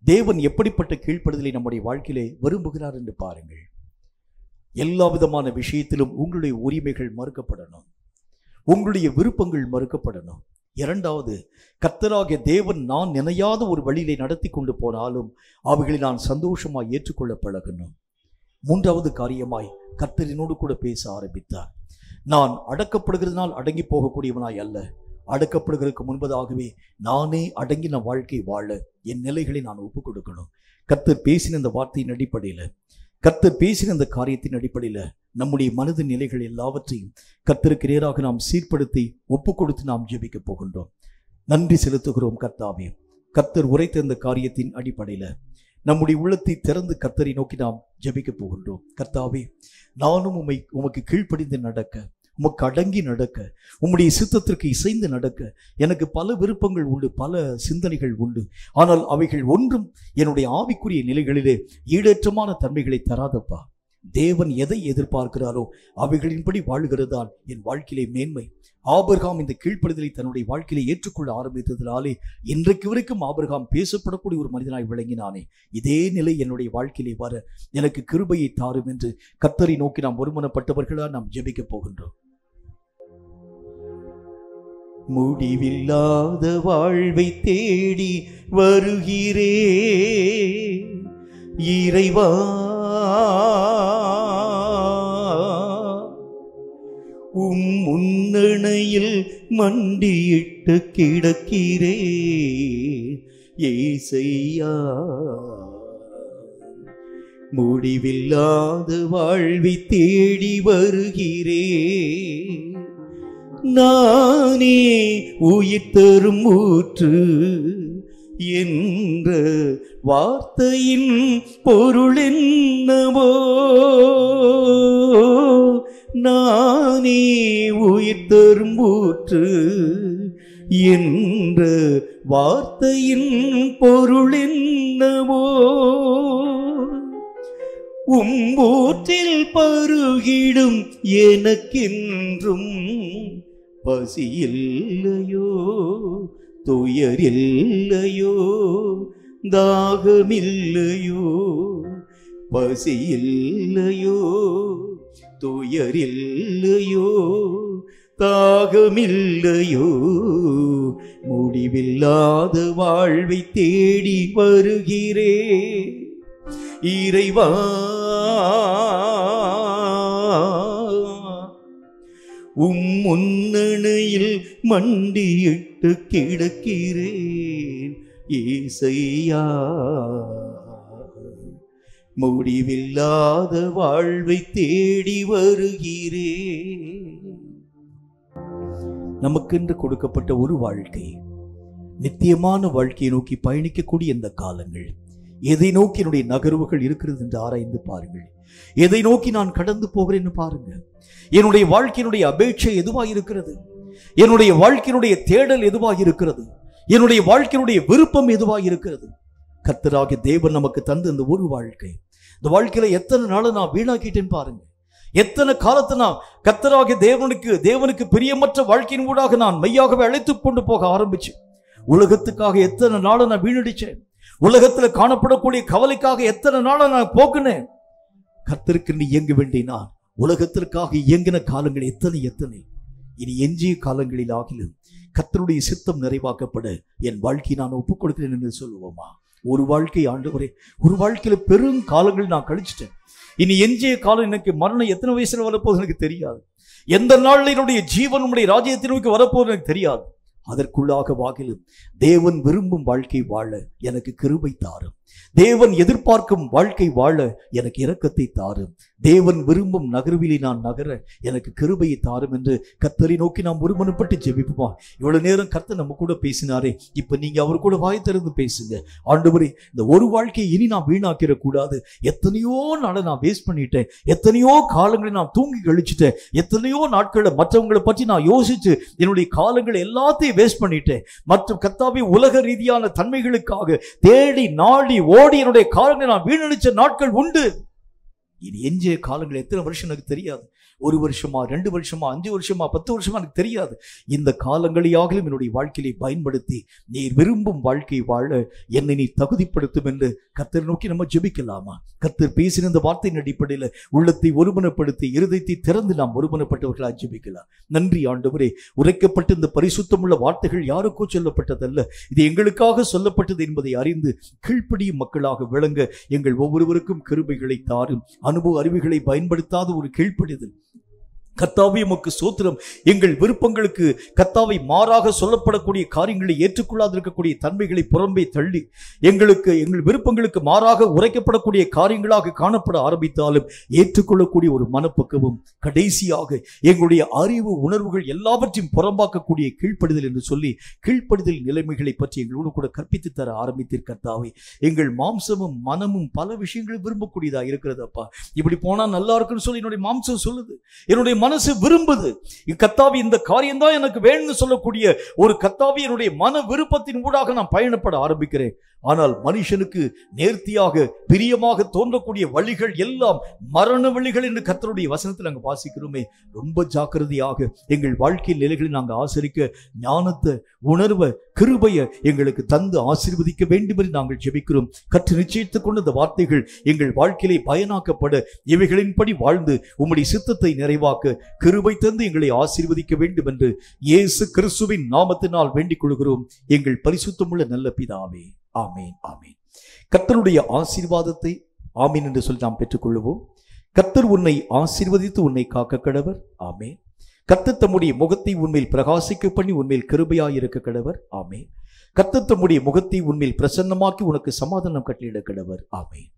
தேவன் எப்படிப்பட்ட கீழ்ப்படுதலை நம்முடைய வாழ்க்கையிலே விரும்புகிறார் என்று பாருங்கள். எல்லா விதமான விஷயத்திலும் உங்களுடைய உரிமைகள் மறுக்கப்படணும், உங்களுடைய விருப்பங்கள் மறுக்கப்படணும். இரண்டாவது, கர்த்தராகிய தேவன் நான் நினையாத ஒரு வழியிலே நடத்தி கொண்டு போனாலும் அவைகளை நான் சந்தோஷமாய் ஏற்றுக்கொள்ள பழகணும். மூன்றாவது காரியமாய் கர்த்தரினோடு கூட பேச ஆரம்பித்தார். நான் அடக்கப்படுகிறதுனால் அடங்கி போகக்கூடியவனாய் அல்ல, அடக்கப்படுகிறதுக்கு முன்பதாகவே நானே அடங்கின வாழ்க்கை வாழ என் நிலைகளை நான் ஒப்புக் கொடுக்கணும். கர்த்தர் பேசின இந்த வார்த்தையின் அடிப்படையில், கர்த்தர் பேசின இந்த காரியத்தின் அடிப்படையில் நம்முடைய மனது நிலைகள் எல்லாவற்றையும் கர்த்தருக்கு நேராக நாம் சீர்படுத்தி ஒப்பு கொடுத்து நாம் ஜெபிக்க போகின்றோம். நன்றி செலுத்துகிறோம் கர்த்தாவே. கர்த்தர் உரைத்த இந்த காரியத்தின் அடிப்படையில் நம்முடைய உள்ளத்தை திறந்து கர்த்தரை நோக்கி நாம் ஜெபிக்க போகின்றோம். கர்த்தாவே, நானும் உமக்கு கீழ்ப்படிந்து நடக்க, உமக்கு அடங்கி நடக்க, உம்முடைய சித்தத்திற்கு இசைந்து நடக்க எனக்கு பல விருப்பங்கள் உண்டு, பல சிந்தனைகள் உண்டு. ஆனால் அவைகள் ஒன்றும் என்னுடைய ஆவிக்குரிய நிலைகளிலே ஈடேற்றமான தன்மைகளை தராதப்பா. தேவன் எதை எதிர்பார்க்கிறாரோ அவைகளின்படி வாழுகிறதான் என் வாழ்க்கையிலே மேன்மை. ஆபிரகாம் இந்த கீழ்ப்படுதலை தன்னுடைய வாழ்க்கையிலே ஏற்றுக்கொள்ள ஆரம்பித்ததினாலே இன்றைக்கு வரைக்கும் ஆபிரகாம் பேசப்படக்கூடிய ஒரு மனிதனாய் விளங்கினானே. இதே நிலை என்னுடைய வாழ்க்கையிலே வர எனக்கு கிருபையை தாரும் என்று கர்த்தரை நோக்கி நாம் ஒருமனப்பட்டவர்களா நாம் ஜெபிக்க போகின்றோம். முடிவில்லாத வாழ்வை தேடி வருகிறே இறைவா, முன்னணையில் மண்டியிட்டு கிடக்கிறே ஏசையா. முடிவில்லாத வாழ்வை தேடி வருகிறே, நானே உயிர் தரும் ஊற்று என்ற வார்த்தையின் பொருள் என்னவோ, நானே உயிர் தரும் ஊற்று என்ற வார்த்தையின் பொருள் என்னவோ, ஊற்றில் பருகிடும் எனக்கென்றும் பசி இல்லையோ, துயர் இல்லையோ, தாகமில்லையோ, பசி இல்லையோ, துயர் இல்லையோ, தாகமில்லையோ முடிவில்லாத வாழ்வை தேடி வருகிறேன் இறைவா. முன்னணையில் மண்டியிட்டு கிடக்கிறேன் ஏசையா. முடிவில்லாத வாழ்வை தேடி வருகிறேன். நமக்கென்று கொடுக்கப்பட்ட ஒரு வாழ்க்கை, நித்தியமான வாழ்க்கையை நோக்கி பயணிக்கக்கூடிய இந்த காலங்கள், எதை நோக்கி என்னுடைய நகர்வுகள் இருக்கிறது என்று ஆராய்ந்து பாருங்கள். எதை நோக்கி நான் கடந்து போகிறேன்னு பாருங்க. என்னுடைய வாழ்க்கையினுடைய அபேட்சை எதுவாக இருக்கிறது? என்னுடைய வாழ்க்கையினுடைய தேடல் எதுவாக இருக்கிறது? என்னுடைய வாழ்க்கையினுடைய விருப்பம் எதுவாக இருக்கிறது? கர்த்தராகிய தேவன் நமக்கு தந்த இந்த ஒரு வாழ்க்கை, இந்த வாழ்க்கையில எத்தனை நாளை நான் வீணாக்கிட்டேன்னு பாருங்க. எத்தனை காலத்தை நான் கர்த்தராகிய தேவனுக்கு பிரியமற்ற வாழ்க்கையின் ஊடாக நான் மெய்யாகவே அழைத்து கொண்டு போக ஆரம்பிச்சு, உலகத்துக்காக எத்தனை நாளை நான் வீணடிச்சேன். உலகத்துல காணப்படக்கூடிய கவலைக்காக எத்தனை நாளை நான் போக்குனேன். கர்த்தருக்கு இயங்க வேண்டிய நான் உலகத்திற்காக இயங்கின காலங்கள் எத்தனை. இனி எஞ்சிய காலங்களில் ஆகிலும் கர்த்தருடைய சித்தம் நிறைவாக்கப்பட என் வாழ்க்கையை நான் ஒப்புக் கொடுக்கிறேன் என்று சொல்லுவோமா? ஒரு வாழ்க்கை ஆண்டவரே, ஒரு வாழ்க்கையில பெரும் காலங்கள் நான் கழிச்சிட்டேன். இனி எஞ்சிய காலம், எனக்கு மரணம் எத்தனை வயசுல வரப்போகுது எனக்கு தெரியாது. எந்த நாளில் என்னுடைய ஜீவன் உடைய ராஜ்யத்தை நோக்கி வரப்போகுது எனக்கு தெரியாது. அதற்குள்ளாக வாகிலும் தேவன் விரும்பும் வாழ்க்கை வாழ எனக்கு கிருபை தாரும். தேவன் எதிர்பார்க்கும் வாழ்க்கை வாழ எனக்கு இரக்கத்தை தாரும். தேவன் விரும்பும் நகர்விலே நான் நகர எனக்கு கிருபையை தாரும் என்று கர்த்தரை நோக்கி நாம் ஒருமனப்பட்டு ஜெபிப்போமா? இவ்வளவு நேரம் கர்த்தர் நம்ம கூட பேசினாரே, இப்ப நீங்க அவர் கூட வாய் திறந்து பேசுங்க. ஆண்டவரே, இந்த ஒரு வாழ்க்கையை இனி நான் வீணாக்கிற கூடாது. எத்தனையோ நாளை நான் வேஸ்ட் பண்ணிட்டேன், எத்தனையோ காலங்களை நான் தூங்கி கழிச்சுட்டேன், எத்தனையோ நாட்களை மற்றவங்களை பற்றி நான் யோசிச்சு என்னுடைய காலங்களை எல்லாத்தையும் வேஸ்ட் பண்ணிட்டேன். மற்றும் கர்த்தாவே, உலக ரீதியான தன்மைகளுக்காக தேடி நாடி ஓடி என்னுடைய காலங்களை நான் வீணடிச்ச நாட்கள் உண்டு. இனி எஞ்சிய காலங்கள் எத்தனை வருஷம் எனக்கு தெரியாது. 1 வருஷமா, 2 வருஷமா, 5 வருஷமா, 10 வருஷமா எனக்கு தெரியாது. இந்த காலங்களையாகலும் என்னுடைய வாழ்க்கையை பயன்படுத்தி நீர் விரும்பும் வாழ்க்கை வாழ என்னை நீ தகுதிப்படுத்தும் என்று கர்த்தரை நோக்கி நம்ம ஜெபிக்கலாமா? கர்த்தர் பேசின இந்த வார்த்தையின் அடிப்படையில் உள்ளத்தை ஒருமனப்படுத்தி இருதயத்தை திறந்து நாம் ஒருமனப்பட்டவர்களாக ஜெபிக்கலாம். நன்றி ஆண்டவரே, உரைக்கப்பட்ட இந்த பரிசுத்தமுள்ள வார்த்தைகள் யாருக்கோ சொல்லப்பட்டதல்ல, இது எங்களுக்காக சொல்லப்பட்டது என்பதை அறிந்து கீழ்ப்படியும் மக்களாக விளங்க எங்கள் ஒவ்வொருவருக்கும் கிருபைகளை தாரும். அனுபவ அறிவுகளை பயன்படுத்தாத ஒரு கீழ்ப்படிதல். கர்த்தாவே, உமக்கு ஸ்தோத்திரம். எங்கள் விருப்பங்களுக்கு கர்த்தாவை மாறாக சொல்லப்படக்கூடிய காரியங்களை ஏற்றுக்கொள்ளாதிருக்கக்கூடிய தன்மைகளை புறம்பே தள்ளி எங்கள் விருப்பங்களுக்கு மாறாக உரைக்கப்படக்கூடிய காரியங்களாக காணப்பட ஆரம்பித்தாலும் ஏற்றுக்கொள்ளக்கூடிய ஒரு மனப்பக்குவம், கடைசியாக எங்களுடைய அறிவு உணர்வுகள் எல்லாவற்றையும் புறம்பாக்கக்கூடிய கீழ்ப்படிதல் என்று சொல்லி கீழ்ப்படிதல் நிலைமைகளை பற்றி எங்களோடு கூட கற்பித்து தர ஆரம்பித்தீர். கர்த்தாவே, எங்கள் மாம்சமும் மனமும் பல விஷயங்களை விரும்பக்கூடியதா இருக்கிறது. அப்பா, இப்படி போனா நல்லா இருக்குன்னு சொல்லி என்னுடைய மாம்சம் சொல்லுது, என்னுடைய மனசு விரும்புது. கர்த்தாவே, இந்த காரியம் தான் எனக்கு வேணும்னு சொல்லக்கூடிய ஒரு கர்த்தாவே என்னுடைய மன விருப்பத்தின் ஊடாக நான் பயணப்பட ஆரம்பிக்கிறேன். ஆனால் மனுஷனுக்கு நேர்த்தியாக பிரியமாக தோன்றக்கூடிய வழிகள் எல்லாம் மரண வழிகள் என்று கர்த்தருடைய வசனத்தில் நாங்கள் வாசிக்கிறோமே. ரொம்ப ஜாக்கிரதையாக எங்கள் வாழ்க்கையில் நிலைகளை நாங்கள் ஆசரிக்க ஞானத்தை, உணர்வை, கிருபையை எங்களுக்கு தந்து ஆசீர்வதிக்க வேண்டும் என்று நாங்கள் ஜெபிக்கிறோம். கற்று நிச்சயித்துக் கொண்ட இந்த வார்த்தைகள் எங்கள் வாழ்க்கையிலே பயனாக்கப்பட இவைகளின்படி வாழ்ந்து உம்முடைய சித்தத்தை நிறைவாக்க கிருபை தந்து எங்களை ஆசீர்வதிக்க வேண்டும் என்று இயேசு கிறிஸ்துவின் நாமத்தினால் வேண்டிக் கொள்கிறோம் எங்கள் பரிசுத்தமுள்ள நல்ல பிதாவே. ஆமீன், ஆமீன். கர்த்தருடைய ஆசீர்வாதத்தை ஆமீன் என்று சொல்லி நாம் பெற்றுக்கொள்வோம். கர்த்தர் உன்னை ஆசீர்வதித்து உன்னை காக்க கடவர். ஆமீன். கர்த்தர் தம்முடைய முகத்தை உன்மேல் பிரகாசிக்க பண்ணி உன்மேல் கிருபையாய் இருக்க கடவர். ஆமீன். கர்த்தர் தம்முடைய முகத்தை உன்மேல் பிரசன்னமாக்கி உனக்கு சமாதானம் கட்டளையிட கடவர். ஆமீன்.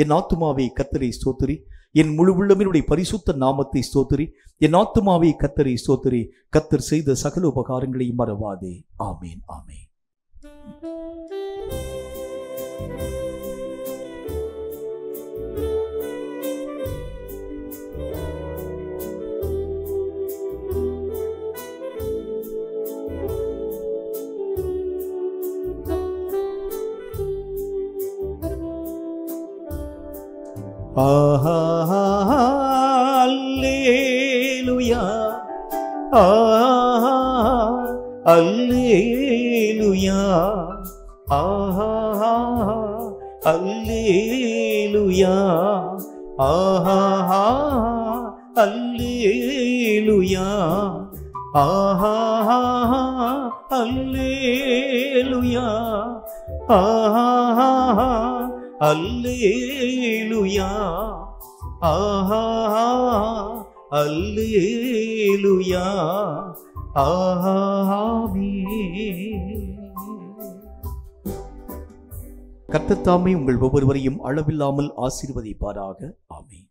என் ஆத்துமாவை கர்த்தரை ஸ்தோத்திரி, என் முழு உள்ளமினுடைய பரிசுத்த நாமத்தை ஸ்தோத்திரி. என் ஆத்துமாவை கர்த்தரை ஸ்தோத்திரி, கர்த்தர் செய்த சகல உபகாரங்களையும் மறவாதே. ஆமீன், ஆமீன். அல்லேலூயா, அல்லேலூயா, அல்லேலூயா, அல்லேலூயா, ஆஹா அல்லேலூயா, ஆஹா அல்லேலூயா, ஆஹா அல்லேலூயா, ஆமென். கர்த்தர் தாமே உங்கள் ஒவ்வொருவரையும் அளவில்லாமல் ஆசீர்வதிப்பாராக. ஆமென்.